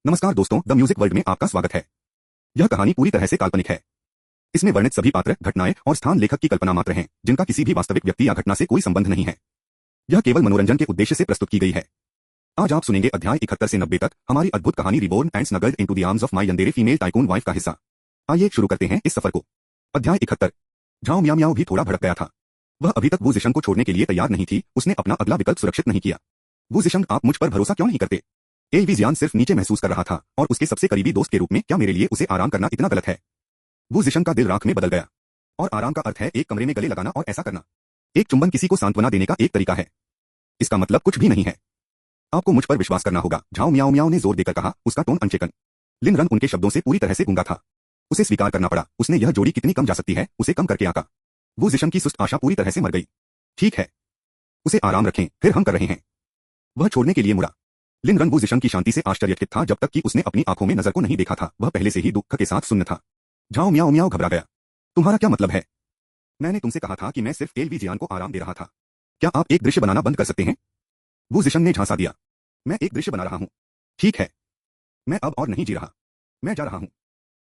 नमस्कार दोस्तों, the music world में आपका स्वागत है। यह कहानी पूरी तरह से काल्पनिक है। इसमें वर्णित सभी पात्र, घटनाएं और स्थान लेखक की कल्पना मात्र हैं, जिनका किसी भी वास्तविक व्यक्ति या घटना से कोई संबंध नहीं है। यह केवल मनोरंजन के उद्देश्य से प्रस्तुत की गई है। आज आप सुनेंगे अध्याय 71 से 90 तक हमारी अद्भुत कहानी reborn and snuggled into the arms of my yandere female tycoon wife का हिस्सा। आइए शुरू करते हैं इस सफर को। अध्याय 71। झाओ मियाओ मियाओ भी थोड़ा भड़क गया था। वह अभी तक वू जिशंग को छोड़ने के लिए तैयार नहीं थी। उसने अपना अगला विकल्प सुरक्षित नहीं किया। वू जिशंग, आप मुझ पर भरोसा क्यों नहीं करते? एलवी जियान सिर्फ नीचे महसूस कर रहा था और उसके सबसे करीबी दोस्त के रूप में क्या मेरे लिए उसे आराम करना इतना गलत है? वू जिशंग का दिल राख में बदल गया। और आराम का अर्थ है एक कमरे में गले लगाना और ऐसा करना। एक चुंबन किसी को सांत्वना देने का एक तरीका है। इसका मतलब कुछ भी नहीं है। आपको मुझ पर विश्वास करना होगा, झाओ मियाओ मियाओ ने जोर देकर कहा, उसका टोन अनचेतन। लिन रन उनके शब्दों से पूरी तरह से गूंगा था। उसे स्वीकार करना पड़ा। उसने यह जोड़ी कितनी कम जा सकती है, उसे कम करके आंका। वू जिशंग की सुस्त आशा पूरी तरह से मर गई। ठीक है, उसे आराम रखें, फिर हम कर रहे हैं। वह छोड़ने के लिए मुड़ा। लिन रन वू जिशंग की शांति से आश्चर्यचकित था जब तक कि उसने अपनी आंखों में नजर को नहीं देखा था। वह पहले से ही दुख के साथ सुन्न था। झाओ मियाओ मियाओ घबरा गया। तुम्हारा क्या मतलब है? मैंने तुमसे कहा था कि मैं सिर्फ एलवी जियान को आराम दे रहा था। क्या आप एक दृश्य बनाना बंद कर सकते हैं? वू जिशंग ने झांसा दिया। मैं एक दृश्य बना रहा हूं। ठीक है, मैं अब और नहीं जी रहा। मैं जा रहा हूं।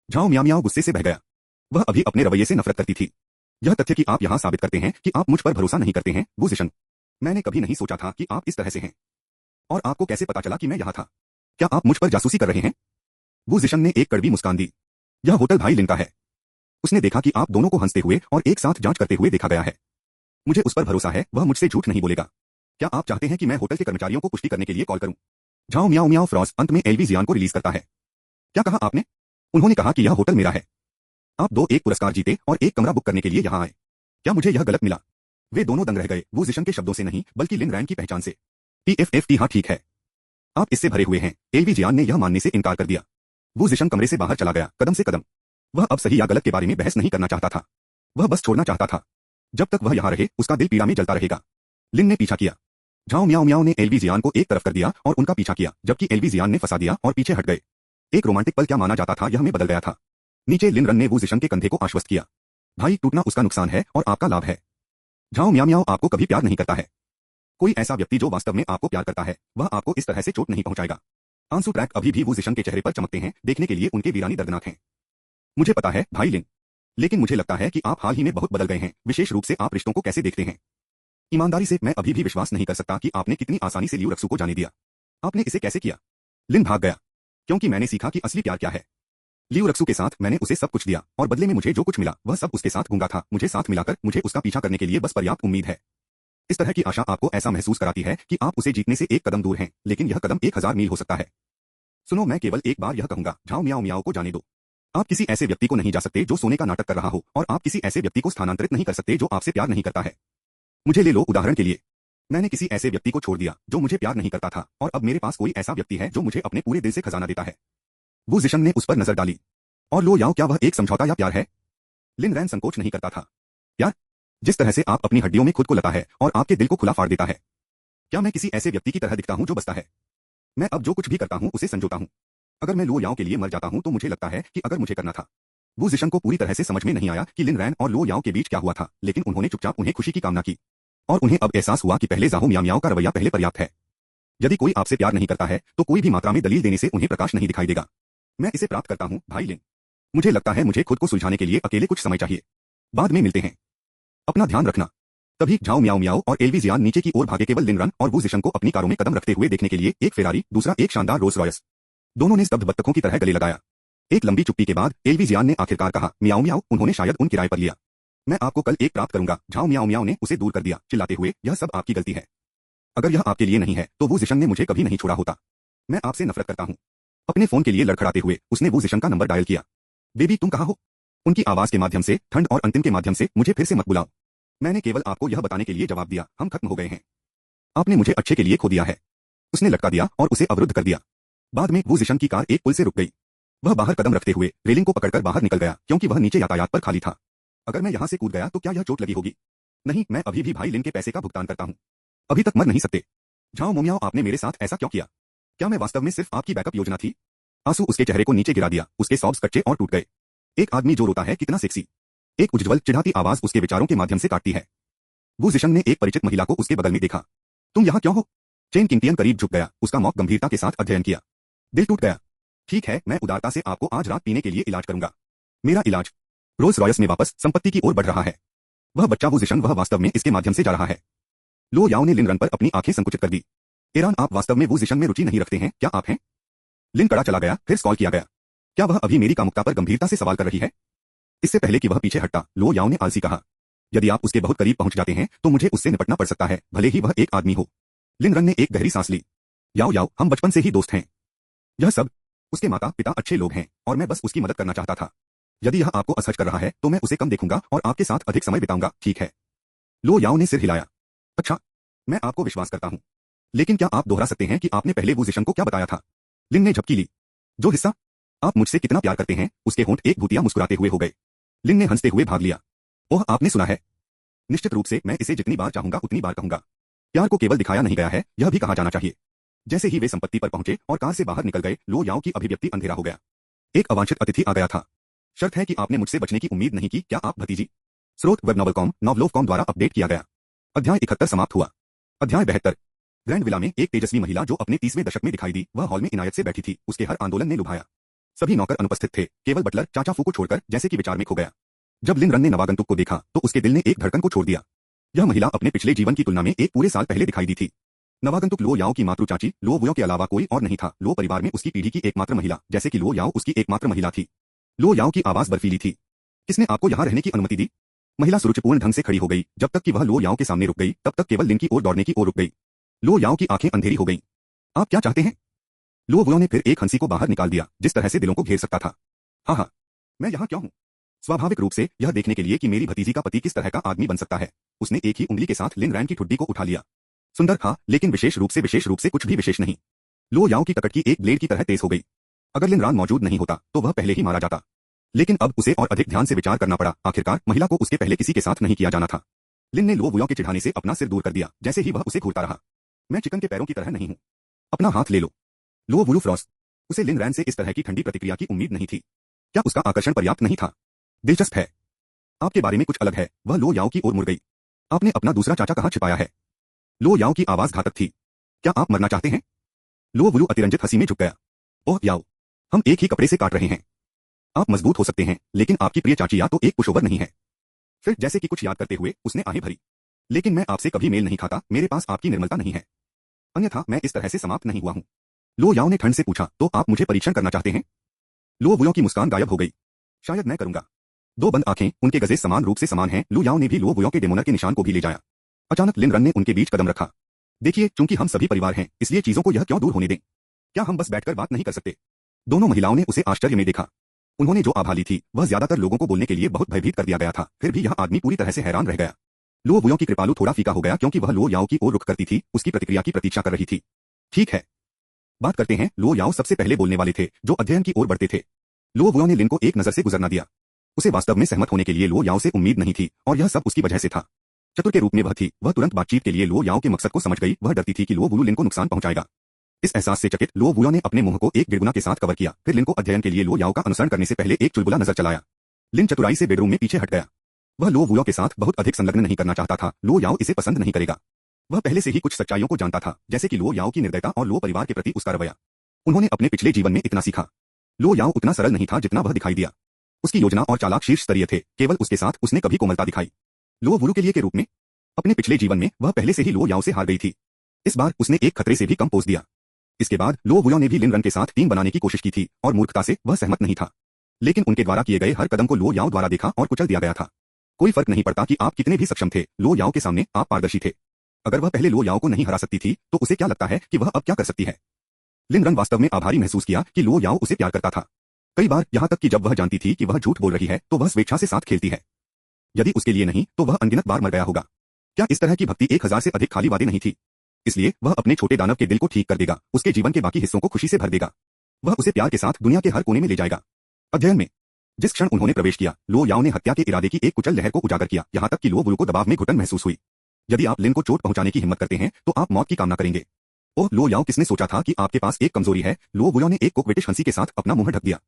झाओ मियाओ मियाओ गुस्से से बह गया। वह अभी अपने रवैये से नफरत करती थी। यह तथ्य कि आप यहां साबित करते हैं कि आप मुझ पर भरोसा नहीं करते हैं, वू जिशंग। मैंने कभी नहीं सोचा था कि आप इस तरह से हैं। और आपको कैसे पता चला कि मैं यहां था? क्या आप मुझ पर जासूसी कर रहे हैं? वू जिशंग ने एक कड़वी मुस्कान दी। यह होटल भाई लिन का है। उसने देखा कि आप दोनों को हंसते हुए और एक साथ जांच करते हुए देखा गया है। मुझे उस पर भरोसा है, वह मुझसे झूठ नहीं बोलेगा। क्या आप चाहते हैं कि मैं होटल के कर्मचारियों को पुष्टि करने के लिए कॉल करूं? झाओ मियाओ मियाओ फ्रॉस अंत में एलवी जियान को रिलीज करता है। क्या कहा आपने? उन्होंने कहा कि यह होटल मेरा है। आप दो एक पुरस्कार जीते और एक कमरा बुक करने के लिए यहां आए। क्या मुझे यह गलत मिला? वे दोनों दंग रह गए, वू जिशंग के शब्दों से नहीं बल्कि लिन रैन की पहचान से। PFFT, हाँ ठीक है, आप इससे भरे हुए हैं। एलवी जियान ने यह मानने से इनकार कर दिया। वू जिशंग कमरे से बाहर चला गया, कदम से कदम। वह अब सही या गलत के बारे में बहस नहीं करना चाहता था। वह बस छोड़ना चाहता था। जब तक वह यहां रहे, उसका दिल पीड़ा में जलता रहेगा। लिन ने पीछा किया। झाओ मियाओ मियाओ ने एलवी जियान को एक तरफ कर दिया और उनका पीछा किया, जबकि एलवी जियान ने फंसा दिया और पीछे हट गए। एक रोमांटिक पल क्या माना जाता था, यह में बदल गया था। नीचे लिन रन ने वू जिशंग के कंधे को आश्वस्त किया। भाई, टूटना उसका नुकसान है और आपका लाभ है। झाओ मियाओ मियाओ आपको कभी प्यार नहीं करता है। कोई ऐसा व्यक्ति जो वास्तव में आपको प्यार करता है, वह आपको इस तरह से चोट नहीं पहुंचाएगा। आंसू ट्रैक अभी भी वू जिशंग के चेहरे पर चमकते हैं, देखने के लिए उनके वीरानी दर्दनाक हैं। मुझे पता है भाई लिन, लेकिन मुझे लगता है कि आप हाल ही में बहुत बदल गए हैं, विशेष रूप से आप रिश्तों को कैसे देखते हैं। ईमानदारी से मैं अभी भी विश्वास नहीं कर सकता कि आपने कितनी आसानी से लियू रक्सू को जाने दिया। आपने इसे कैसे किया? लिन भाग गया, क्योंकि मैंने सीखा कि असली प्यार क्या है। लियू रक्सू के साथ मैंने उसे सब कुछ दिया और बदले में मुझे जो कुछ मिला वह सब उसके साथ गूंगा था। मुझे साथ मिलाकर मुझे उसका पीछा करने के लिए बस पर्याप्त उम्मीद है। इस तरह की आशा आपको ऐसा महसूस कराती है कि आप उसे जीतने से एक कदम दूर हैं, लेकिन यह कदम 1000 मील हो सकता है। सुनो, मैं केवल एक बार यह कहूंगा, झाओ मियाओ मियाओ को जाने दो। आप किसी ऐसे व्यक्ति को नहीं जा सकते जो सोने का नाटक कर रहा हो, और आप किसी ऐसे व्यक्ति को स्थानांतरित नहीं कर सकते जो आपसे प्यार नहीं करता है। मुझे ले लो उदाहरण के लिए। मैंने किसी ऐसे व्यक्ति को छोड़ दिया जो मुझे प्यार नहीं करता था, और अब मेरे पास कोई ऐसा व्यक्ति है जो मुझे अपने पूरे दिल से खजाना देता है। वू जिशंग ने उस पर नजर डाली। और लो याओ, क्या वह एक समझौता या प्यार है? लिन रैन संकोच नहीं करता था। प्यार? जिस तरह से आप अपनी हड्डियों में खुद को लता है और आपके दिल को खुला फाड़ देता है। क्या मैं किसी ऐसे व्यक्ति की तरह दिखता हूं जो बसता है? मैं अब जो कुछ भी करता हूं उसे संजोता हूं। अगर मैं लो याओ के लिए मर जाता हूं तो मुझे लगता है कि अगर मुझे करना था। वू जिशंग को पूरी तरह से समझ में नहीं आया कि लिन रैन और लो याओ के बीच क्या हुआ था, लेकिन उन्होंने चुपचाप उन्हें खुशी की कामना की। और उन्हें अब एहसास हुआ कि पहले झाओ मियाओ मियाओ का रवैया पहले पर्याप्त है। यदि कोई आपसे प्यार नहीं करता है तो कोई भी मात्रा में दलील देने से उन्हें प्रकाश नहीं दिखाई देगा। मैं इसे प्राप्त करता हूं भाई लिन। मुझे लगता है मुझे खुद को सुलझाने के लिए अकेले कुछ समय चाहिए। बाद में मिलते हैं। अपना ध्यान रखना। तभी झाओ मियाओ मियाओ और एलवी जियान नीचे की ओर भागे, केवल लिन रन और वू जिशंग को अपनी कारों में कदम रखते हुए देखने के लिए, एक फेरारी, दूसरा एक शानदार रोल्स रॉयस। दोनों ने स्तब्ध बत्तखों की तरह गले लगाया। एक लंबी चुप्पी के बाद एलवी जियान ने आखिरकार कहा, मियाओ मियाओ, उन्होंने शायद उन किराए पर लिया। मैं आपको कल एक प्राप्त करूंगा। झाओ मियाओ मियाओ ने उसे दूर कर दिया, चिल्लाते हुए, यह सब आपकी गलती है। अगर यह आपके लिए नहीं है तो वू जिशंग ने मुझे कभी नहीं छोड़ा होता। मैं आपसे नफरत करता हूं। अपने फोन के लिए लड़खड़ाते हुए उसने वू जिशंग का नंबर डायल किया। बेबी, तुम कहां हो? उनकी आवाज के माध्यम से, ठंड और अंतिम के माध्यम से, मुझे फिर से मत बुलाओ। मैंने केवल आपको यह बताने के लिए जवाब दिया, हम खत्म हो गए हैं। आपने मुझे अच्छे के लिए खो दिया है। उसने लटका दिया और उसे अवरुद्ध कर दिया। बाद में वू जिशंग की कार एक पुल से रुक गई। वह बाहर कदम रखते हुए रेलिंग को पकड़कर बाहर निकल गया, क्योंकि वह नीचे यातायात पर खाली था। अगर मैं यहां से कूद गया तो क्या यह चोट लगी होगी? नहीं, मैं अभी भी भाई लिन के पैसे का भुगतान करता हूं। अभी तक मर नहीं सकते। झाओ मोमियाओ, आपने मेरे साथ ऐसा क्यों किया? क्या मैं वास्तव में सिर्फ आपकी बैकअप योजना थी? आंसू उसके चेहरे को नीचे गिरा दिया, उसके सॉब्स कच्चे और टूट गए। एक आदमी जो रोता है कितना सेक्सी। एक उज्ज्वल चिढ़ाती आवाज उसके विचारों के माध्यम से काटती है। वू जिशंग ने एक परिचित महिला को उसके बगल में देखा। तुम यहाँ क्यों हो? चेन किंगटियन करीब झुक गया, उसका मौक गंभीरता के साथ अध्ययन किया। दिल टूट गया। ठीक है, मैं उदारता से आपको आज रात पीने के लिए इलाज करूंगा। मेरा इलाज रोल्स रॉयस में वापस संपत्ति की ओर बढ़ रहा है। वह बच्चा वो जिशन वह वास्तव में इसके माध्यम से जा रहा है। लो याओ ने लिन रन पर अपनी आंखें संकुचित कर दी। ईरान, आप वास्तव में वो जिशन में रुचि नहीं रखते हैं, क्या आप हैं? लिन कड़ा चला गया, फिर स्कॉल किया गया। क्या वह अभी मेरी कामुकता पर गंभीरता से सवाल कर रही है? इससे पहले कि वह पीछे हटता, लो याओ ने आलसी कहा, यदि आप उसके बहुत करीब पहुंच जाते हैं तो मुझे उससे निपटना पड़ सकता है, भले ही वह एक आदमी हो। लिन रन ने एक गहरी सांस ली। याओ याओ, हम बचपन से ही दोस्त हैं। यह सब, उसके माता पिता अच्छे लोग हैं और मैं बस उसकी मदद करना चाहता था। यदि यह आपको असहज कर रहा है तो मैं उसे कम देखूंगा और आपके साथ अधिक समय बिताऊंगा, ठीक है? लो याओ ने सिर हिलाया। अच्छा, मैं आपको विश्वास करता हूं, लेकिन क्या आप दोहरा सकते हैं कि आपने पहले वो जिशन को क्या बताया था? लिन ने झपकी ली। जो हिस्सा आप मुझसे कितना प्यार करते हैं, उसके होंठ एक भूतिया मुस्कुराते हुए हो गए। लिन ने हंसते हुए भाग लिया। ओह, आपने सुना है? निश्चित रूप से मैं इसे जितनी बार चाहूंगा उतनी बार कहूंगा। प्यार को केवल दिखाया नहीं गया है, यह भी कहा जाना चाहिए। जैसे ही वे संपत्ति पर पहुंचे और कार से बाहर निकल गए, लो याओ की अभिव्यक्ति अंधेरा हो गया। एक अवांछित अतिथि आ गया था। शर्त है कि आपने मुझसे बचने की उम्मीद नहीं की, क्या आप भतीजी? स्रोत वेब नॉवलकॉम, नॉवलोवकॉम द्वारा अपडेट किया गया। अध्याय 71 समाप्त हुआ। अध्याय 72। ग्रैंड विला में एक तेजस्वी महिला जो अपने 30वें दशक में दिखाई दी, वह हॉल में इनायत से बैठी थी। उसके हर आंदोलन ने लुभाया। सभी नौकर अनुपस्थित थे, केवल बटलर चाचा फू को छोड़कर, जैसे कि विचार में खो गया। जब लिन रन ने नवागंतुक को देखा तो उसके दिल ने एक धड़कन को छोड़ दिया। यह महिला अपने पिछले जीवन की तुलना में एक पूरे साल पहले दिखाई दी थी। नवागंतुक लो याओ की मातृ चाची लो वुयो के अलावा कोई और नहीं था। लो परिवार में उसकी पीढ़ी की एकमात्र महिला, जैसे कि लो याओ उसकी एकमात्र महिला थी। लो याओ की आवाज बर्फीली थी। किसने आपको यहाँ रहने की अनुमति दी? महिला सुरुचिपूर्ण ढंग से खड़ी हो गई। जब तक कि वह लो याओ के सामने रुक गई, तब तक केवल लिन की ओर दौड़ने की ओर रुक गई। लो याओ की आंखें अंधेरी हो गईं। आप क्या चाहते हैं? लो वुयो ने फिर एक हंसी को बाहर निकाल दिया, जिस तरह से दिलों को घेर सकता था। हाँ हाँ, मैं यहाँ क्यों हूँ? स्वाभाविक रूप से यह देखने के लिए कि मेरी भतीजी का पति किस तरह का आदमी बन सकता है। उसने एक ही उंगली के साथ लिन रैन की ठुड्डी को उठा लिया। सुंदर था, लेकिन विशेष रूप से कुछ भी विशेष नहीं। लो याओ की कटकी एक ब्लेड की तरह तेज हो गई। अगर लिन रान मौजूद नहीं होता तो वह पहले ही मारा जाता। लेकिन अब उसे और अधिक ध्यान से विचार करना पड़ा। आखिरकार महिला को उसके पहले किसी के साथ नहीं किया जाना था। लिन ने लो वुयो के चिढ़ाने से अपना सिर दूर कर दिया, जैसे ही वह उसे घूरता रहा। मैं चिकन के पैरों की तरह नहीं हूं। अपना हाथ ले लो। लो वुयो फ्रॉस। उसे लिन रैन से इस तरह की ठंडी प्रतिक्रिया की उम्मीद नहीं थी। क्या उसका आकर्षण पर्याप्त नहीं था? दिलचस्प है, आपके बारे में कुछ अलग है। वह लो याओ की ओर मुड़ गई। आपने अपना दूसरा चाचा कहाँ छिपाया है? लो याओ की आवाज घातक थी। क्या आप मरना चाहते हैं? लो वुलू अतिरंजित हंसी में झुक गया। ओह याओ, हम एक ही कपड़े से काट रहे हैं। आप मजबूत हो सकते हैं, लेकिन आपकी प्रिय चाची या तो एक पुशओवर नहीं है। फिर जैसे कि कुछ याद करते हुए उसने आहें भरी। लेकिन मैं आपसे कभी मेल नहीं खाता, मेरे पास आपकी निर्मलता नहीं है। अन्यथा मैं इस तरह से समाप्त नहीं हुआ हूं। लो याओ ने ठंड से पूछा, तो आप मुझे परीक्षण करना चाहते हैं? लो वुयो की मुस्कान गायब हो गई। शायद मैं करूंगा। दो बंद आंखें, उनके गजे समान रूप से समान हैं। लू याओ ने भी लो वुयो के डेमोनर के निशान को भी ले जाया। अचानक लिन रन ने उनके बीच कदम रखा। देखिए, चूंकि हम सभी परिवार हैं, इसलिए चीजों को यह क्यों दूर होने दें? क्या हम बस बैठकर बात नहीं कर सकते? दोनों महिलाओं ने उसे आश्चर्य में देखा। उन्होंने जो आभा ली थी, वह ज्यादातर लोगों को बोलने के लिए बहुत भयभीत कर दिया गया था। फिर भी यह आदमी पूरी तरह से हैरान रह गया। लो वुयो की कृपालु थोड़ा फीका हो गया क्योंकि वह लो याओ की ओर रुख करती थी, उसकी प्रतिक्रिया की प्रतीक्षा कर रही थी। ठीक है, बात करते हैं। लो याओ सबसे पहले बोलने वाले थे, जो अध्ययन की ओर बढ़ते थे। लो वुयो ने लिन को एक नजर से गुजरना दिया। उसे वास्तव में सहमत होने के लिए लो याओ से उम्मीद नहीं थी, और यह सब उसकी वजह से था। चतुर के रूप में वह थी, वह तुरंत बातचीत के लिए लो याओ के मकसद को समझ गई। वह डरती थी कि लो वुलू लिन को नुकसान पहुंचाएगा। इस एहसास से चकित लो वुयो ने अपने मुंह को एक गिड़गुना के साथ कवर किया। फिर लिन को अध्ययन के लिए लो याओ का अनुसरण करने से पहले एक चुलबुला नजर चलाया। लिन चतुराई से बेडरूम में पीछे हट गया। वह लो वुयो के साथ बहुत अधिक संलग्न नहीं करना चाहता था। लो याओ इसे पसंद नहीं करेगा। वह पहले से ही कुछ सच्चाइयों को जानता था, जैसे कि लो याओ की निर्दयता और लो परिवार के प्रति उसका रवैया। उन्होंने अपने पिछले जीवन में इतना सीखा। लो याओ उतना सरल नहीं था जितना वह दिखाई दिया। उसकी योजना और चालाक शीर्ष स्तरीय थे। केवल उसके साथ उसने कभी कोमलता दिखाई। लो वुलू के लिए के रूप में अपने पिछले जीवन में वह पहले से ही लो याओ से हार गई थी। इस बार उसने एक खतरे से भी कम पोज दिया। इसके बाद लो वुयो ने भी लिन रन के साथ टीम बनाने की कोशिश की थी, और मूर्खता से वह सहमत नहीं था। लेकिन उनके द्वारा किए गए हर कदम को लो याओ द्वारा देखा और कुचल दिया गया था। कोई फर्क नहीं पड़ता कि आप कितने भी सक्षम थे, लो याओ के सामने आप पारदर्शी थे। अगर वह पहले लो याओ को नहीं हरा सकती थी, तो उसे क्या लगता है कि वह अब क्या कर सकती है? लिन रन वास्तव में आभारी महसूस किया कि लो याओ उसे प्यार करता था। कई बार यहाँ तक कि जब वह जानती थी कि वह झूठ बोल रही है, तो वह स्वेच्छा से साथ खेलती है। यदि उसके लिए नहीं, तो वह अनगिनत बार मर गया होगा। क्या इस तरह की भक्ति 1000 से अधिक खाली वादे नहीं थी? इसलिए वह अपने छोटे दानव के दिल को ठीक कर देगा, उसके जीवन के बाकी हिस्सों को खुशी से भर देगा। वह उसे प्यार के साथ दुनिया के हर कोने में ले जाएगा। अध्ययन में जिस क्षण उन्होंने प्रवेश किया, लो याओ ने हत्या के इरादे की एक कुचल लहर को उजागर किया, यहाँ तक कि लो वुलू को दबाव में घुटन महसूस हुई। यदि आप लिन को चोट पहुंचाने की हिम्मत करते हैं, तो आप मौत की कामना करेंगे। ओह लो याओ, किसने सोचा था कि आपके पास एक कमजोरी है? लो वुयो ने एक कोक्वेटिश हंसी के साथ अपना मुंह ढक दिया।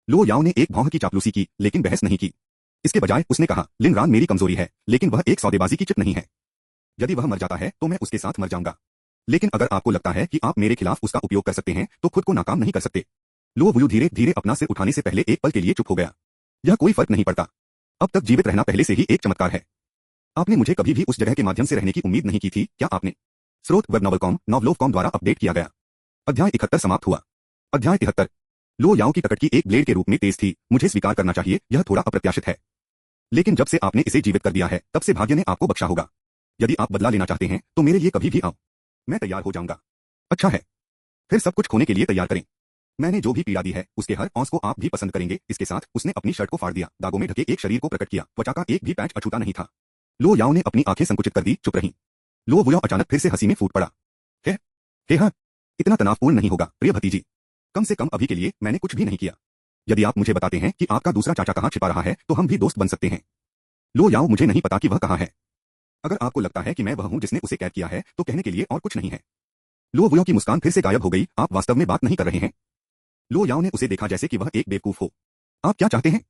लो याओ ने एक भौं की चापलूसी की, लेकिन बहस नहीं की। इसके बजाय उसने कहा, लिन रान मेरी कमजोरी है, लेकिन वह एक सौदेबाजी की चिप नहीं है। यदि वह मर जाता है तो मैं उसके साथ मर जाऊंगा। लेकिन अगर आपको लगता है कि आप मेरे खिलाफ उसका उपयोग कर सकते हैं, तो खुद को नाकाम नहीं कर सकते। लो वुयू धीरे धीरे अपना सिर उठाने से पहले एक पल के लिए चुप हो गया। यह कोई फर्क नहीं पड़ता। अब तक जीवित रहना पहले से ही एक चमत्कार है। आपने मुझे कभी भी उस जगह के माध्यम से रहने की उम्मीद नहीं की थी, क्या आपने? स्रोत वेब नॉवलकॉम नॉवलोवकॉम द्वारा अपडेट किया गया। अध्याय 71 समाप्त हुआ। अध्याय 73। लो याओ की कटकी एक ब्लेड के रूप में तेज थी। मुझे स्वीकार करना चाहिए, यह थोड़ा अप्रत्याशित है, लेकिन जब से आपने इसे जीवित कर दिया है तब से भाग्य ने आपको बख्शा होगा। यदि आप बदला लेना चाहते हैं तो मेरे लिए कभी भी आओ, मैं तैयार हो जाऊंगा। अच्छा है, फिर सब कुछ खोने के लिए तैयार करें। मैंने जो भी पीड़ा दी है उसके हर औंस को आप भी पसंद करेंगे। इसके साथ उसने अपनी शर्ट को फाड़ दिया, दागों में ढके एक शरीर को प्रकट किया, त्वचा का एक भी पैच अछूता नहीं था। लो याओ ने अपनी आंखें संकुचित कर दी, चुप रही। लो वुयो अचानक फिर से हंसी में फूट पड़ा। हे हाँ, इतना तनावपूर्ण नहीं होगा प्रिय भतीजी, कम से कम अभी के लिए मैंने कुछ भी नहीं किया। यदि आप मुझे बताते हैं कि आपका दूसरा चाचा कहाँ छिपा रहा है तो हम भी दोस्त बन सकते हैं। लो याओ मुझे नहीं पता कि वह कहाँ है। अगर आपको लगता है कि मैं वह हूं जिसने उसे कैद किया है तो कहने के लिए और कुछ नहीं है। लो वुयो की मुस्कान फिर से गायब हो गई। आप वास्तव में बात नहीं कर रहे हैं? लो याओ ने उसे देखा जैसे कि वह एक बेवकूफ हो। आप क्या चाहते हैं?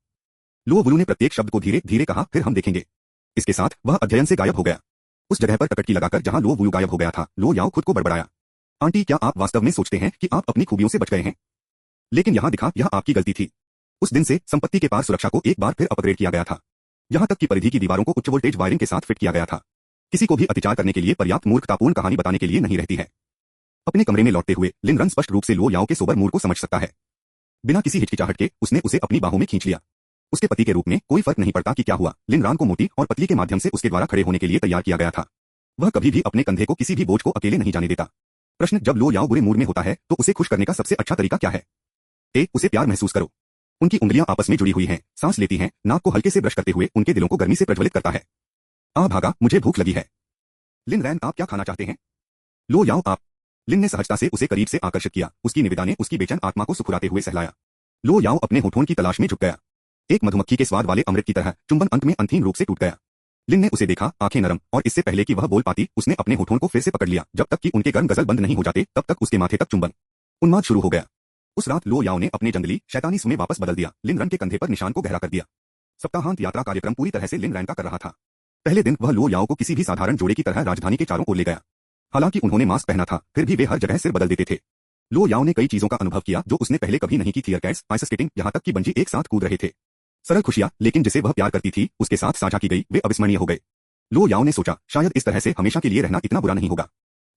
लो वुलू ने प्रत्येक शब्द को धीरे धीरे कहा, फिर हम देखेंगे। इसके साथ वह अध्ययन से गायब हो गया। उस जगह पर टकटकी लगाकर जहां लो वुलू गायब हो गया था, लो याओ खुद को बड़बड़ाया। आंटी, क्या आप वास्तव में सोचते हैं कि आप अपनी खूबियों से बच गए हैं? लेकिन यहां दिखा, यह आपकी गलती थी। उस दिन से संपत्ति के पार सुरक्षा को एक बार फिर अपग्रेड किया गया था। यहां तक कि परिधि की दीवारों को उच्च वोल्टेज वायरिंग के साथ फिट किया गया था। किसी को भी अत्याचार करने के लिए पर्याप्त मूर्खतापूर्ण कहानी बताने के लिए नहीं रहती है। अपने कमरे में लौटते हुए लिनरन स्पष्ट रूप से लो याओ के सोबर मूड को समझ सकता है। बिना किसी हिचकिचाहट के उसने उसे अपनी बाहों में खींच लिया। उसके पति के रूप में कोई फर्क नहीं पड़ता कि क्या हुआ, लिनरान को मोटी और पतली के माध्यम से उसके द्वारा खड़े होने के लिए तैयार किया गया था। वह कभी भी अपने कंधे को किसी भी बोझ को अकेले नहीं जाने देता। प्रश्न, जब लो याओ बुरे मूड में होता है तो उसे खुश करने का सबसे अच्छा तरीका क्या है? उसे प्यार महसूस करो। उनकी उंगलियां आपस में जुड़ी हुई हैं, सांस लेती हैं, नाक को हल्के से ब्रश करते हुए उनके दिलों को गर्मी से प्रज्वलित करता है। आ भागा, मुझे भूख लगी है। लिन रैन, आप क्या खाना चाहते हैं? लो याओ, आप। लिन ने सहजता से उसे करीब से आकर्षित किया। उसकी निविदा ने उसकी बेचैन आत्मा को सुखुराते हुए सहलाया। लो याओ अपने होठों की तलाश में झुक गया। एक मधुमक्खी के स्वाद वाले अमृत की तरह चुंबन अंत में अंतिम रूप से टूट गया। लिन ने उसे देखा, आंखें नरम, और इससे पहले कि वह बोल पाती उसने अपने होठों को फिर से पकड़ लिया। जब तक कि उनके गर्म गजल बंद नहीं हो जाते तब तक उसके माथे तक चुंबन। उन्माद शुरू हो गया। उस रात लो याओ ने अपने जंगली शैतानी समय वापस बदल दिया। लिन रन के कंधे पर निशान को गहरा कर दिया। सप्ताहांत यात्रा कार्यक्रम पूरी तरह से लिन रैन का कर रहा था। पहले दिन वह लो याओ को किसी भी साधारण जोड़े की तरह राजधानी के चारों ओर ले गया। हालांकि उन्होंने मास्क पहना था, फिर भी वे हर जगह सिर बदल देते थे। लो याओ ने कई चीजों का अनुभव किया जो उसने पहले कभी नहीं की थी। कैट्स, आइस स्केटिंग, यहाँ तक कि बंजी एक साथ कूद रहे थे। सरल खुशियां, लेकिन जिसे वह प्यार करती थी उसके साथ साझा की गई, वे अविस्मरणीय हो गए। लो याओ ने सोचा, शायद इस तरह से हमेशा के लिए रहना इतना बुरा नहीं होगा।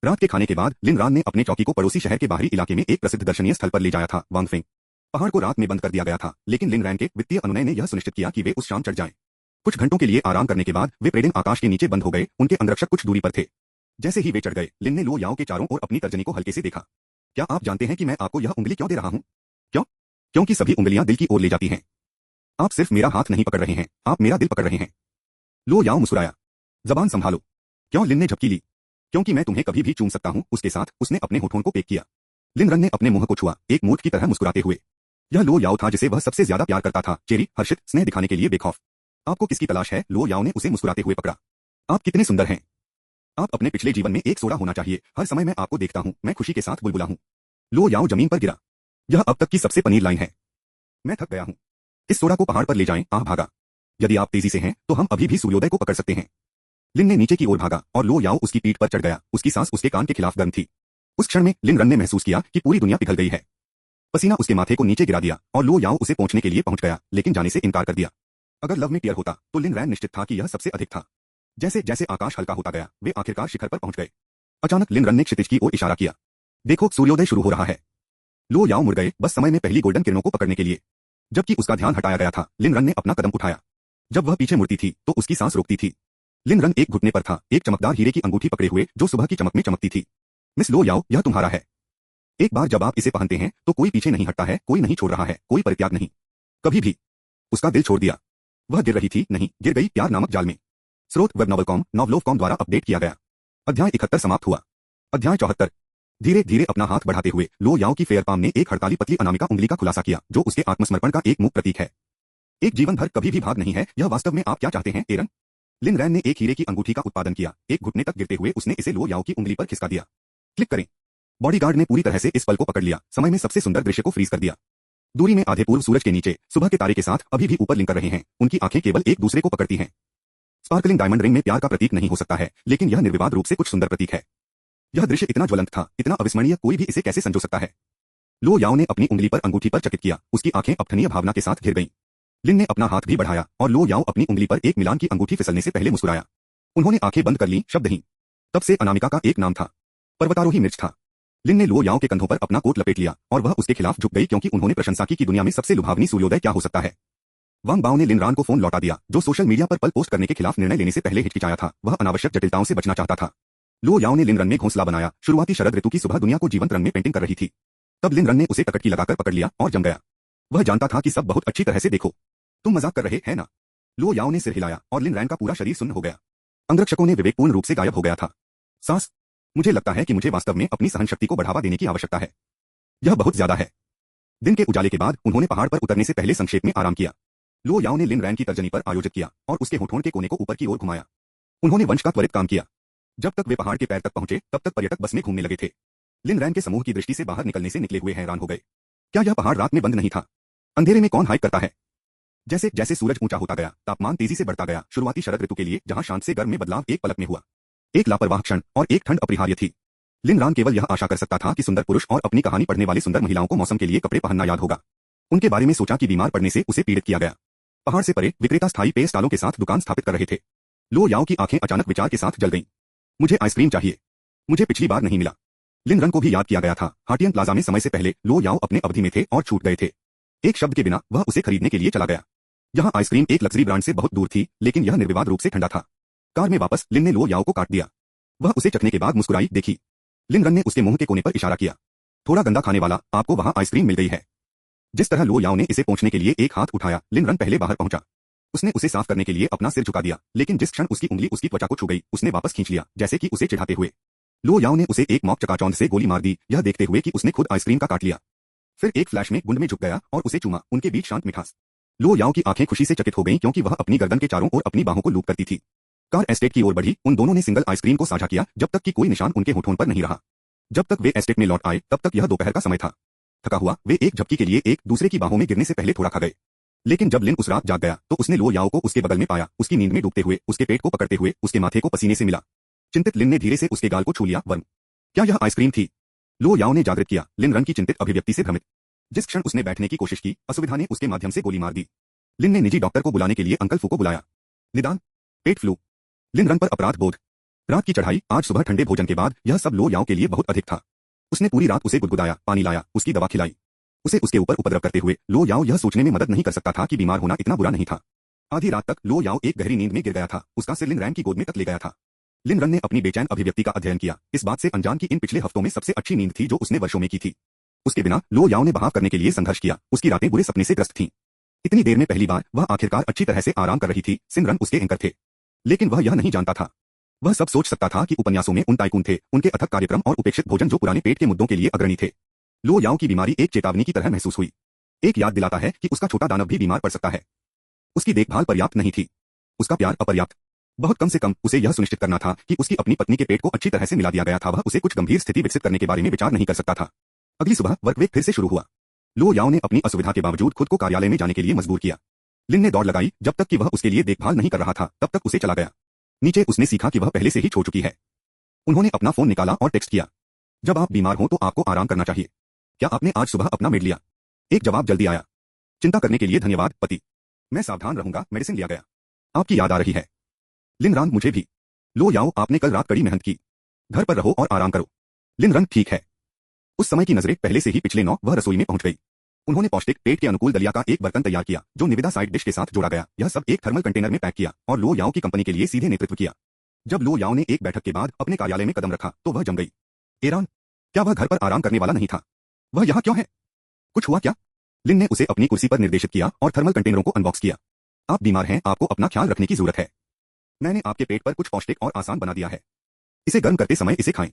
रात के खाने के बाद लिन रान ने अपने चौकी को पड़ोसी शहर के बाहरी इलाके में एक प्रसिद्ध दर्शनीय स्थल पर ले जाया था, वांगफेंग। पहाड़ को रात में बंद कर दिया गया था, लेकिन लिन रैन के वित्तीय अनुनय ने यह सुनिश्चित किया कि वे उस शाम चढ़ जाएं। कुछ घंटों के लिए आराम करने के बाद वे प्रेडेन आकाश के नीचे बंद हो गए। उनके अंगरक्षक कुछ दूरी पर थे। जैसे ही वे चढ़ गए, लिन ने लो याओ के चारों ओर अपनी तर्जनी को हल्के से देखा। क्या आप जानते हैं कि मैं आपको यह उंगली क्यों दे रहा हूं? क्यों? क्योंकि सभी उंगलियां दिल की ओर ले जाती हैं। आप सिर्फ मेरा हाथ नहीं पकड़ रहे हैं, आप मेरा दिल पकड़ रहे हैं। लो याओ मुस्कुराया। जबान संभालो। क्यों? लिन ने झपकी ली। क्योंकि मैं तुम्हें कभी भी चूम सकता हूं। उसके साथ उसने अपने होठों को पेक किया। लिन रन ने अपने मुंह को छुआ, एक मूर्ख की तरह मुस्कुराते हुए। यह लो याओ था जिसे वह सबसे ज्यादा प्यार करता था, चेरी, हर्षित, स्नेह दिखाने के लिए बेखौफ। आपको किसकी तलाश है? लो याओ ने उसे मुस्कुराते हुए पकड़ा। आप कितने सुंदर हैं। आप अपने पिछले जीवन में एक सोडा होना चाहिए। हर समय मैं आपको देखता हूं, मैं खुशी के साथ बुलबुला हूं। लो याओ जमीन पर गिरा। यह अब तक की सबसे पनीर लाइन है। मैं थक गया हूं। इस सोडा को पहाड़ पर ले जाएं। आह भागा। यदि आप तेजी से हैं तो हम अभी भी सूर्योदय को पकड़ सकते हैं। लिन ने नीचे की ओर भागा और लो याओ उसकी पीठ पर चढ़ गया। उसकी सांस उसके कान के खिलाफ गर्म थी। उस क्षण में लिन रन ने महसूस किया कि पूरी दुनिया पिघल गई है। पसीना उसके माथे को नीचे गिरा दिया और लो याओ उसे पहुंचने के लिए पहुंच गया, लेकिन जाने से इनकार कर दिया। अगर लव में टियर होता तो लिन रैन निश्चित था कि यह सबसे अधिक था। जैसे जैसे आकाश हल्का होता गया, वे आखिरकार शिखर पर पहुंच गए। अचानक लिन रन ने क्षितिज की ओर इशारा किया। देखो, सूर्योदय शुरू हो रहा है। लो याओ मुड़ गए, बस समय में पहली गोल्डन किरणों को पकड़ने के लिए। जबकि उसका ध्यान हटाया गया था, लिन रन ने अपना कदम उठाया। जब वह पीछे मुड़ती थी तो उसकी सांस रुकती थी। लिन रन एक घुटने पर था, एक चमकदार हीरे की अंगूठी पकड़े हुए जो सुबह की चमक में चमकती थी। मिस लो याओ, यह तुम्हारा है। एक बार जब आप इसे पहनते हैं तो कोई पीछे नहीं हटता है, कोई नहीं छोड़ रहा है, कोई परित्याग नहीं। कभी भी। उसका दिल छोड़ दिया। वह गिर रही थी, नहीं, गिर गई प्यार नामक जाल में। स्रोत वेब नॉवलकॉम नॉवलोवकॉम द्वारा अपडेट किया गया। अध्याय 71 समाप्त हुआ। अध्याय 74। धीरे धीरे अपना हाथ बढ़ाते हुए लो याओ की फेयर पाम ने एक हड़ताली पतली अनामिका उंगली का खुलासा किया, जो उसके आत्मसमर्पण का एक मूक प्रतीक है। एक जीवन भर कभी भी भाग नहीं है, यह वास्तव में आप क्या चाहते हैं, एरन? लिन रैन ने एक हीरे की अंगूठी का उत्पादन किया। एक घुटने तक गिरते हुए उसने इसे लो याओ की उंगली पर खिसका दिया। क्लिक करें। बॉडीगार्ड ने पूरी तरह से इस पल को पकड़ लिया, समय में सबसे सुंदर दृश्य को फ्रीज कर दिया। दूरी में आधे पूर्व सूरज के नीचे सुबह के तारे के साथ अभी भी ऊपर लिंक कर रहे हैं। उनकी आंखें केवल एक दूसरे को पकड़ती हैं। स्पार्कलिंग डायमंड रिंग में प्यार का प्रतीक नहीं हो सकता है, लेकिन यह निर्विवाद रूप से कुछ सुंदर प्रतीक है। यह दृश्य इतना ज्वलंत था, इतना अविस्मरणीय, कोई भी इसे कैसे संजो सकता है। लो याओ ने अपनी उंगली पर अंगूठी पर चकित किया, उसकी आंखें अपठनीय भावना के साथ घिर गईं। लिन ने अपना हाथ भी बढ़ाया और लो याओ अपनी उंगली पर एक मिलान की अंगूठी फिसलने से पहले मुस्कुराया। उन्होंने आंखें बंद कर लीं, शब्दहीन। तब से अनामिका का एक नाम था, पर्वतारोही मिर्च था। लिन ने लो याओ के कंधों पर अपना कोट लपेट लिया और वह उसके खिलाफ झुक गई क्योंकि उन्होंने प्रशंसा की कि दुनिया में सबसे लुभावनी सूर्योदय क्या हो सकता है। वांग बाओ ने लिन रान को फोन लौटा दिया, जो सोशल मीडिया पर पल पोस्ट करने के खिलाफ निर्णय लेने से पहले हिचकिचाया था। वह अनावश्यक जटिलताओं से बचना चाहता था। लो याओ ने लिन रन में घोंसला बनाया। शुरुआती शरद ऋतु की सुबह दुनिया को जीवंत रंग में पेंटिंग कर रही थी। तब लिन रन ने उसे टकटकी लगाकर पकड़ लिया और जम गया। वह जानता था कि सब बहुत अच्छी तरह से देखो, तुम मजाक कर रहे हैं ना। लो याओ ने सिर हिलाया और लिन रैन का पूरा शरीर सुन्न हो गया। अंगरक्षकों ने विवेकपूर्ण रूप से गायब हो गया था। सांस, मुझे लगता है कि मुझे वास्तव में अपनी सहनशक्ति को बढ़ावा देने की आवश्यकता है। यह बहुत ज्यादा है। दिन के उजाले के बाद उन्होंने पहाड़ पर उतरने से पहले संक्षेप में आराम किया। लो याओ ने लिन रैन की तर्जनी पर आयोजित किया और उसके होठों के कोने को ऊपर की ओर घुमाया। उन्होंने वंश का त्वरित काम किया। जब तक वे पहाड़ के पैर तक पहुंचे तब तक पर्यटक बस में घूमने लगे थे। लिन रैन के समूह की दृष्टि से बाहर निकलने से निकले हुए हैरान हो गए। क्या यह पहाड़ रात में बंद नहीं था? अंधेरे में कौन हाइक करता है? जैसे जैसे सूरज ऊंचा होता गया, तापमान तेजी से बढ़ता गया। शुरुआती शरद ऋतु के लिए जहां शांत से गर्म में बदलाव एक पलक में हुआ। एक लापरवाह क्षण और एक ठंड अपरिहार्य थी। लिन रान केवल यह आशा कर सकता था कि सुंदर पुरुष और अपनी कहानी पढ़ने वाली सुंदर महिलाओं को मौसम के लिए कपड़े पहनना याद होगा। उनके बारे में सोचा कि बीमार पड़ने से उसे पीड़ित किया गया। पहाड़ से परे विक्रेता स्थायी पेय स्टॉलों के साथ दुकान स्थापित कर रहे थे। लो याओ की आंखें अचानक विचार के साथ जल गईं। मुझे आइसक्रीम चाहिए। मुझे पिछली बार नहीं मिला। लिन रन को भी याद किया गया था। हार्टियन प्लाजा में समय से पहले लो याओ अपने अवधि में थे और छूट गए थे। एक शब्द के बिना वह उसे खरीदने के लिए चला गया। यहाँ आइसक्रीम एक लग्जरी ब्रांड से बहुत दूर थी, लेकिन यह निर्विवाद रूप से ठंडा था। कार में वापस लिन ने लो याओ को काट दिया। वह उसे चखने के बाद मुस्कुराई, देखी। लिन रन ने उसके मुंह के कोने पर इशारा किया। थोड़ा गंदा खाने वाला, आपको वहां आइसक्रीम मिल गई है। जिस तरह लो याओ ने इसे पहुंचने के लिए एक हाथ उठाया, लिन रन पहले बाहर पहुंचा। उसने उसे साफ करने के लिए अपना सिर झुका दिया, लेकिन जिस क्षण उसकी उंगली उसकी त्वचा को छू गई, उसने वापस खींच लिया, जैसे कि उसे चिढ़ाते हुए। लो याओ ने उसे एक मॉक चकाचौंध से गोली मार दी, यह देखते हुए कि उसने खुद आइसक्रीम का काट लिया। फिर एक फ्लैश में गुंड में झुक गया और उसे चूमा, उनके बीच शांत मिठास। लो याओ की आंखें खुशी से चकित हो गईं क्योंकि वह अपनी गर्दन के चारों ओर अपनी बाहों को लूप करती थी। कार एस्टेट की ओर बढ़ी। उन दोनों ने सिंगल आइसक्रीम को साझा किया जब तक कि कोई निशान उनके होठों पर नहीं रहा। जब तक वे एस्टेट में लौट आए तब तक यह दोपहर का समय था। थका हुआ वे एक झपकी के लिए एक दूसरे की बाहों में गिरने से पहले थोड़ा खा गए। लेकिन जब लिन उस रात जाग गया तो उसने लो याओ को उसके बगल में पाया, उसकी नींद में डूबते हुए, उसके पेट को पकड़ते हुए, उसके माथे को पसीने से मिला। चिंतित लिन ने धीरे से उसके गाल को छू लिया। वर्म, क्या यह आइसक्रीम थी? लो याओ ने जागृत किया, लिन रन की चिंतित अभिव्यक्ति से भ्रमित। जिस क्षण उसने बैठने की कोशिश की, असुविधा ने उसके माध्यम से गोली मार दी। लिन ने निजी डॉक्टर को बुलाने के लिए अंकल फू को बुलाया। निदान, पेट फ्लू। लिन रन पर अपराध बोध। रात की चढ़ाई, आज सुबह ठंडे भोजन के बाद, यह सब लो याओ के लिए बहुत अधिक था। उसने पूरी रात उसे गुदगुदाया, पानी लाया, उसकी दवा खिलाई। उसे उसके ऊपर उपद्रव करते हुए लो याओ यह सोचने में मदद नहीं कर सकता था कि बीमार होना इतना बुरा नहीं था। आधी रात तक लो याओ एक गहरी नींद में गिर गया था। उसका सिर लिन रैन की गोद में तक ले गया था। लिन रन ने अपनी बेचैन अभिव्यक्ति का अध्ययन किया, इस बात से अनजान की इन पिछले हफ्तों में सबसे अच्छी नींद थी जो उसने वर्षों में की थी। उसके बिना लो याओ ने बहाव करने के लिए संघर्ष किया। उसकी रातें बुरे सपने से ग्रस्त थीं। इतनी देर में पहली बार वह आखिरकार अच्छी तरह से आराम कर रही थी। सिमरन उसके एंकर थे, लेकिन वह यह नहीं जानता था। वह सब सोच सकता था कि उपन्यासों में उन टाइकून थे, उनके अथक कार्यक्रम और उपेक्षित भोजन जो पुराने पेट के मुद्दों के लिए अग्रणी थे। लो याओ की बीमारी एक चेतावनी की तरह महसूस हुई। एक याद दिलाता है कि उसका छोटा दानव भी बीमार पड़ सकता है। उसकी देखभाल पर्याप्त नहीं थी, उसका प्यार अपर्याप्त। बहुत कम से कम उसे यह सुनिश्चित करना था कि उसकी अपनी पत्नी के पेट को अच्छी तरह से मिला दिया गया था। वह उसे कुछ गंभीर स्थिति विकसित करने के बारे में विचार नहीं कर सकता था। अगली सुबह वर्कवीक फिर से शुरू हुआ। लो याओ ने अपनी असुविधा के बावजूद खुद को कार्यालय में जाने के लिए मजबूर किया। लिन ने दौड़ लगाई, जब तक कि वह उसके लिए देखभाल नहीं कर रहा था तब तक उसे चला गया। नीचे उसने सीखा कि वह पहले से ही छोड़ चुकी है। उन्होंने अपना फोन निकाला और टेक्स्ट किया, जब आप बीमार हो तो आपको आराम करना चाहिए। क्या आपने आज सुबह अपना मेड लिया? एक जवाब जल्दी आया, चिंता करने के लिए धन्यवाद पति। मैं सावधान रहूंगा, मेडिसिन लिया गया। आपकी याद आ रही है? लिन रन, मुझे भी। लो याओ, आपने कल रात कड़ी मेहनत की। घर पर रहो और आराम करो। लिन रन, ठीक है। उस समय की नजरें पहले से ही पिछले 9 वह रसोई में पहुंच गई। उन्होंने पौष्टिक पेट के अनुकूल दलिया का एक बर्तन तैयार किया जो निविदा साइड डिश के साथ जोड़ा गया। यह सब एक थर्मल कंटेनर में पैक किया और लो याओ की कंपनी के लिए सीधे नेतृत्व किया। जब लो याओ ने एक बैठक के बाद अपने कार्यालय में कदम रखा तो वह जम गई। एरान, क्या वह घर पर आराम करने वाला नहीं था? वह यहाँ क्यों है? कुछ हुआ क्या? लिन ने उसे अपनी कुर्सी पर निर्देशित किया और थर्मल कंटेनरों को अनबॉक्स किया। आप बीमार हैं, आपको अपना ख्याल रखने की जरूरत है। मैंने आपके पेट पर कुछ पौष्टिक और आसान बना दिया है। इसे गर्म करते समय इसे खाएं।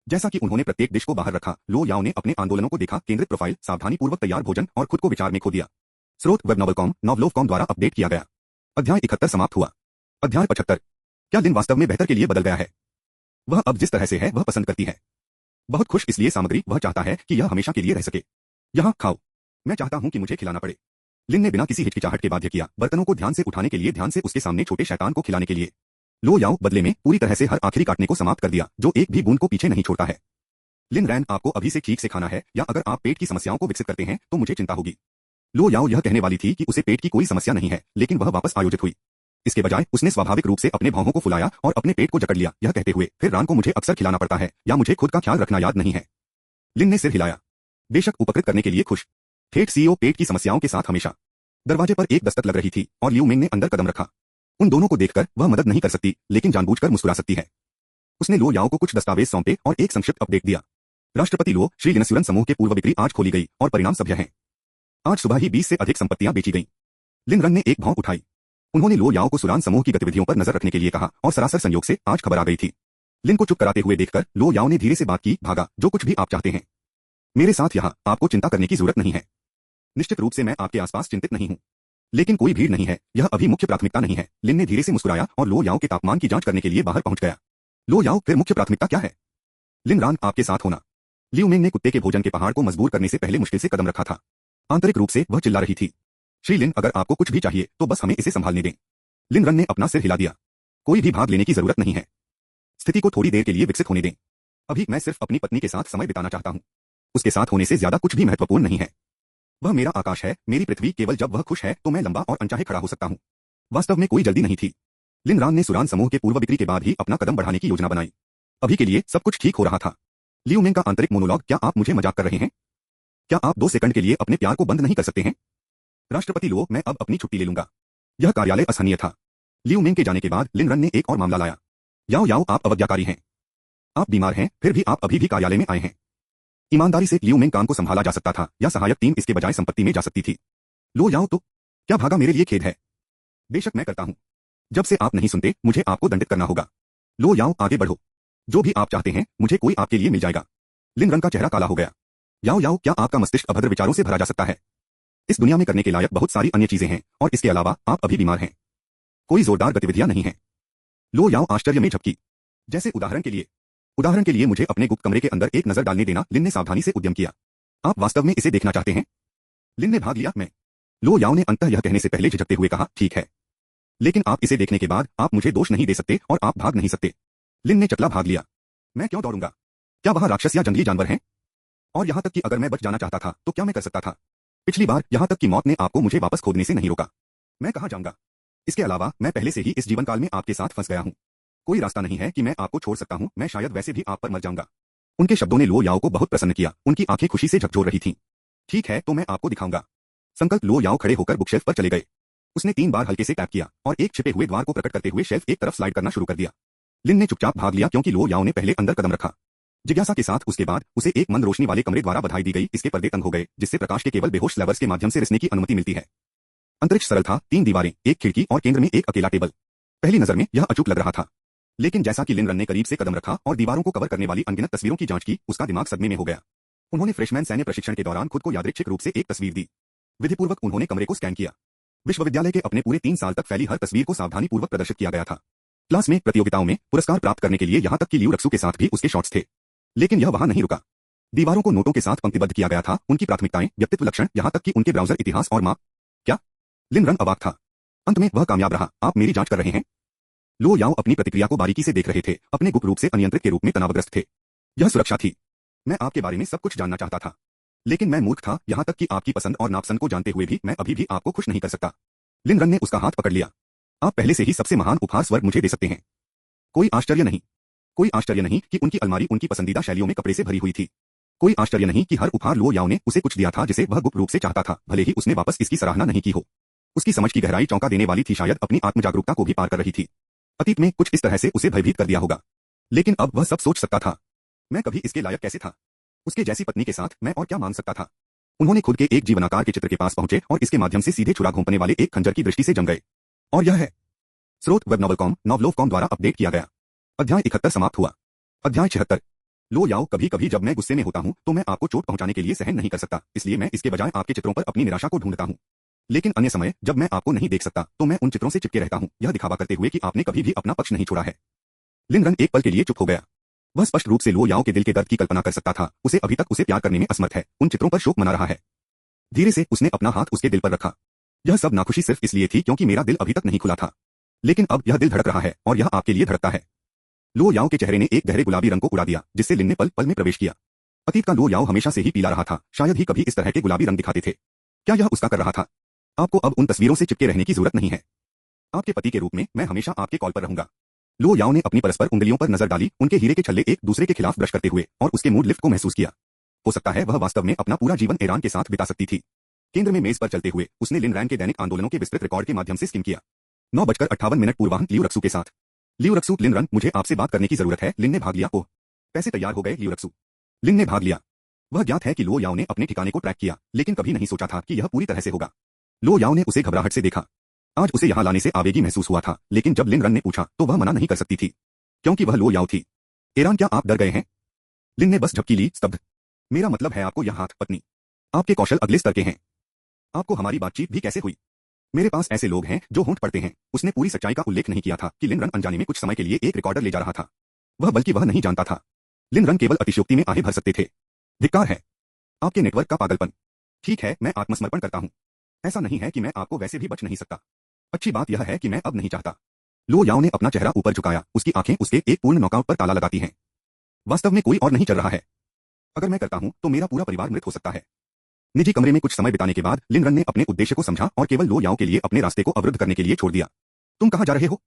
जैसा कि उन्होंने प्रत्येक डिश को बाहर रखा, लो याओ ने अपने आंदोलनों को देखा, केंद्रित प्रोफाइल, सावधानीपूर्वक तैयार भोजन और खुद को विचार में खो दिया। स्रोत वेबनोवेलकॉम, नॉवलोवकॉम द्वारा अपडेट किया गया। अध्याय 71 समाप्त हुआ। अध्याय 75। क्या लिन वास्तव में बेहतर के लिए बदल गया है? वह अब जिस तरह से है वह पसंद करती है। बहुत खुश इसलिए सामग्री, वह चाहता है कि यह हमेशा के लिए रह सके। यहाँ खाओ। मैं चाहता हूं कि मुझे खिलाना पड़े। लिन ने बिना किसी हिचकिचाहट के बाध्य किया, बर्तनों को ध्यान से उठाने के लिए, ध्यान से उसके सामने छोटे शैतान को खिलाने के लिए। लो याओ बदले में पूरी तरह से हर आखिरी काटने को समाप्त कर दिया, जो एक भी बूंद को पीछे नहीं छोड़ता है। लिन रैन, आपको अभी से ठीक से खाना है, या अगर आप पेट की समस्याओं को विकसित करते हैं तो मुझे चिंता होगी। लो याओ यह कहने वाली थी कि उसे पेट की कोई समस्या नहीं है, लेकिन वह वापस आयोजित हुई। इसके बजाय उसने स्वाभाविक रूप से अपने भौहों को फुलाया और अपने पेट को जकड़ लिया, यह कहते हुए, फिर रान को मुझे अक्सर खिलाना पड़ता है, या मुझे खुद का ख्याल रखना याद नहीं है। लिन ने सिर हिलाया। बेशक, उपकृत करने के लिए खुश। ठेठ सीईओ पेट की समस्याओं के साथ हमेशा। दरवाजे पर एक दस्तक लग रही थी और लियू मिंग ने अंदर कदम रखा। उन दोनों को देखकर वह मदद नहीं कर सकती, लेकिन जानबूझकर मुस्कुरा सकती है। उसने लो याओ को कुछ दस्तावेज सौंपे और एक संक्षिप्त अपडेट दिया। राष्ट्रपति लो, श्री लिनस्यूरन समूह के पूर्व बिक्री आज खोली गई और परिणाम सभ्य हैं। आज सुबह ही 20 से अधिक संपत्तियां बेची गईं। लिन रंग ने एक भौं उठाई। उन्होंने लो याओ को सुरान समूह की गतिविधियों पर नजर रखने के लिए कहा और सरासर संयोग से आज खबर आ गई थी। लिन को चुप कराते हुए देखकर लो याओ ने धीरे से बात की, भागा, जो कुछ भी आप चाहते हैं मेरे साथ यहाँ, आपको चिंता करने की जरूरत नहीं है। निश्चित रूप से मैं आपके आसपास चिंतित नहीं हूँ, लेकिन कोई भीड़ नहीं है, यह अभी मुख्य प्राथमिकता नहीं है। लिन ने धीरे से मुस्कुराया और लो याओ के तापमान की जांच करने के लिए बाहर पहुंच गया। लो याओ, फिर मुख्य प्राथमिकता क्या है? लिन रान, आपके साथ होना। लियू मिंग ने कुत्ते के भोजन के पहाड़ को मजबूर करने से पहले मुश्किल से कदम रखा था। आंतरिक रूप से वह चिल्ला रही थी, श्री लिन, अगर आपको कुछ भी चाहिए तो बस हमें इसे संभालने दें। लिन रन ने अपना सिर हिला दिया। कोई भी भाग लेने की जरूरत नहीं है। स्थिति को थोड़ी देर के लिए विकसित होने दें। अभी मैं सिर्फ अपनी पत्नी के साथ समय बिताना चाहता हूँ। उसके साथ होने से ज्यादा कुछ भी महत्वपूर्ण नहीं है। वह मेरा आकाश है, मेरी पृथ्वी। केवल जब वह खुश है तो मैं लंबा और अनचाहे खड़ा हो सकता हूँ। वास्तव में कोई जल्दी नहीं थी। लिन रान ने सुरान समूह के पूर्व बिक्री के बाद ही अपना कदम बढ़ाने की योजना बनाई। अभी के लिए सब कुछ ठीक हो रहा था। लियू मिंग का आंतरिक मोनोलॉग, क्या आप मुझे मजाक कर रहे हैं? क्या आप 2 सेकंड के लिए अपने प्यार को बंद नहीं कर सकते हैं? राष्ट्रपति लो, मैं अब अपनी छुट्टी ले लूंगा। यह कार्यालय असहनीय था। लियू मिंग के जाने के बाद लिन रन ने एक और मामला लाया। याओ याओ, आप अवज्ञाकारी हैं। आप बीमार हैं, फिर भी आप अभी भी कार्यालय में आए हैं। ईमानदारी से लियू मिंग काम को संभाला जा सकता था, या सहायक टीम इसके बजाय संपत्ति में जा सकती थी। लो याओ, तो क्या भागा? मेरे लिए खेद है। बेशक मैं करता हूं। जब से आप नहीं सुनते, मुझे आपको दंडित करना होगा। लो याओ, आगे बढ़ो। जो भी आप चाहते हैं, मुझे कोई आपके लिए मिल जाएगा। लिन रन का चेहरा काला हो गया। याओ याओ, क्या आपका मस्तिष्क अभद्र विचारों से भरा जा सकता है? इस दुनिया में करने के लायक बहुत सारी अन्य चीजें हैं, और इसके अलावा आप अभी बीमार हैं। कोई जोरदार गतिविधियां नहीं है। लो याओ आश्चर्य में झपकी। जैसे उदाहरण के लिए मुझे अपने गुप्त कमरे के अंदर एक नजर डालने देना। लिन ने सावधानी से उद्यम किया। आप वास्तव में इसे देखना चाहते हैं? लिन ने भाग लिया। मैं। लो याओ ने अंततः यह कहने से पहले झिझकते हुए कहा, ठीक है, लेकिन आप इसे देखने के बाद आप मुझे दोष नहीं दे सकते और आप भाग नहीं सकते। लिन ने चकला भाग लिया। मैं क्यों दौड़ूंगा? क्या वहां राक्षस या जंगली जानवर हैं? और यहां तक कि अगर मैं बच जाना चाहता था तो क्या मैं कर सकता था? पिछली बार यहां तक कि मौत ने आपको मुझे वापस खोदने से नहीं रोका। मैं कहां जाऊंगा? इसके अलावा मैं पहले से ही इस जीवन काल में आपके साथ फंस गया हूं। कोई रास्ता नहीं है कि मैं आपको छोड़ सकता हूं। मैं शायद वैसे भी आप पर मर जाऊंगा। उनके शब्दों ने लो याओ को बहुत प्रसन्न किया। उनकी आंखें खुशी से झकझोर रही थीं। ठीक है, तो मैं आपको दिखाऊंगा। संकल्प। लो याओ खड़े होकर बुकशेल्फ पर चले गए। उसने 3 बार हल्के से टैप किया और एक छिपे हुए द्वार को प्रकट करते हुए शेल्फ एक तरफ स्लाइड करना शुरू कर दिया। लिन ने चुपचाप भाग लिया, क्योंकि लो याओ ने पहले अंदर कदम रखा। जिज्ञासा के साथ उसके बाद उसे एक मंद रोशनी वाले कमरे द्वारा बधाई दी गई। इसके पर्दे तंग हो गए, जिससे प्रकाश के केवल बेहोश स्लैवर्स के माध्यम से रिसने की अनुमति मिलती है। अंतरिक्ष सरल था। 3 दीवारें, एक खिड़की और केंद्र में एक अकेला टेबल। पहली नजर में यह अचूक लग रहा था, लेकिन जैसा कि लिन रन ने करीब से कदम रखा और दीवारों को कवर करने वाली अनगिनत तस्वीरों की जांच की, उसका दिमाग सदमे में हो गया। उन्होंने फ्रेशमैन सैन्य प्रशिक्षण के दौरान खुद को यादृच्छिक रूप से एक तस्वीर दी। विधिपूर्वक उन्होंने कमरे को स्कैन किया। विश्वविद्यालय के अपने पूरे 3 साल तक फैली हर तस्वीर को सावधानीपूर्वक प्रदर्शित किया गया था। क्लास में, प्रतियोगिताओं में, पुरस्कार प्राप्त करने के लिए, यहाँ तक कि लियू रक्सू के साथ भी उसके शॉट्स थे। लेकिन यह वहां नहीं रुका। दीवारों को नोटों के साथ पंक्तिबद्ध किया गया था, उनकी प्राथमिकताएं, व्यक्तित्व लक्षण, यहाँ तक कि उनके ब्राउजर इतिहास और माप। क्या? लिन रन अवाक था। अंत में वह कामयाब रहा। आप मेरी जांच कर रहे हैं? लो याओ अपनी प्रतिक्रिया को बारीकी से देख रहे थे, अपने गुप्त रूप से अनियंत्रित के रूप में तनावग्रस्त थे। यह सुरक्षा थी। मैं आपके बारे में सब कुछ जानना चाहता था, लेकिन मैं मूर्ख था। यहाँ तक कि आपकी पसंद और नापसंद को जानते हुए भी मैं अभी भी आपको खुश नहीं कर सकता। लिन रन ने उसका हाथ पकड़ लिया। आप पहले से ही सबसे महान उपहार स्वर्ग मुझे दे सकते हैं। कोई आश्चर्य नहीं कि उनकी अलमारी उनकी पसंदीदा शैलियों में कपड़े से भरी हुई थी। कोई आश्चर्य नहीं कि हर उपहार लो याओ ने उसे कुछ दिया था जिसे वह गुप्त रूप से चाहता था, भले ही उसने वापस इसकी सराहना नहीं की हो। उसकी समझ की गहराई चौंका देने वाली थी, शायद अपनी आत्मजागरूकता को भी पार कर रही थी। अतीत में कुछ इस तरह से उसे भयभीत कर दिया होगा, लेकिन अब वह सब सोच सकता था। मैं कभी इसके लायक कैसे था? उसके जैसी पत्नी के साथ मैं और क्या मांग सकता था? उन्होंने खुद के एक जीवनाकार के चित्र के पास पहुंचे और इसके माध्यम से सीधे छुरा घोंपने वाले एक खंजर की दृष्टि से जम गए। और यह है स्रोत वेबनॉवलकॉम, नॉवलोव.com द्वारा अपडेट किया गया। अध्याय 71 समाप्त हुआ। अध्याय 76। लो याओ, कभी कभी जब मैं गुस्से में होता हूं तो मैं आपको चोट पहुंचाने के लिए सहन नहीं कर सकता, इसलिए मैं इसके बजाय आपके चित्रों पर अपनी निराशा को ढूंढता हूं। लेकिन अन्य समय जब मैं आपको नहीं देख सकता तो मैं उन चित्रों से चिपके रहता हूं, यह दिखावा करते हुए कि आपने कभी भी अपना पक्ष नहीं छोड़ा है। लिन रन एक पल के लिए चुप हो गया। वह स्पष्ट रूप से लो याओ के दिल के दर्द की कल्पना कर सकता था। उसे अभी तक उसे प्यार करने में असमर्थ है, उन चित्रों पर शोक मना रहा है। धीरे से उसने अपना हाथ उसके दिल पर रखा। यह सब नाखुशी सिर्फ इसलिए थी क्योंकि मेरा दिल अभी तक नहीं खुला था, लेकिन अब यह दिल धड़क रहा है और यह आपके लिए धड़कता है। लो याओ के चेहरे ने एक गहरे गुलाबी रंग को उड़ा दिया, जिससे लिन ने पल पल में प्रवेश किया। अतीत का लो याओ हमेशा से ही पीला रहा था, शायद ही कभी इस तरह के गुलाबी रंग दिखाते थे। क्या यह उसका कर रहा था? आपको अब उन तस्वीरों से चिपके रहने की जरूरत नहीं है। आपके पति के रूप में मैं हमेशा आपके कॉल पर रहूंगा। लो याओ ने अपनी परस्पर उंगलियों पर नजर डाली, उनके हीरे के छल्ले एक दूसरे के खिलाफ ब्रश करते हुए, और उसके मूड लिफ्ट को महसूस किया। हो सकता है वह वास्तव में अपना पूरा जीवन ईरान के साथ बिता सकती थी। केंद्र में मेज पर चलते हुए उसने लिन रैन के दैनिक आंदोलनों के विस्तृत रिकॉर्ड के माध्यम से स्किम किया। 9:58 पूर्वाह्न लियू रक्सू के साथ। लियू रक्सू, लिन रन, मुझे आपसे बात करने की जरूरत है। लिन ने भाग लिया। ओह, पैसे तैयार हो गए लियू रक्सू। लिन ने भाग लिया। वह ज्ञात है कि लो याओ ने अपने ठिकाने को ट्रैक किया, लेकिन कभी नहीं सोचा था कि यह पूरी तरह से होगा। लो याओ ने उसे घबराहट से देखा। आज उसे यहां लाने से आवेगी महसूस हुआ था, लेकिन जब लिन रन ने पूछा तो वह मना नहीं कर सकती थी, क्योंकि वह लो याओ थी। ईरान, क्या आप डर गए हैं? लिन ने बस झपकी ली, स्तब्ध। मेरा मतलब है आपको यह हाथ, पत्नी। आपके कौशल अगले स्तर के हैं। आपको हमारी बातचीत भी कैसे हुई? मेरे पास ऐसे लोग हैं जो होंठ पड़ते हैं। उसने पूरी सच्चाई का उल्लेख नहीं किया था कि लिन रन अनजाने में कुछ समय के लिए एक रिकॉर्डर ले जा रहा था। बल्कि वह नहीं जानता था। लिन रन केवल अतिशयोक्ति में आहें भर सकते थे। धिक्कार है आपके नेटवर्क का पागलपन। ठीक है, मैं आत्मसमर्पण करता हूं। ऐसा नहीं है कि मैं आपको वैसे भी बच नहीं सकता। अच्छी बात यह है कि मैं अब नहीं चाहता। लो याओ ने अपना चेहरा ऊपर झुकाया, उसकी आंखें उसके एक पूर्ण नॉकआउट पर ताला लगाती हैं। वास्तव में कोई और नहीं चल रहा है। अगर मैं करता हूं तो मेरा पूरा परिवार मृत हो सकता है। निजी कमरे में कुछ समय बिताने के बाद लिन रन ने अपने उद्देश्य को समझा और केवल लो याओ के लिए अपने रास्ते को अवरुद्ध करने के लिए छोड़ दिया। तुम कहां जा रहे हो?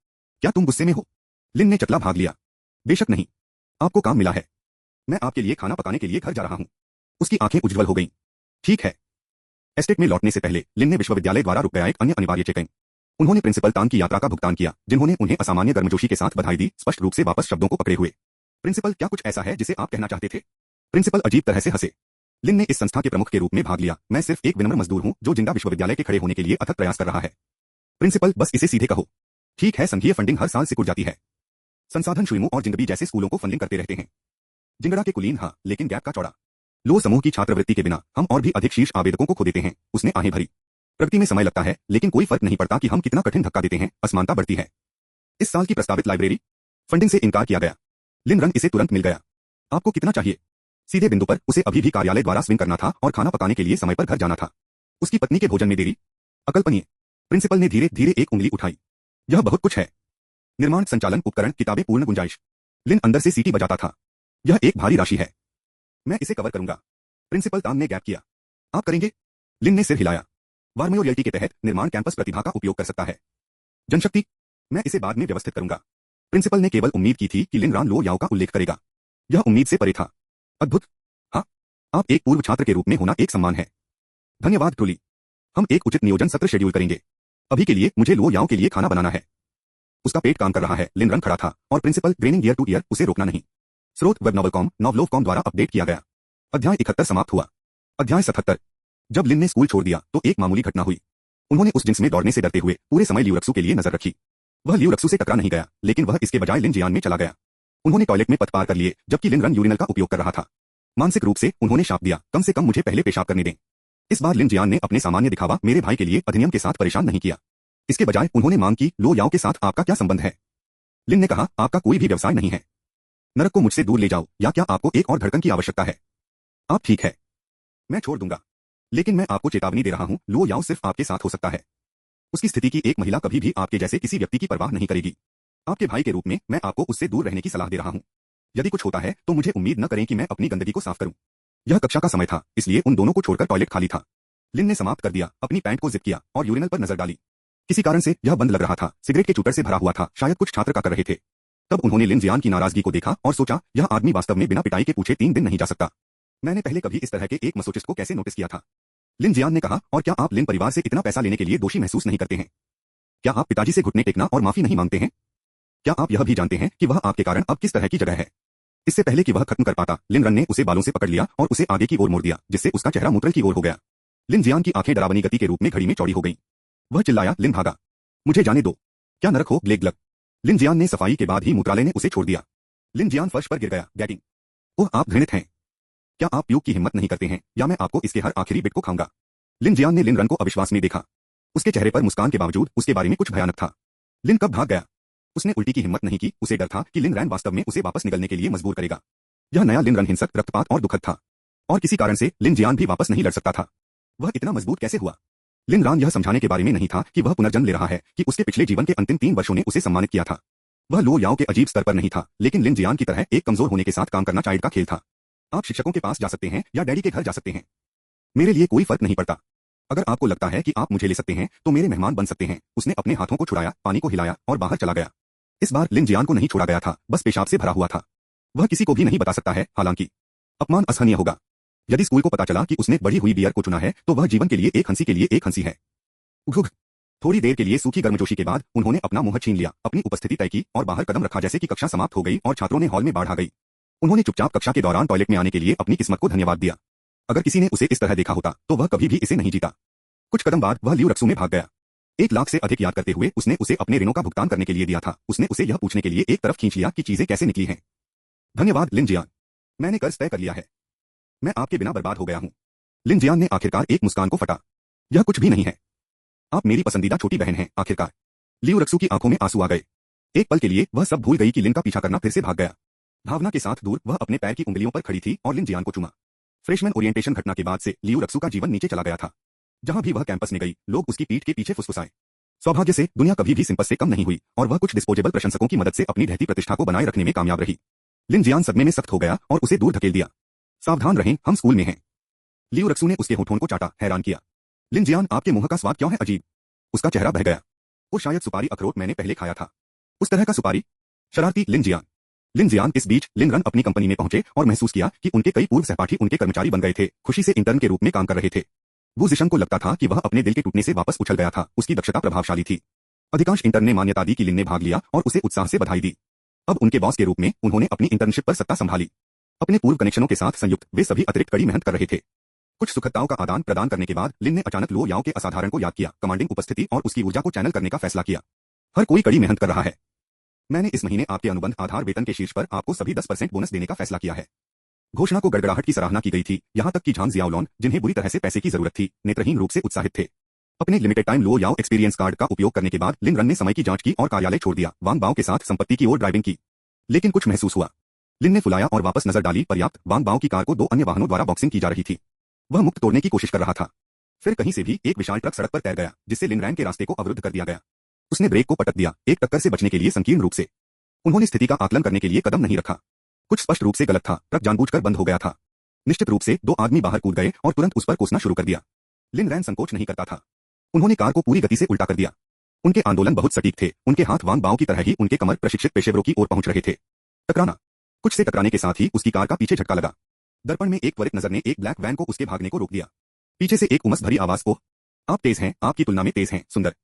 क्या तुम गुस्से में हो? लिन ने चतला भाग लिया। बेशक नहीं। आपको काम मिला है। मैं आपके लिए खाना पकाने के लिए घर जा रहा हूं। उसकी आंखें उज्ज्वल हो गईं। ठीक है। एस्टेट में लौटने से पहले लिन ने विश्वविद्यालय द्वारा रुक गया एक अन्य अनिवार्य चेक इन। उन्होंने प्रिंसिपल तान की यात्रा का भुगतान किया, जिन्होंने उन्हें असामान्य गर्मजोशी के साथ बधाई दी, स्पष्ट रूप से वापस शब्दों को पकड़े हुए। प्रिंसिपल, क्या कुछ ऐसा है जिसे आप कहना चाहते थे? प्रिंसिपल अजीब तरह से हंसे। लिन ने इस संस्था के प्रमुख के रूप में भाग लिया। मैं सिर्फ एक विनम्र मजदूर हूं जो जिंदा विश्वविद्यालय के खड़े होने के लिए अथक प्रयास कर रहा है। प्रिंसिपल, बस इसे सीधे कहो। ठीक है, संघीय फंडिंग हर साल सिकुड़ जाती है। संसाधन शुइमू और जिंगबी जैसे स्कूलों को फंडिंग करते रहते हैं। जिंगड़ा के कुलीन, हाँ, लेकिन गैप का चौड़ा। लो समूह की छात्रवृत्ति के बिना हम और भी अधिक शीर्ष आवेदकों को खो देते हैं। उसने आहें भरी। प्रगति में समय लगता है, लेकिन कोई फर्क नहीं पड़ता कि हम कितना कठिन धक्का देते हैं, असमानता बढ़ती है। इस साल की प्रस्तावित लाइब्रेरी फंडिंग से इनकार किया गया। लिन रन, इसे तुरंत मिल गया। आपको कितना चाहिए? सीधे बिंदु पर, उसे अभी भी कार्यालय द्वारा स्विंग करना था और खाना पकाने के लिए समय पर घर जाना था। उसकी पत्नी के भोजन में देरी अकल्पनीय। प्रिंसिपल ने धीरे धीरे एक उंगली उठाई। यह बहुत कुछ है। निर्माण, संचालन, उपकरण, किताबें, पूर्ण गुंजाइश। लिन अंदर से सीटी बजाता था। यह एक भारी राशि है। मैं इसे कवर करूंगा। प्रिंसिपल तान ने गैप किया। आप करेंगे? लिन ने सिर हिलाया। वार्मोयोरियल्टी के तहत निर्माण कैंपस प्रतिभा का उपयोग कर सकता है। जनशक्ति, मैं इसे बाद में व्यवस्थित करूंगा। प्रिंसिपल ने केवल उम्मीद की थी कि लिन रान लो याओ का उल्लेख करेगा। यह उम्मीद से परे था। अद्भुत। हाँ, आप एक पूर्व छात्र के रूप में होना एक सम्मान है। धन्यवाद ट्रूली। हम एक उचित नियोजन सत्र शेड्यूल करेंगे। अभी के लिए मुझे लो याओ के लिए खाना बनाना है। उसका पेट काम कर रहा है। लिन रन खड़ा था और principal training year to year उसे रोकना नहीं। स्रोत वेब नॉवलकॉम, नॉवलोवकॉम द्वारा अपडेट किया गया। अध्याय 71 समाप्त हुआ। अध्याय 77। जब लिन ने स्कूल छोड़ दिया तो एक मामूली घटना हुई। उन्होंने उस जिन्स में दौड़ने से डरते हुए पूरे समय लियू रक्सू के लिए नजर रखी। वह लियू रक्सू से टकरा नहीं गया, लेकिन वह इसके बजाय लिन जियान में चला गया। उन्होंने टॉयलेट में पथ पार कर लिए, जबकि लिन रन यूरिनल का उपयोग कर रहा था। मानसिक रूप से उन्होंने शाप दिया, कम से कम मुझे पहले पेशाब करने दें। इस बार लिन जियान ने अपने सामान्य दिखावा मेरे भाई के लिए अधिनियम के साथ परेशान नहीं किया। इसके बजाय उन्होंने मांग की, लो याओ के साथ आपका क्या संबंध है? लिन ने कहा, आपका कोई भी व्यवसाय नहीं है। नरक को मुझसे दूर ले जाओ, या क्या आपको एक और धड़कन की आवश्यकता है? आप ठीक है, मैं छोड़ दूंगा। लेकिन मैं आपको चेतावनी दे रहा हूं, लो याओ सिर्फ आपके साथ हो सकता है। उसकी स्थिति की एक महिला कभी भी आपके जैसे किसी व्यक्ति की परवाह नहीं करेगी। आपके भाई के रूप में मैं आपको उससे दूर रहने की सलाह दे रहा हूं। यदि कुछ होता है तो मुझे उम्मीद न करें कि मैं अपनी गंदगी को साफ करूं। यह कक्षा का समय था, इसलिए उन दोनों को छोड़कर टॉयलेट खाली था। लिन ने समाप्त कर दिया, अपनी पैंट को जिप किया और यूरिनल पर नजर डाली। किसी कारण से यह बंद लग रहा था, सिगरेट के चूटर से भरा हुआ था, शायद कुछ छात्र का कर रहे थे। तब उन्होंने लिन जियान की नाराजगी को देखा और सोचा, यह आदमी वास्तव में बिना पिटाई के पूछे 3 दिन नहीं जा सकता। मैंने पहले कभी इस तरह के एक मसोचिस्ट को कैसे नोटिस किया था? लिन जियान ने कहा, और क्या आप लिन परिवार से इतना पैसा लेने के लिए दोषी महसूस नहीं करते हैं? क्या आप पिताजी से घुटने टेकना और माफी नहीं मांगते हैं? क्या आप यह भी जानते हैं कि वह आपके कारण अब किस तरह की जगह है? इससे पहले कि वह खत्म कर पाता, लिन रन ने उसे बालों से पकड़ लिया और उसे आगे की ओर मोड़ दिया, जिससे उसका चेहरा मूत्रल की ओर हो गया। लिन जियान की आंखें डरावनी गति के रूप में घड़ी में चौड़ी हो गईं। वह चिल्लाया, लिन भागा। मुझे जाने दो। क्या नरक हो, ग्लेग ग्लग। लिन जियान ने सफाई के बाद ही मूत्रालय ने उसे छोड़ दिया। लिन जियान फर्श पर गिर गया, गैगिंग। ओह, आप घृणित हैं। क्या आप प्यूक की हिम्मत नहीं करते हैं, या मैं आपको इसके हर आखिरी बिट को खाऊंगा? लिन जियान ने लिन रन को अविश्वास में देखा। उसके चेहरे पर मुस्कान के बावजूद उसके बारे में कुछ भयानक था। लिन कब भाग गया? उसने उल्टी की हिम्मत नहीं की, उसे डर था कि लिन रैन वास्तव में उसे वापस निकलने के लिए मजबूर करेगा। यह नया लिन रन हिंसक, रक्तपात और दुखद था। और किसी कारण से लिन जियान भी वापस नहीं लड़ सकता था। वह इतना मजबूत कैसे हुआ? लिन रान यह समझाने के बारे में नहीं था कि वह पुनर्जन्म ले रहा है, कि उसके पिछले जीवन के अंतिम 3 वर्षों ने उसे सम्मानित किया था। वह लो याओ के अजीब स्तर पर नहीं था, लेकिन लिन जियान की तरह एक कमजोर होने के साथ काम करना चाइल्ड का खेल था। आप शिक्षकों के पास जा सकते हैं या डैडी के घर जा सकते हैं। मेरे लिए कोई फर्क नहीं पड़ता। अगर आपको लगता है कि आप मुझे ले सकते हैं तो मेरे मेहमान बन सकते हैं। उसने अपने हाथों को छुड़ाया, पानी को हिलाया और बाहर चला गया। इस बार लिन जियान को नहीं छोड़ा गया था, बस पेशाब से भरा हुआ था। वह किसी को भी नहीं बता सकता है, हालांकि अपमान असहनीय होगा। यदि स्कूल को पता चला कि उसने बढ़ी हुई बियर को चुना है तो वह जीवन के लिए एक हंसी के लिए एक हंसी है। घुघ। थोड़ी देर के लिए सूखी गर्मजोशी के बाद उन्होंने अपना मुंह छीन लिया, अपनी उपस्थिति तय की और बाहर कदम रखा जैसे कि कक्षा समाप्त हो गई और छात्रों ने हॉल में बाढ़ आ गई। उन्होंने चुपचाप कक्षा के दौरान टॉयलेट में आने के लिए अपनी किस्मत को धन्यवाद दिया। अगर किसी ने उसे इस तरह देखा होता तो वह कभी भी इसे नहीं जीता। कुछ कदम बाद वह लियू रक्सू में भाग गया। 1 लाख से अधिक याद करते हुए उसने उसे अपने ऋणों का भुगतान करने के लिए दिया था। उसने उसे यह पूछने के लिए एक तरफ खींच लिया कि चीजें कैसे निकली हैं। धन्यवाद लिन जियान, मैंने कर्ज तय कर लिया है। मैं आपके बिना बर्बाद हो गया हूं। लिन जियान ने आखिरकार एक मुस्कान को फटा। यह कुछ भी नहीं है। आप मेरी पसंदीदा छोटी बहन हैं। आखिरकार लियू रक्सू की आंखों में आंसू आ गए। एक पल के लिए वह सब भूल गई कि लिन का पीछा करना फिर से भाग गया। भावना के साथ दूर वह अपने पैर की उंगलियों पर खड़ी थी और लिन जियान को चूमा। फ्रेशमैन ओरिएंटेशन घटना के बाद से लियू रक्सू का जीवन नीचे चला गया था। जहां भी वह कैंपस में गई लोग उसकी पीठ के पीछे फुसफुसाए। सौभाग्य से दुनिया कभी भी सिंपस से कम नहीं हुई और वह कुछ डिस्पोजेबल प्रशंसकों की मदद से अपनी ढहती प्रतिष्ठा को बनाए रखने में कामयाब रही। लिन जियान सदमे में सख्त हो गया और उसे दूर धकेल दिया। सावधान रहें, हम स्कूल में हैं। लियू रक्सू ने उसके होठों को चाटा, हैरान किया। लिन जियान, आपके मुंह का स्वाद क्यों है अजीब? उसका चेहरा बह गया। वो शायद सुपारी अखरोट मैंने पहले खाया था। उस तरह का सुपारी? शरारती लिन जियान। लिन जियान। इस बीच लिन रन अपनी कंपनी में पहुंचे और महसूस किया कि उनके कई पूर्व सहपाठी उनके कर्मचारी बन गए थे, खुशी से इंटर्न के रूप में काम कर रहे थे। वू जिशन को लगता था कि वह अपने दिल के टूटने से वापस उछल गया था। उसकी दक्षता प्रभावशाली थी। अधिकांश इंटर्न ने मान्यता दी कि लिन ने भाग लिया और उसे उत्साह से बधाई दी। अब उनके बॉस के रूप में उन्होंने अपनी इंटर्नशिप पर सत्ता संभाली। अपने पूर्व कनेक्शनों के साथ संयुक्त वे सभी अतिरिक्त कड़ी मेहनत कर रहे थे। कुछ सुखदताओं का आदान प्रदान करने के बाद लिन ने अचानक लो याओ के असाधारण को याद किया, कमांडिंग उपस्थिति और उसकी ऊर्जा को चैनल करने का फैसला किया। हर कोई कड़ी मेहनत कर रहा है। मैंने इस महीने आपके अनुबंध आधार वेतन के शीर्ष पर आपको सभी 10% बोनस देने का फैसला किया है। घोषणा को गड़गड़ाहट की सराहना की गई थी, यहां तक कि झांग जियाओलॉन, जिन्हें बुरी तरह से पैसे की जरूरत थी, नेत्रहीन रूप से उत्साहित थे। अपने लिमिटेड टाइम लो याओ एक्सपीरियंस कार्ड का उपयोग करने के बाद लिन रन ने समय की जांच की और कार्यालय छोड़ दिया। वांग बाओ के साथ संपत्ति की ओर ड्राइविंग की, लेकिन कुछ महसूस हुआ। लिन ने फुलाया और वापस नजर डाली। पर्याप्त। वांग बाओ की कार को 2 अन्य वाहनों द्वारा बॉक्सिंग की जा रही थी। वह मुक्त तोड़ने की कोशिश कर रहा था। फिर कहीं से भी एक विशाल ट्रक सड़क पर तैर गया, जिससे लिन रैन के रास्ते को अवरुद्ध कर दिया गया। उसने ब्रेक को पटक दिया, एक टक्कर से बचने के लिए संकीर्ण रूप से। उन्होंने स्थिति का आकलन करने के लिए कदम नहीं रखा। कुछ स्पष्ट रूप से गलत था। ट्रक जानबूझकर बंद हो गया था। निश्चित रूप से 2 आदमी बाहर कूद गए और तुरंत उस पर कोसना शुरू कर दिया। लिन रैन संकोच नहीं करता था। उन्होंने कार को पूरी गति से उल्टा कर दिया। उनके आंदोलन बहुत सटीक थे। उनके हाथ वांग बाओ की तरह ही उनके कमर प्रशिक्षित पेशेवरों की ओर पहुंच रहे थे। टकराना। कुछ से टकराने के साथ ही उसकी कार का पीछे झटका लगा। दर्पण में एक त्वरित नजर ने एक ब्लैक वैन को उसके भागने को रोक दिया। पीछे से एक उमस भरी आवाज, ओह आप तेज हैं, आपकी तुलना में तेज हैं, सुंदर।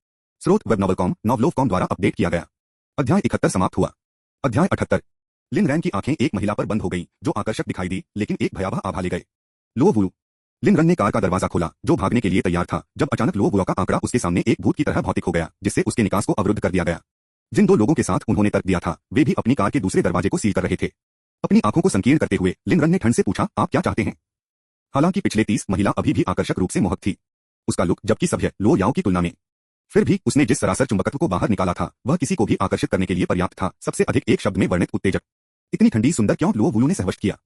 स्रोत वेब नॉवलकॉम, नॉवलोवकॉम द्वारा अपडेट किया गया। अध्याय 71 समाप्त हुआ। अध्याय 78। लिन रैन की आंखें एक महिला पर बंद हो गईं, जो आकर्षक दिखाई दी, लेकिन एक भयावह आभा ले गए। लो वू। लिन रन ने कार का दरवाजा खोला, जो भागने के लिए तैयार था, जब अचानक लो वुआ का आंकड़ा उसके सामने एक भूत की तरह भौतिक हो गया, जिससे उसके निकास को अवरुद्ध कर दिया गया। जिन 2 लोगों के साथ उन्होंने तर्क दिया था, वे भी अपनी कार के दूसरे दरवाजे को सील कर रहे थे। अपनी आंखों को संकीर्ण करते हुए लिन रन ने ठंड से पूछा, आप क्या चाहते हैं? हालांकि पिछले 30 महिला अभी भी आकर्षक रूप से मोहक थी। उसका लुक, जबकि सभ्य लो याओ की तुलना में, फिर भी उसने जिस सरासर चुंबकत्व को बाहर निकाला था, वह किसी को भी आकर्षित करने के लिए पर्याप्त था। सबसे अधिक एक शब्द में वर्णित उत्तेजक। इतनी ठंडी सुंदर क्यों? लो वुलू ने सहवश किया।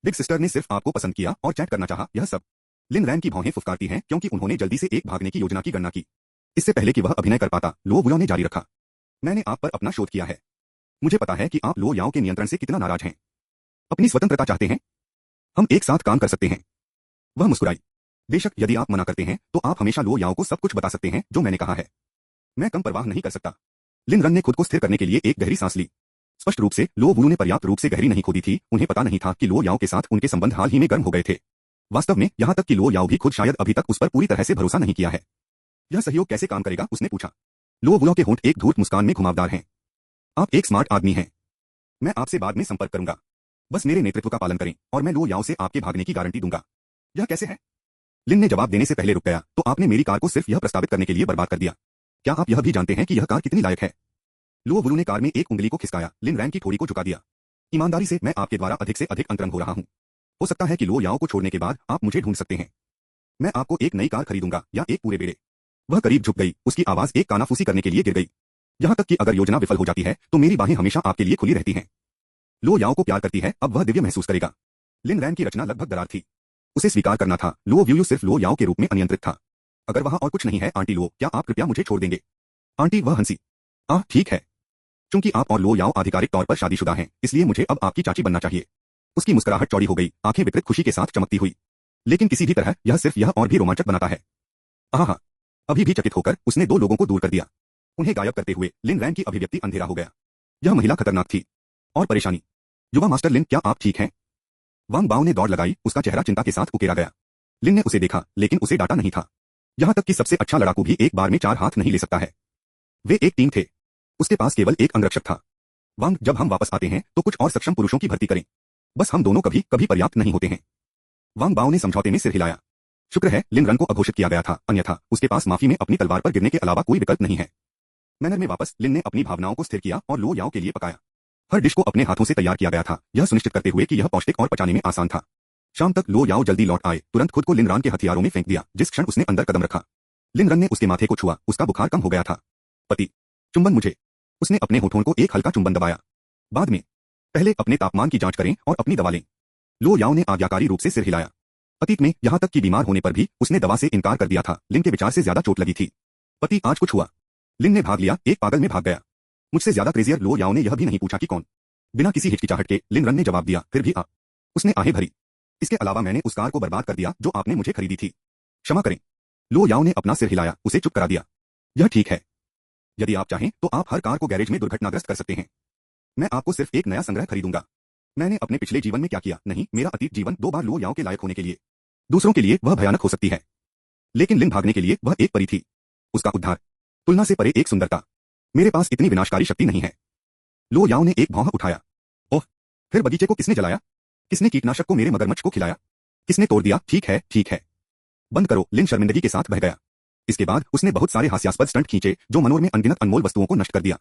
बिग सिस्टर ने सिर्फ आपको पसंद किया और चैट करना चाहा, यह सब। लिन रैन की भौहें फुफकारती हैं क्योंकि उन्होंने जल्दी से एक भागने की योजना की गणना की। इससे पहले कि वह अभिनय कर पाता, लो वुया ने जारी रखा, मैंने आप पर अपना शोध किया है। मुझे पता है कि आप लो याओ के नियंत्रण से कितना नाराज हैं। अपनी स्वतंत्रता चाहते हैं? हम एक साथ काम कर सकते हैं। वह मुस्कुराई। बेशक, यदि आप मना करते हैं तो आप हमेशा लो याओ को सब कुछ बता सकते हैं जो मैंने कहा है। मैं कम परवाह नहीं कर सकता। लिन रन ने खुद को स्थिर करने के लिए एक गहरी सांस ली। स्पष्ट रूप से लो वुलू ने पर्याप्त रूप से गहरी नहीं खोदी थी। उन्हें पता नहीं था कि लो याओ के साथ उनके संबंध हाल ही में गर्म हो गए थे। वास्तव में यहां तक कि लो याओ भी खुद शायद अभी तक उस पर पूरी तरह से भरोसा नहीं किया है। यह सहयोग कैसे काम करेगा? उसने पूछा। लो वुया के होंठ एक धूर्त मुस्कान में घुमावदार हैं। आप एक स्मार्ट आदमी हैं। मैं आपसे बाद में संपर्क करूंगा। बस मेरे नेतृत्व का पालन करें और मैं लो याओ से आपके भागने की गारंटी दूंगा। यह कैसे है? लिन ने जवाब देने से पहले रुक गया। तो आपने मेरी कार को सिर्फ यह प्रस्तावित करने के लिए बर्बाद कर दिया। क्या आप यह भी जानते हैं कि यह कार कितनी लायक है? लो वुलू ने कार में एक उंगली को खिसकाया। लिन रैन की ठोड़ी को झुका दिया। ईमानदारी से, मैं आपके द्वारा अधिक से अधिक अंतरंग हो रहा हूं। हो सकता है कि लो याओ को छोड़ने के बाद आप मुझे ढूंढ सकते हैं। मैं आपको एक नई कार खरीदूंगा या एक पूरे बेड़े। वह करीब झुक गई। उसकी आवाज एक कानाफूसी करने के लिए गिर गई। यहां तक कि अगर योजना विफल हो जाती है तो मेरी बाहें हमेशा आपके लिए खुली रहती हैं। लो याओ को प्यार करती है, अब वह दिव्य महसूस करेगा। लिन रैन की रचना लगभग दरार थी। उसे स्वीकार करना था। लो व्यू सिर्फ लो याओ के रूप में अनियंत्रित था। अगर वहां और कुछ नहीं है, आंटी लो, क्या आप कृपया मुझे छोड़ देंगे? आंटी, वह हंसी। ठीक है। चूंकि आप और लो याओ आधिकारिक तौर पर शादीशुदा हैं, इसलिए मुझे अब आपकी चाची बनना चाहिए। उसकी मुस्कुराहट चौड़ी हो गई, आंखें विकृत खुशी के साथ चमकती हुई। लेकिन किसी भी तरह यह सिर्फ यह और भी रोमांचक बनाता है। आहा! अभी भी चकित होकर उसने 2 लोगों को दूर कर दिया। उन्हें गायब करते हुए लिन रैन की अभिव्यक्ति अंधेरा हो गया। यह महिला खतरनाक थी। और परेशानी। युवा मास्टर लिन, क्या आप ठीक हैं? वांग बाओ ने दौड़ लगाई, उसका चेहरा चिंता के साथ उकेरा गया। लिन ने उसे देखा, लेकिन उसे डांटा नहीं था। यहां तक कि सबसे अच्छा लड़ाकू भी एक बार में 4 हाथ नहीं ले सकता है। वे एक टीम थे। उसके पास केवल एक अंगरक्षक था। वांग, जब हम वापस आते हैं तो कुछ और सक्षम पुरुषों की भर्ती करें। बस हम दोनों कभी कभी पर्याप्त नहीं होते हैं। वांग बाओ ने समझौते में सिर हिलाया। शुक्र है लिन रन को अघोषित किया गया था, अन्यथा उसके पास माफी में अपनी तलवार पर गिरने के अलावा कोई विकल्प नहीं है। मैनर में वापस लिन ने अपनी भावनाओं को स्थिर किया और लो याओ के लिए पकाया। हर डिश को अपने हाथों से तैयार किया गया था, यह सुनिश्चित करते हुए कि यह पौष्टिक और पचाने में आसान था। शाम तक लो याओ जल्दी लौट आए, तुरंत खुद को लिन रान के हथियारों में फेंक दिया जिस क्षण उसने अंदर कदम रखा। लिन रन ने उसके माथे को छुआ, उसका बुखार कम हो गया था। पति, चुंबन मुझे। उसने अपने होठों को एक हल्का चुंबन दबाया। बाद में, पहले अपने तापमान की जांच करें और अपनी दवा लें। लो याओ ने आज्ञाकारी रूप से सिर हिलाया। अतीत में यहां तक कि बीमार होने पर भी उसने दवा से इनकार कर दिया था। लिन के विचार से ज्यादा चोट लगी थी। पति, आज कुछ हुआ? लिन ने भाग लिया, एक पागल में भाग गया। मुझसे ज्यादा क्रेजियर लो याओ ने यह भी नहीं पूछा कि कौन। बिना किसी हिचकिचाहट के लिन रन ने जवाब दिया, फिर भी उसने आहें भरी। इसके अलावा मैंने उस कार को बर्बाद कर दिया जो आपने मुझे खरीदी थी। क्षमा करें। लो याओ ने अपना सिर हिलाया, उसे चुप करा दिया। यह ठीक है। यदि आप चाहें तो आप हर कार को गैरेज में दुर्घटनाग्रस्त कर सकते हैं। मैं आपको सिर्फ एक नया संग्रह खरीदूंगा। मैंने अपने पिछले जीवन में क्या किया, नहीं, मेरा अतीत जीवन 2 बार लो याओ के लायक होने के लिए। दूसरों के लिए वह भयानक हो सकती है, लेकिन लिन भागने के लिए वह एक परी थी। उसका उद्धार, तुलना से परे एक सुंदरता। मेरे पास इतनी विनाशकारी शक्ति नहीं है। लो याओ ने एक भौं उठाया। ओह, फिर बगीचे को किसने जलाया? किसने कीटनाशक को मेरे मगरमच्छ को खिलाया? किसने तोड़ दिया? ठीक है, ठीक है। बंद करो, लिन शर्मिंदगी के साथ बह गया। इसके बाद उसने बहुत सारे हास्यास्पद स्टंट खींचे जो मनोर में अनगिनत अनमोल वस्तुओं को नष्ट कर दिया।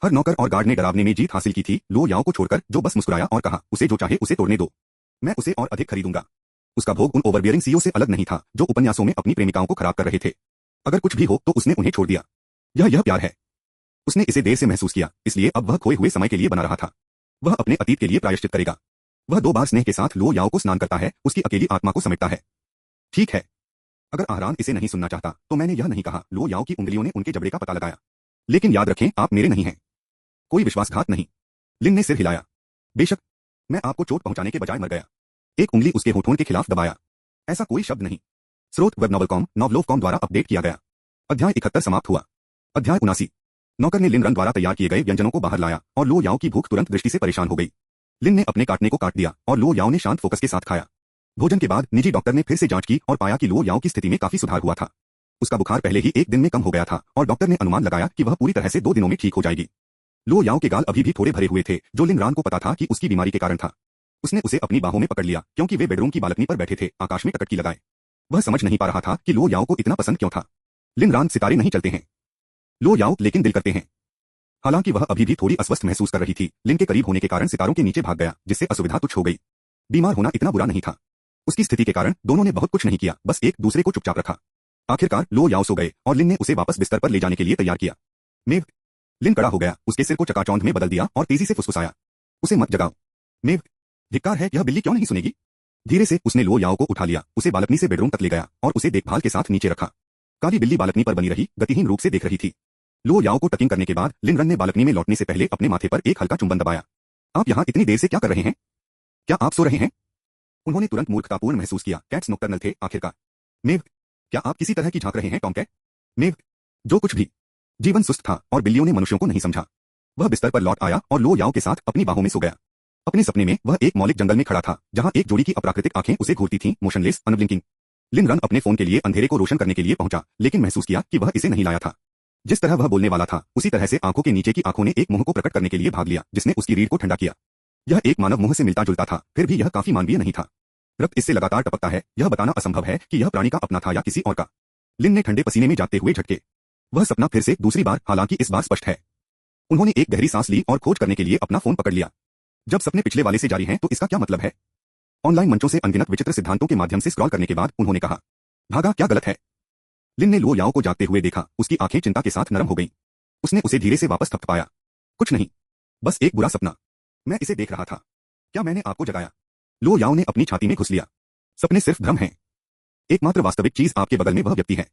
हर नौकर और गार्ड ने डरावने में जीत हासिल की थी, लो याओ को छोड़कर, जो बस मुस्कुराया और कहा, उसे जो चाहे उसे तोड़ने दो। मैं उसे और अधिक खरीदूंगा। उसका भोग उन ओवरबियरिंग सीईओ से अलग नहीं था जो उपन्यासों में अपनी प्रेमिकाओं को खराब कर रहे थे। अगर कुछ भी हो तो उसने उन्हें छोड़ दिया। यह प्यार है। उसने इसे देर से महसूस किया, इसलिए अब वह खोए हुए समय के लिए बना रहा था। वह अपने अतीत के लिए प्रायश्चित करेगा। वह 2 बार स्नेह के साथ लो याओ को स्नान करता है, उसकी अकेली आत्मा को समेटता है। ठीक है। अगर आहरान इसे नहीं सुनना चाहता तो मैंने यह नहीं कहा। लो याओ की उंगलियों ने उनके जबड़े का पता लगाया। लेकिन याद रखें, आप मेरे नहीं हैं। कोई विश्वासघात नहीं। लिन ने सिर हिलाया। बेशक, मैं आपको चोट पहुंचाने के बजाय मर गया। एक उंगली उसके होठों के खिलाफ दबाया। ऐसा कोई शब्द नहीं। स्रोत वेब नॉवलकॉम, नॉवलोवकॉम द्वारा अपडेट किया गया। अध्याय 71 समाप्त हुआ। अध्याय 79। नौकर ने लिन रन द्वारा तैयार किए गए व्यंजनों को बाहर लाया और लो याओ की भूख तुरंत दृष्टि से परेशान हो गई। लिन ने अपने काटने को काट दिया और लो याओ ने शांत फोकस के साथ खाया। भोजन के बाद निजी डॉक्टर ने फिर से जांच की और पाया कि लो याओ की स्थिति में काफी सुधार हुआ था। उसका बुखार पहले ही 1 दिन में कम हो गया था और डॉक्टर ने अनुमान लगाया कि वह पूरी तरह से 2 दिनों में ठीक हो जाएगी। लो याओ के गाल अभी भी थोड़े भरे हुए थे, जो लिन रान को पता था कि उसकी बीमारी के कारण था। उसने उसे अपनी बाहों में पकड़ लिया क्योंकि वे बेडरूम की बालकनी पर बैठे थे, आकाश में टकटकी लगाए। वह समझ नहीं पा रहा था कि लो याओ को इतना पसंद क्यों था। लिन रान, सितारे नहीं चलते हैं। लो याओ, लेकिन दिल करते हैं। हालांकि वह अभी भी थोड़ी अस्वस्थ महसूस कर रही थी, लिन के करीब होने के कारण सितारों के नीचे भाग गया, जिससे असुविधा तुच्छ हो गई। बीमार होना इतना बुरा नहीं था। उसकी स्थिति के कारण दोनों ने बहुत कुछ नहीं किया, बस एक दूसरे को चुपचाप रखा। आखिरकार लो याओ सो गए और लिन ने उसे वापस बिस्तर पर ले जाने के लिए तैयार किया। मेव। लिन कड़ा हो गया, उसके सिर को चकाचौंध में बदल दिया और तेजी से फुसफुसाया। उसे मत जगाओ। मेव। धिक्कार है, यह बिल्ली क्यों नहीं सुनेगी? धीरे से उसने लो याओ को उठा लिया, उसे बालकनी से बेडरूम तक ले गया और उसे देखभाल के साथ नीचे रखा। काली बिल्ली बालकनी पर बनी रही, गतिहीन रूप से देख रही थी। लो याओ को टकिंग करने के बाद लिन रन ने बालकनी में लौटने से पहले अपने माथे पर एक हल्का चुंबन दबाया। आप यहाँ इतनी देर से क्या कर रहे हैं? क्या आप सो रहे हैं? उन्होंने तुरंत मूर्खतापूर्ण महसूस किया। कैट्स नॉकटर्नल थे आखिरकार। मेव, क्या आप किसी तरह की झांक रहे हैं टॉम कैट? मेव, जो कुछ भी। जीवन सुस्त था और बिल्लियों ने मनुष्यों को नहीं समझा। वह बिस्तर पर लौट आया और लो याओ के साथ अपनी बाहों में सो गया। अपने सपने में वह एक मौलिक जंगल में खड़ा था, जहां एक जोड़ी की अप्राकृतिक आंखें उसे घूरती थीं, मोशनलेस, अनब्लिंकिंग। लिन रन अपने फोन के लिए अंधेरे को रोशन करने के लिए पहुंचा, लेकिन महसूस किया कि वह इसे नहीं लाया था। जिस तरह वह बोलने वाला था, उसी तरह से आंखों के नीचे की आंखों ने एक मुंह को प्रकट करने के लिए भाग लिया, जिसने उसकी रीढ़ को ठंडा किया। यह एक मानव मुंह से मिलता जुलता था, फिर भी यह काफी मानवीय नहीं था। रक्त इससे लगातार टपकता है, यह बताना असंभव है कि यह प्राणी का अपना था या किसी और का। लिन ने ठंडे पसीने में जाते हुए झटके। वह सपना फिर से दूसरी बार, हालांकि इस बार स्पष्ट है। उन्होंने एक गहरी सांस ली और खोज करने के लिए अपना फोन पकड़ लिया। जब सपने पिछले वाले से जारी हैं तो इसका क्या मतलब है? ऑनलाइन मंचों से अनगिनत विचित्र सिद्धांतों के माध्यम से स्क्रॉल करने के बाद उन्होंने कहा, भागा क्या गलत है? लिन ने लो याओ को जागते हुए देखा, उसकी आंखें चिंता के साथ नरम हो गईं। उसने उसे धीरे से वापस थपथपाया। कुछ नहीं, बस एक बुरा सपना। मैं इसे देख रहा था। क्या मैंने आपको जगाया? लो याओ ने अपनी छाती में घुस लिया। सपने सिर्फ भ्रम हैं। एकमात्र वास्तविक चीज आपके बगल में वह व्यक्ति है।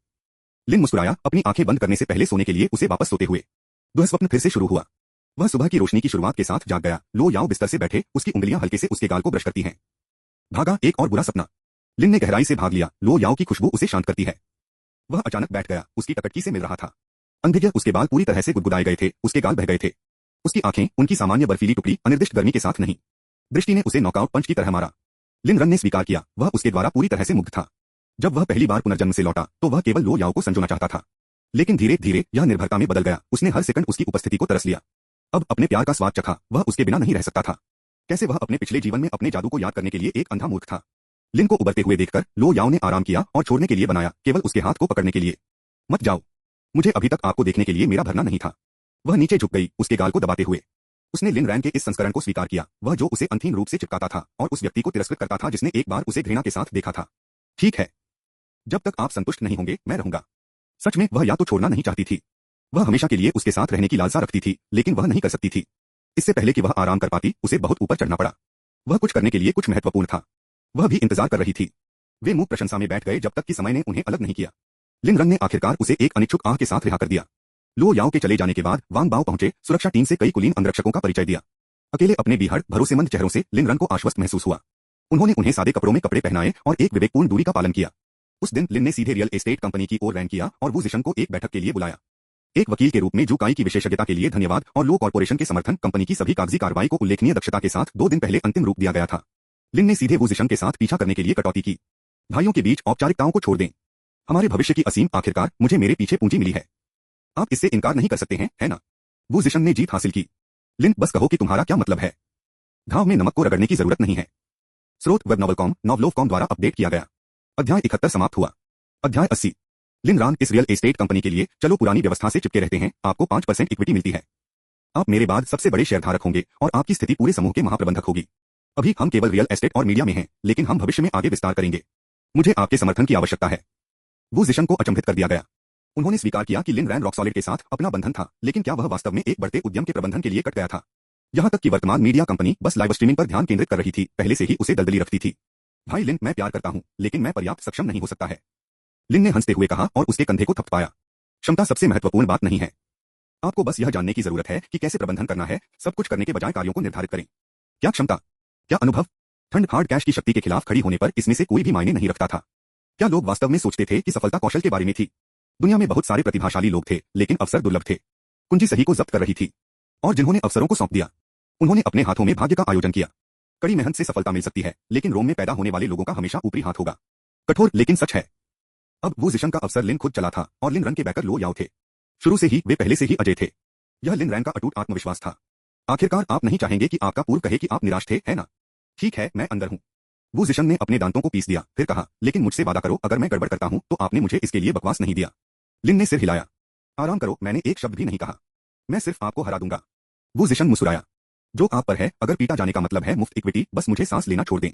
लिन मुस्कुराया, अपनी आंखें बंद करने से पहले सोने के लिए उसे वापस सोते हुए। दुःस्वप्न फिर से शुरू हुआ। वह सुबह की रोशनी की शुरुआत के साथ जाग गया। लो याओ बिस्तर से बैठे, उसकी उंगलियां हल्के से उसके गाल को ब्रश करती हैं। भागा, एक और बुरा सपना। लिन ने गहराई से भाग लिया। लो याओ की खुशबू उसे शांत करती है। वह अचानक बैठ गया, उसकी टकटकी से मिल रहा था। अंधेरे उसके बाल पूरी तरह से गुदगुदाए गए थे, उसके गाल बह गए थे। उसकी आंखें, उनकी सामान्य बर्फीली टुकड़ी, अनिर्दिष्ट गर्मी के साथ नहीं। दृष्टि ने उसे नॉकआउट पंच की तरह मारा। लिन रन ने स्वीकार किया, वह उसके द्वारा पूरी तरह से मुग्ध था। जब वह पहली बार पुनर्जन्म से लौटा तो वह केवल लो याओ को संजोना चाहता था, लेकिन धीरे धीरे यह निर्भरता में बदल गया। उसने हर सेकंड उसकी उपस्थिति को तरस लिया। अब अपने प्यार का स्वाद चखा, वह उसके बिना नहीं रह सकता था। कैसे वह अपने पिछले जीवन में अपने जादू को याद करने के लिए एक अंधा मूर्ख था। लिन को उबरते हुए देखकर लो याओ ने आराम किया और छोड़ने के लिए बनाया, केवल उसके हाथ को पकड़ने के लिए। मत जाओ, मुझे अभी तक आपको देखने के लिए मेरा भरना नहीं था। वह नीचे झुक गई, उसके गाल को दबाते हुए। उसने लिन रैन के इस संस्करण को स्वीकार किया, वह जो उसे अंतिम रूप से चिपकाता था और उस व्यक्ति को तिरस्कृत करता था जिसने एक बार उसे घृणा के साथ देखा था। ठीक है, जब तक आप संतुष्ट नहीं होंगे मैं रहूंगा। सच में वह या तो छोड़ना नहीं चाहती थी, वह हमेशा के लिए उसके साथ रहने की लालसा रखती थी, लेकिन वह नहीं कर सकती थी। इससे पहले कि वह आराम कर पाती, उसे बहुत ऊपर चढ़ना पड़ा। वह कुछ करने के लिए कुछ महत्वपूर्ण था। वह भी इंतजार कर रही थी। वे मूक प्रशंसा में बैठ गए जब तक कि समय ने उन्हें अलग नहीं किया। लिन रन ने आखिरकार उसे एक अनिच्छुक आह के साथ रिहा कर दिया। लो याओ के चले जाने के बाद वांग बाओ पहुंचे, सुरक्षा टीम से कई कुलीन अंगरक्षकों का परिचय दिया। अकेले अपने बीहड़ भरोसेमंद चेहरों से लिन रन को आश्वस्त महसूस हुआ। उन्होंने उन्हें सादे कपड़ों में कपड़े पहनाए और एक विवेकपूर्ण दूरी का पालन किया। उस दिन लिन ने सीधे रियल एस्टेट कंपनी की ओर रैन किया और वू जिशन को एक बैठक के लिए बुलाया। एक वकील के रूप में जू काई की विशेषज्ञता के लिए धन्यवाद और लो कॉर्पोरेशन के समर्थन, कंपनी की सभी कागजी कार्रवाई को उल्लेखनीय दक्षता के साथ 2 दिन पहले अंतिम रूप दिया गया था। लिन ने सीधे वू जिशन के साथ पीछा करने के लिए कटौती की। भाइयों के बीच औपचारिकताओं को छोड़ दें। हमारे भविष्य की असीम आखिरकार मुझे मेरे पीछे पूंजी मिली है। आप इससे इनकार नहीं कर सकते हैं, है ना? वू जिशन ने जीत हासिल की। लिन, बस कहो कि तुम्हारा क्या मतलब है। घाव में नमक को रगड़ने की जरूरत नहीं है। स्रोत वेब नॉवलकॉम, नॉवलोफकॉम द्वारा अपडेट किया गया। अध्याय 71 समाप्त हुआ। अध्याय 80। लिन रान, इस रियल एस्टेट कंपनी के लिए चलो पुरानी व्यवस्था से चिपके रहते हैं, आपको 5% इक्विटी मिलती है। आप मेरे बाद सबसे बड़े शेयरधारक होंगे और आपकी स्थिति पूरे समूह के महाप्रबंधक होगी। अभी हम केवल रियल एस्टेट और मीडिया में हैं, लेकिन हम भविष्य में आगे विस्तार करेंगे। मुझे आपके समर्थन की आवश्यकता है। वू जिशन को अचंभित कर दिया गया। उन्होंने स्वीकार किया कि लिन रैन रॉक सॉलिड के साथ अपना बंधन था, लेकिन क्या वह वास्तव में एक बढ़ते उद्यम के प्रबंधन के लिए कट गया था? यहां तक कि वर्तमान मीडिया कंपनी बस लाइव स्ट्रीमिंग पर ध्यान केंद्रित कर रही थी, पहले से ही उसे दलदली रखती थी। भाई लिन, मैं प्यार करता हूं, लेकिन मैं पर्याप्त सक्षम नहीं हो सकता है। लिन ने हंसते हुए कहा और उसके कंधे को थपथपाया। क्षमता सबसे महत्वपूर्ण बात नहीं है। आपको बस यह जानने की जरूरत है कि कैसे प्रबंधन करना है। सब कुछ करने के बजाय कार्यों को निर्धारित करें। क्या क्षमता, क्या अनुभव? ठंड हार्ड कैश की शक्ति के खिलाफ खड़ी होने पर इसमें से कोई भी मायने नहीं रखता था। क्या लोग वास्तव में सोचते थे कि सफलता कौशल के बारे में थी? दुनिया में बहुत सारे प्रतिभाशाली लोग थे, लेकिन अवसर दुर्लभ थे। कुंजी सही को जब्त कर रही थी, और जिन्होंने अवसरों को सौंप दिया, उन्होंने अपने हाथों में भाग्य का आयोजन किया। कड़ी मेहनत से सफलता मिल सकती है, लेकिन रोम में पैदा होने वाले लोगों का हमेशा ऊपरी हाथ होगा। कठोर लेकिन सच है। अब वो जिशन का अवसर लिन खुद चला था और लिन रन के बैकर लो याओ थे। शुरू से ही वे पहले से ही अजय थे। यह लिन रैन का अटूट आत्मविश्वास था। आखिरकार आप नहीं चाहेंगे कि आपका पूर्व कहे कि आप निराश थे, है ना? ठीक है, मैं अंदर हूं। वो जिशन ने अपने दांतों को पीस दिया, फिर कहा, लेकिन मुझसे वादा करो अगर मैं गड़बड़ करता हूं तो आपने मुझे इसके लिए बकवास नहीं दिया। लिन ने सिर हिलाया। आराम करो, मैंने एक शब्द भी नहीं कहा। मैं सिर्फ आपको हरा दूंगा। वो जिशन मुस्कुराया। जो आप पर है, अगर पीटा जाने का मतलब है मुफ्त इक्विटी, बस मुझे सांस लेना छोड़ दें।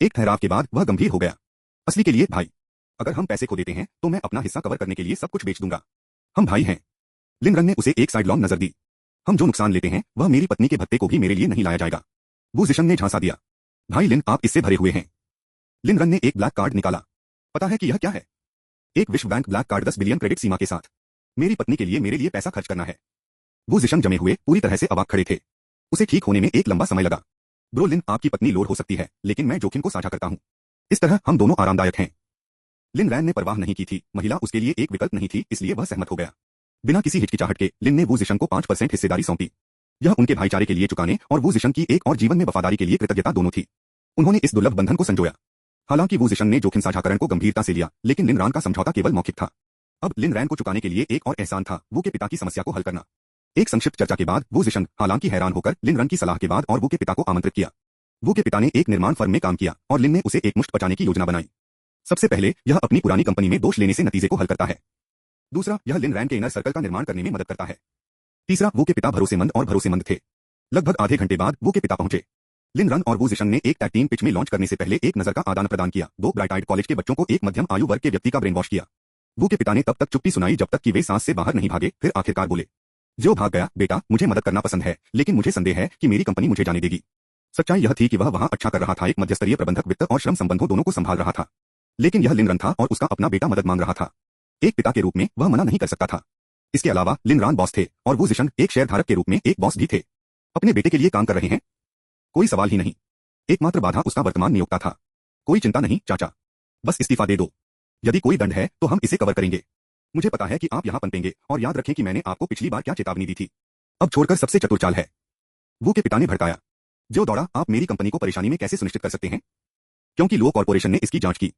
एक ठहराव के बाद वह गंभीर हो गया। असली के लिए भाई, अगर हम पैसे खो देते हैं तो मैं अपना हिस्सा कवर करने के लिए सब कुछ बेच दूंगा। हम भाई हैं। लिन रन ने उसे एक साइडलॉन नजर दी। हम जो नुकसान लेते हैं वह मेरी पत्नी के भत्ते को भी मेरे लिए नहीं लाया जाएगा। वो जिशन ने झांसा दिया। भाई लिन, आप इससे भरे हुए हैं। लिन रन ने एक ब्लैक कार्ड निकाला। पता है कि यह क्या है? एक विश्व bank black card 10 billion credit सीमा के साथ। मेरी पत्नी के लिए मेरे लिए पैसा खर्च करना है। वो जिशन जमे हुए पूरी तरह से अवाक खड़े थे। उसे ठीक होने में एक लंबा समय लगा। ब्रो लिन, आपकी पत्नी लोड हो सकती है, लेकिन मैं जोखिम को साझा करता हूं। इस तरह हम दोनों आरामदायक हैं। लिन रैन ने परवाह नहीं की थी, महिला उसके लिए एक विकल्प नहीं थी, इसलिए वह सहमत हो गया। बिना किसी हिचकिचाहट के लिन ने वू जिशन को 5% हिस्सेदारी सौंपी। यह उनके भाईचारे के लिए चुकाने और वू जिशन की एक और जीवन में वफादारी के लिए कृतज्ञता दोनों थी। उन्होंने इस दुर्लभ बंधन को संजोया। हालांकि वू जिशन ने जोखिम साझाकरण को गंभीरता से लिया, लेकिन लिन रैन का समझौता केवल मौखिक था। अब लिन रैन को चुकाने के लिए एक और एहसान था, वू के पिता की समस्या को हल करना। एक संक्षिप्त चर्चा के बाद वू जिशन, हालांकि हैरान होकर, लिन रन की सलाह के बाद और वू के पिता को आमंत्रित किया। वू के पिता ने एक निर्माण फर्म में काम किया और लिन ने उसे एकमुश्त बचाने की योजना बनाई। सबसे पहले, यह अपनी पुरानी कंपनी में दोष लेने से नतीजे को हल करता है। दूसरा, यह लिन रैन के इनर सर्कल का निर्माण करने में मदद करता है। तीसरा, वू के पिता भरोसेमंद और भरोसेमंद थे। लगभग आधे घंटे बाद वू के पिता पहुंचे। लिन रन और वू जिशन ने एक टैग टीम पिच में लॉन्च करने से पहले एक नजर का आदान प्रदान किया। 2 ब्राइट आइड कॉलेज के बच्चों को एक मध्यम आयु वर्ग के व्यक्ति का ब्रेन वॉश किया। वू के पिता ने तब तक चुप्पी सुनाई जब तक कि वे सांस से बाहर नहीं भागे, फिर आखिरकार बोले, जो भाग गया, बेटा, मुझे मदद करना पसंद है, लेकिन मुझे संदेह है कि मेरी कंपनी मुझे जाने देगी। सच्चाई यह थी कि वह वहां अच्छा कर रहा था, एक मध्यस्तरीय प्रबंधक वित्त और श्रम संबंधों दोनों को संभाल रहा था। लेकिन यह लिन रन था और उसका अपना बेटा मदद मांग रहा था। एक पिता के रूप में वह मना नहीं कर सकता था। इसके अलावा लिन रान बॉस थे और वू जिशंग एक शेयरधारक के रूप में एक बॉस भी थे। अपने बेटे के लिए काम कर रहे हैं? कोई सवाल ही नहीं। एकमात्र बाधा उसका वर्तमान नियोक्ता था। कोई चिंता नहीं चाचा, बस इस्तीफा दे दो। यदि कोई दंड है तो हम इसे कवर करेंगे। मुझे पता है कि आप यहाँ पनपेंगे और याद रखें कि मैंने आपको पिछली बार क्या चेतावनी दी थी। अब छोड़कर सबसे चतुर चाल है। वू के पिता ने भड़काया। जो दौड़ा, आप मेरी कंपनी को परेशानी में कैसे सुनिश्चित कर सकते हैं? क्योंकि लो कॉर्पोरेशन ने इसकी जांच की।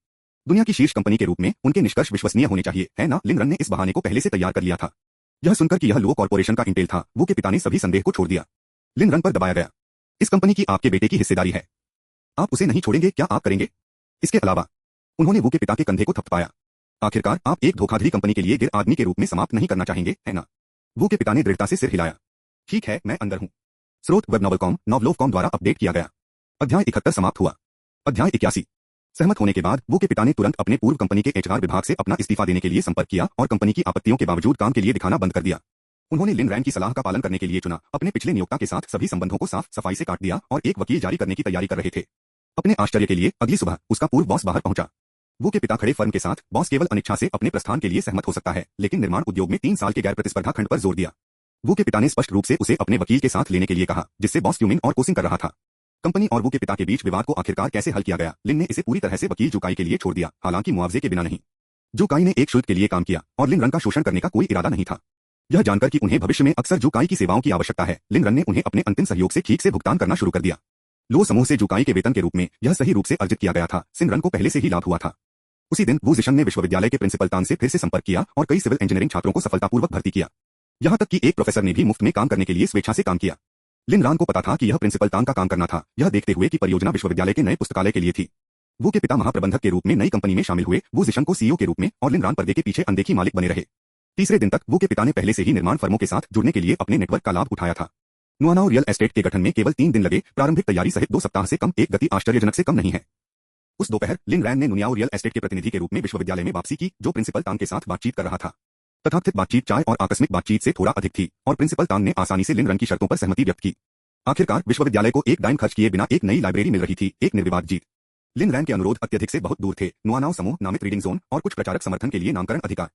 दुनिया की शीर्ष कंपनी के रूप में उनके निष्कर्ष विश्वसनीय होने चाहिए, है ना? लिन रन ने इस बहाने को पहले से तैयार कर लिया था। यह सुनकर कि यह लो कॉर्पोरेशन का इंटेल था, वू के पिता ने सभी संदेह को छोड़ दिया। लिन रन पर दबाया गया। इस कंपनी की आपके बेटे की हिस्सेदारी है। आप उसे नहीं छोड़ेंगे, क्या आप करेंगे? इसके अलावा उन्होंने वू के पिता के कंधे को थपथपाया। आखिरकार आप एक धोखाधड़ी कंपनी के लिए गिर आदमी के रूप में समाप्त नहीं करना चाहेंगे, है ना? वू के पिता ने दृढ़ता से सिर हिलाया। ठीक है, मैं अंदर हूं। स्रोत वेब नॉवलकॉम, नॉवलोवकॉम द्वारा अपडेट किया गया। अध्याय 71 समाप्त हुआ। अध्याय 81। सहमत होने के बाद वू के पिता ने तुरंत अपने पूर्व कंपनी के एचआर विभाग से अपना इस्तीफा देने के लिए संपर्क किया और कंपनी की आपत्तियों के बावजूद काम के लिए दिखाना बंद कर दिया। उन्होंने लिन रैन की सलाह का पालन करने के लिए चुना, अपने पिछले नियोक्ता के साथ सभी संबंधों को साफ सफाई से काट दिया और एक वकील जारी करने की तैयारी कर रहे थे। अपने आश्चर्य के लिए अगली सुबह उसका पूर्व बॉस बाहर पहुंचा। वू के पिता खड़े फर्म के साथ बॉस केवल अनिच्छा से अपने प्रस्थान के लिए सहमत हो सकता है, लेकिन निर्माण उद्योग में 3 साल के गैर प्रतिस्पर्धा खंड पर जोर दिया। वू के पिता ने स्पष्ट रूप से उसे अपने वकील के साथ लेने के लिए कहा, जिससे बॉस ट्यूमिंग और कोसिंग कर रहा था। कंपनी और वू के पिता के बीच विवाद को आखिरकार कैसे हल किया गया? लिन ने इसे पूरी तरह से वकील जुकाई के लिए छोड़ दिया, हालांकि मुआवजे के बिना नहीं। जुकाई ने एक शुल्क के लिए काम किया और लिन रन का शोषण करने का कोई इरादा नहीं था। यह जानकर कि उन्हें भविष्य में अक्सर जुकाई की सेवाओं की आवश्यकता है, लिन रन ने उन्हें अपने अंतिम सहयोग से ठीक से भुगतान करना शुरू कर दिया। लो समूह से जुकाई के वेतन के रूप में यह सही रूप से अर्जित किया गया था। सिन रन को पहले से ही लाभ हुआ था। उसी दिन वू जिशंग ने विश्वविद्यालय के प्रिंसिपल तान से फिर से संपर्क किया और कई सिविल इंजीनियरिंग छात्रों को सफलतापूर्वक भर्ती किया। यहां तक कि एक प्रोफेसर ने भी मुफ्त में काम करने के लिए स्वेच्छा से काम किया। लिन रान को पता था कि यह प्रिंसिपल तान का काम करना था, यह देखते हुए कि परियोजना विश्वविद्यालय के नए पुस्तकालय के लिए थी। वू के पिता महाप्रबंधक के रूप में नई कंपनी में शामिल हुए, वू जिशंग को सीईओ के रूप में और लिन रान पर्दे के पीछे अनदेखी मालिक बने रहे। तीसरे दिन तक वू के पिता ने पहले से ही निर्माण फर्मों के साथ जुड़ने के लिए अपने नेटवर्क का लाभ उठाया था। नुआनाओ रियल एस्टेट के गठन में केवल 3 दिन लगे, प्रारंभिक तैयारी सहित 2 सप्ताह से कम, एक गति आश्चर्यजनक से कम नहीं है। उस दोपहर लिन रैन ने नुआनाओ रियल एस्टेट के प्रतिनिधि के रूप में विश्वविद्यालय में वापसी की, जो प्रिंसिपल तान के साथ बातचीत कर रहा था। तथाकथित बातचीत चाय और आकस्मिक बातचीत से थोड़ा अधिक थी और प्रिंसिपल तान ने आसानी से लिन रन की शर्तों पर सहमति व्यक्त की। आखिरकार विश्वविद्यालय को एक डाइम खर्च किए बिना एक नई लाइब्रेरी मिल रही थी, एक निर्विवाद जीत। लिन रैन के अनुरोध अत्यधिक से बहुत दूर थे। नुआनाओ समूह, नामित रीडिंग जोन और कुछ प्रचारक समर्थन के लिए नामकरण अधिकार,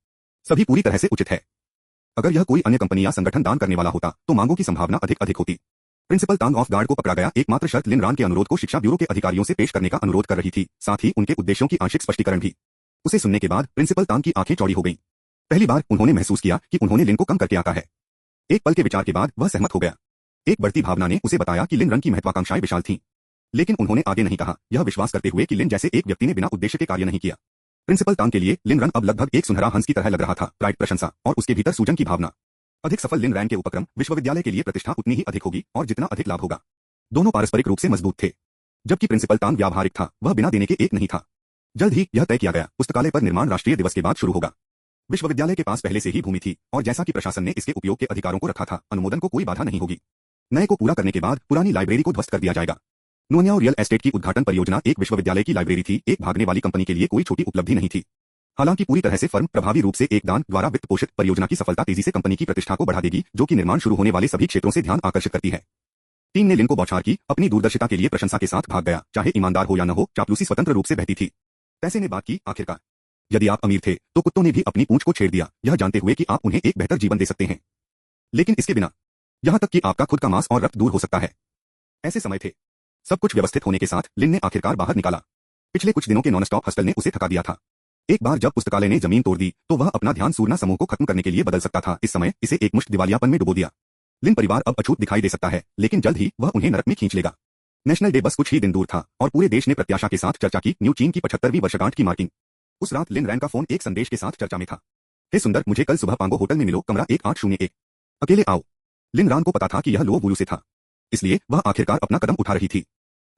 सभी पूरी तरह से उचित है। अगर यह कोई अन्य कंपनी या संगठन दान करने वाला होता तो मांगों की संभावना अधिक होती। प्रिंसिपल तांग ऑफ गार्ड को पकड़ा गया। एकमात्र शर्त लिन रान के अनुरोध को शिक्षा ब्यूरो के अधिकारियों से पेश करने का अनुरोध कर रही थी, साथ ही उनके उद्देश्यों की आंशिक स्पष्टीकरण भी। उसे सुनने के बाद प्रिंसिपल तांग की आंखें चौड़ी हो गईं। पहली बार उन्होंने महसूस किया कि उन्होंने लिन को कम करके आका है। एक पल के विचार के बाद वह सहमत हो गया। एक बढ़ती भावना ने उसे बताया कि लिन रन की महत्वाकांक्षाएं विशाल थीं, लेकिन उन्होंने आगे नहीं कहा, यह विश्वास करते हुए कि लिन जैसे एक व्यक्ति ने बिना उद्देश्य के कार्य नहीं किया। प्रिंसिपल तांग के लिए लिन रन अब लगभग एक सुनहरा हंस की तरह लग रहा था। प्राइड, प्रशंसा और उसके भीतर सूजन की भावना। अधिक सफल लिन रैन के उपक्रम, विश्वविद्यालय के लिए प्रतिष्ठा उतनी ही अधिक होगी और जितना अधिक लाभ होगा। दोनों पारस्परिक रूप से मजबूत थे। जबकि प्रिंसिपल तांग व्यावहारिक था, वह बिना देने के एक नहीं था। जल्द ही यह तय किया गया, पुस्तकालय पर निर्माण राष्ट्रीय दिवस के बाद शुरू होगा। विश्वविद्यालय के पास पहले से ही भूमि थी और जैसा कि प्रशासन ने इसके उपयोग के अधिकारों को रखा था, अनुमोदन को कोई बाधा नहीं होगी। नए को पूरा करने के बाद पुरानी लाइब्रेरी को ध्वस्त कर दिया जाएगा। नुआनाओ रियल एस्टेट की उद्घाटन परियोजना एक विश्वविद्यालय की लाइब्रेरी थी, एक भागने वाली कंपनी के लिए कोई छोटी उपलब्धि नहीं थी। हालांकि पूरी तरह से फर्म प्रभावी रूप से एक दान द्वारा वित्त पोषित परियोजना की सफलता तेजी से कंपनी की प्रतिष्ठा को बढ़ा देगी, जो कि निर्माण शुरू होने वाले सभी क्षेत्रों से ध्यान आकर्षित करती है। टीम ने लिन को बौछार की, अपनी दूरदर्शिता के लिए प्रशंसा के साथ भाग गया। चाहे ईमानदार हो या न हो, चापलूसी स्वतंत्र रूप से बहती थी। पैसे ने बात की आखिरकार। यदि आप अमीर थे तो कुत्तों ने भी अपनी पूंछ को छेड़ दिया, यह जानते हुए कि आप उन्हें एक बेहतर जीवन दे सकते हैं। लेकिन इसके बिना, यहां तक कि आपका खुद का मांस और रक्त दूर हो सकता है। ऐसे समय थे। सब कुछ व्यवस्थित होने के साथ लिन ने आखिरकार बाहर निकाला। पिछले कुछ दिनों के नॉनस्टॉप हस्टल ने उसे थका दिया था। एक बार जब पुस्तकालय ने जमीन तोड़ दी तो वह अपना ध्यान सूरना समूह को खत्म करने के लिए बदल सकता था। इस समय इसे एक मुश्त दिवालियापन में डुबो दिया। लिन परिवार अब अछूत दिखाई दे सकता है, लेकिन जल्द ही वह उन्हें नरक में खींच लेगा। नेशनल डे बस कुछ ही दिन दूर था और पूरे देश ने प्रत्याशा के साथ चर्चा की न्यू चीन की 75वीं वर्षगांठ की मार्किंग। उस रात लिन रैन का फोन एक संदेश के साथ चर्चा में था। हे सुंदर, मुझे कल सुबह पांगो होटल में मिलो, कमरा 1801। अकेले आओ। लिन रान को पता था कि यह लो वुलू से था, इसलिए वह आखिरकार अपना कदम उठा रही थी।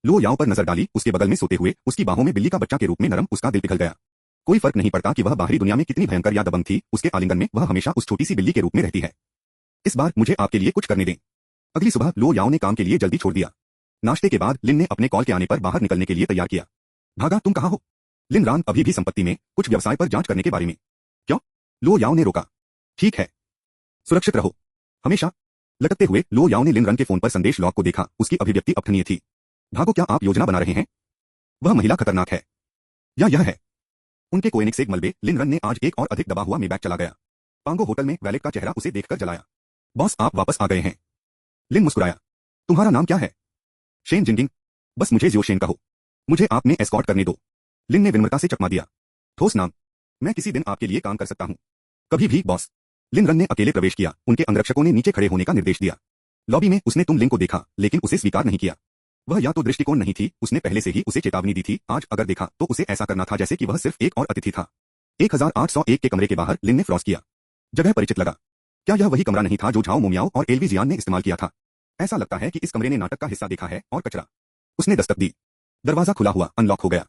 लो याओ पर नजर डाली, उसके बगल में सोते हुए, उसकी बाहों में बिल्ली का बच्चा के रूप में नरम, उसका दिल पिघल गया। कोई फर्क नहीं पड़ता कि वह बाहरी दुनिया में कितनी भयंकर या दबंग थी, उसके आलिंगन में वह हमेशा उस छोटी सी बिल्ली के रूप में रहती है। इस बार मुझे आपके लिए कुछ करने दें। अगली सुबह लो याओ ने काम के लिए जल्दी छोड़ दिया। नाश्ते के बाद लिन ने अपने कॉल के आने पर बाहर निकलने के लिए तैयार किया। भागा, तुम कहाँ हो? लिन रान अभी भी संपत्ति में कुछ व्यवसाय पर जांच करने के बारे में। क्यों? लो याओ ने रोका। ठीक है, सुरक्षित रहो हमेशा। लटकते हुए लो याओ ने लिन रन के फोन पर संदेश लॉग को देखा। उसकी अभिव्यक्ति अपठनीय थी। भागो, क्या आप योजना बना रहे हैं? वह महिला खतरनाक है या यह है? उनके कोएनिक्सेग मलबे। लिन रन ने आज एक और अधिक दबा हुआ मेबैक चला गया। पांगो होटल में वैलेट का चेहरा उसे देखकर जलाया। बॉस, आप वापस आ गए हैं। लिन मुस्कुराया। तुम्हारा नाम क्या है? शेन जिनगिंग। बस मुझे जियो शेन कहो। मुझे आपने एस्कॉर्ट करने दो। लिन ने विनम्रता से चकमा दिया। ठोस नाम। मैं किसी दिन आपके लिए काम कर सकता हूं। कभी भी बॉस। लिन रन ने अकेले प्रवेश किया। उनके अंगरक्षकों ने नीचे खड़े होने का निर्देश दिया। लॉबी में उसने तुम लिन को देखा, लेकिन उसे स्वीकार नहीं किया। वह या तो दृष्टिकोण नहीं थी, उसने पहले से ही उसे चेतावनी दी थी। आज अगर देखा तो उसे ऐसा करना था जैसे कि वह सिर्फ एक और अतिथि था। 1801 के कमरे के बाहर लिन ने फ्रॉस किया। जगह परिचित लगा। क्या यह वही कमरा नहीं था जो झाओ मोमियाओ और एलवी जियान ने इस्तेमाल किया था? ऐसा लगता है कि इस कमरे ने नाटक का हिस्सा देखा है और कचरा। उसने दस्तक दी। दरवाजा खुला हुआ अनलॉक हो गया।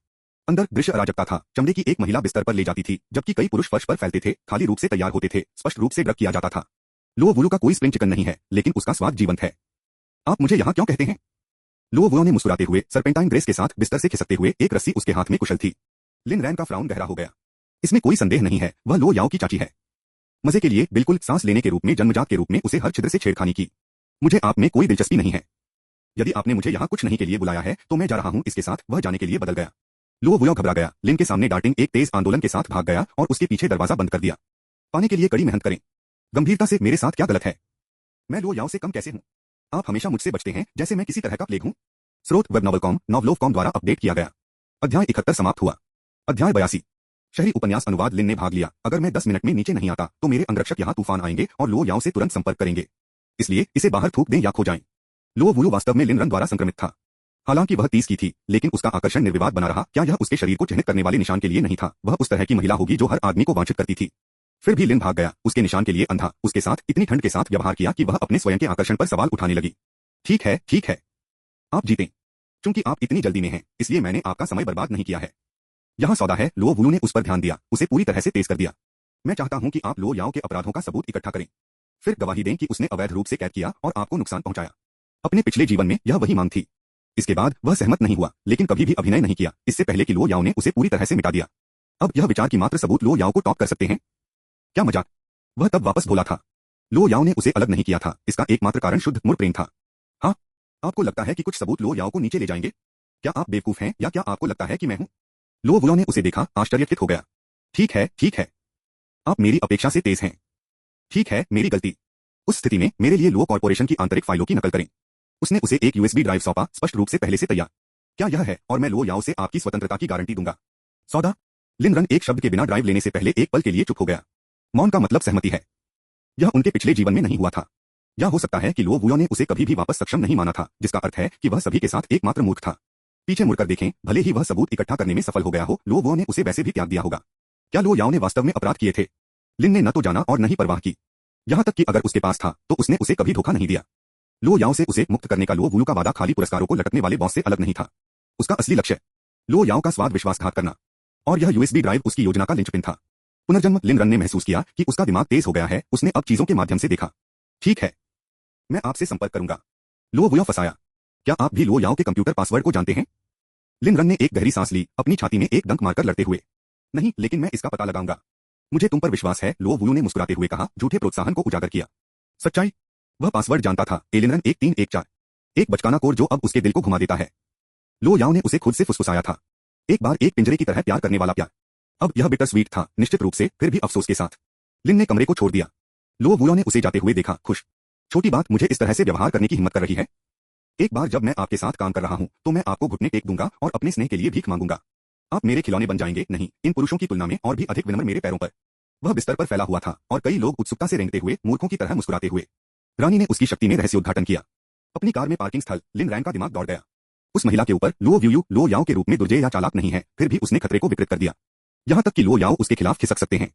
अंदर दृश्य अराजकता था। चमड़े की एक महिला बिस्तर पर ले जाती थी, जबकि कई पुरुष फर्श पर फैलते थे, खाली रूप से तैयार होते थे, स्पष्ट रूप से ड्रग किया जाता था। लो वुलू का कोई स्प्रिंग चिकन नहीं है, लेकिन उसका स्वाद जीवंत है। आप मुझे यहाँ क्यों कहते हैं? लो वुलू ने मुस्कुराते हुए सर्पेंटाइन ग्रेस के साथ बिस्तर से खिसकते हुए, एक रस्सी उसके हाथ में कुशल थी। लिन रैन का फ्राउन गहरा हो गया। इसमें कोई संदेह नहीं है, वह लो याओ की चाची है। मजे के लिए, बिल्कुल सांस लेने के रूप में, जन्मजात के रूप में उसे हर छिद्र से छेड़खानी की। मुझे आप में कोई दिलचस्पी नहीं है। यदि आपने मुझे यहाँ कुछ नहीं के लिए बुलाया है तो मैं जा रहा हूँ। इसके साथ वह जाने के लिए बदल गया। लो वुयो घबरा गया। लिन के सामने डार्टिंग एक तेज आंदोलन के साथ भाग गया और उसके पीछे दरवाजा बंद कर दिया। पाने के लिए कड़ी मेहनत करें। गंभीरता से, मेरे साथ क्या गलत है? मैं लो याओ से कम कैसे हूँ? आप हमेशा मुझसे बचते हैं जैसे मैं किसी तरह का प्लेग हूँ। स्रोत वेब नॉवलकॉम, नॉवलोवकॉम द्वारा अपडेट किया गया। अध्याय 71 समाप्त हुआ। अध्याय 82। शहरी उपन्यास अनुवाद। लिन ने भाग लिया। अगर मैं 10 मिनट में नीचे नहीं आता तो मेरे अंगरक्षक यहाँ तूफान आएंगे और लो याओ से तुरंत संपर्क करेंगे। इसलिए इसे बाहर थूक दें या खो जाएं। लो वुलू वास्तव में लिन रन द्वारा संक्रमित था। हालांकि वह 30 की थी, लेकिन उसका आकर्षण निर्विवाद बना रहा। क्या यह उसके शरीर को चिह्नित करने वाले निशान के लिए नहीं था? वह उस तरह की महिला होगी जो हर आदमी को वांछित करती थी। फिर भी लिन भाग गया, उसके निशान के लिए अंधा। उसके साथ इतनी ठंड के साथ व्यवहार किया कि वह अपने स्वयं के आकर्षण पर सवाल उठाने लगी। ठीक है, ठीक है। आप जीतें। चूंकि आप इतनी जल्दी में हैं, इसलिए मैंने आपका समय बर्बाद नहीं किया है। यहाँ सौदा है। लो वुलू ने उस पर ध्यान दिया, उसे पूरी तरह से तेज कर दिया। मैं चाहता हूँ कि आप लो याओ के अपराधों का सबूत इकट्ठा करें। फिर गवाही दें कि उसने अवैध रूप से कैद किया और आपको नुकसान पहुंचाया। अपने पिछले जीवन में यह वही मांग थी। इसके बाद वह सहमत नहीं हुआ, लेकिन कभी भी अभिनय नहीं किया, इससे पहले कि लो याओ ने उसे पूरी तरह से मिटा दिया। अब यह विचार की मात्र सबूत लो याओ को टॉप कर सकते हैं। क्या मजाक! वह तब वापस बोला था। लो याओ ने उसे अलग नहीं किया था। इसका एकमात्र कारण शुद्ध मुड़ प्रेम था। हाँ, आपको लगता है कि कुछ सबूत लो याओ को नीचे ले जाएंगे? क्या आप बेवकूफ हैं, या क्या आपको लगता है कि मैं हूं? लो वुयो ने उसे देखा, आश्चर्यचकित हो गया। ठीक है, ठीक है। आप मेरी अपेक्षा से तेज हैं। ठीक है, मेरी गलती। उस स्थिति में मेरे लिए लो कॉर्पोरेशन की आंतरिक फाइलों की नकल करें। उसने उसे एक यूएसबी ड्राइव सौंपा, स्पष्ट रूप से पहले से तैयार। क्या यह है? और मैं लो याओ से आपकी स्वतंत्रता की गारंटी दूंगा। सौदा? लिन रन एक शब्द के बिना ड्राइव लेने से पहले एक पल के लिए चुप हो गया। मौन का मतलब सहमति है। यह उनके पिछले जीवन में नहीं हुआ था। या हो सकता है कि लो वुयो ने उसे कभी भी वापस सक्षम नहीं माना था, जिसका अर्थ है कि वह सभी के साथ एकमात्र मूर्ख था। पीछे मुड़कर देखें, भले ही वह सबूत इकट्ठा करने में सफल हो गया हो, लो वुयो ने उसे वैसे भी त्याग दिया होगा। क्या लो याओ ने वास्तव में अपराध किए थे? लिन ने न तो जाना और न ही परवाह की। यहां तक कि अगर उसके पास था तो उसने उसे कभी धोखा नहीं दिया। लो याओ से उसे मुक्त करने का लो वुलू का वादा खाली पुरस्कारों को लटकने वाले बॉस से अलग नहीं था। उसका असली लक्ष्य लो याओ का स्वाद विश्वासघात करना। और यह यूएसबी ड्राइव उसकी योजना का लिंचपिन था। पुनर्जन्म। लिन रन ने महसूस किया कि उसका दिमाग तेज हो गया है। उसने अब चीजों के माध्यम से देखा। ठीक है, मैं आपसे संपर्क करूंगा। लो वुयो फंसाया। क्या आप भी लो याओ के कंप्यूटर पासवर्ड को जानते हैं? लिन रन ने एक गहरी सांस ली, अपनी छाती में एक डंक मारकर लड़ते हुए। नहीं, लेकिन मैं इसका पता लगाऊंगा। मुझे तुम पर विश्वास है, लो वुलू ने मुस्कुराते हुए कहा, झूठे प्रोत्साहन को उजागर किया। सच्चाई? वह पासवर्ड जानता था, एलिनरन 1314। एक बचकाना कोड जो अब उसके दिल को घुमा देता है। लो याओ ने उसे खुद से फुसफुसाया था। एक बार एक पिंजरे की तरह प्यार करने वाला प्यार। अब यह बिटर स्वीट था, निश्चित रूप से, फिर भी अफसोस के साथ। लिन ने कमरे को छोड़ दिया। लो वुयो ने उसे जाते हुए देखा, खुश। छोटी बात मुझे इस तरह से व्यवहार करने की हिम्मत कर रही है। एक बार जब मैं आपके साथ काम कर रहा हूं तो मैं आपको घुटने टेक दूंगा और अपने स्नेह के लिए भीख मांगूंगा। आप मेरे खिलौने बन जाएंगे। नहीं, इन पुरुषों की तुलना में और भी अधिक विनम्र मेरे पैरों पर। वह बिस्तर पर फैला हुआ था और कई लोग उत्सुकता से रेंगते हुए, मूर्खों की तरह मुस्कुराते हुए। रानी ने उसकी शक्ति में रहस्योद्घाटन किया। अपनी कार में पार्किंग स्थल। लिन रैन का दिमाग दौड़ गया। उस महिला के ऊपर लो व्यूयू लो याओ के रूप में दुर्जय या चालाक नहीं है, फिर भी उसने खतरे को विकृत कर दिया। यहां तक कि लो याओ उसके खिलाफ खिसक सकते हैं।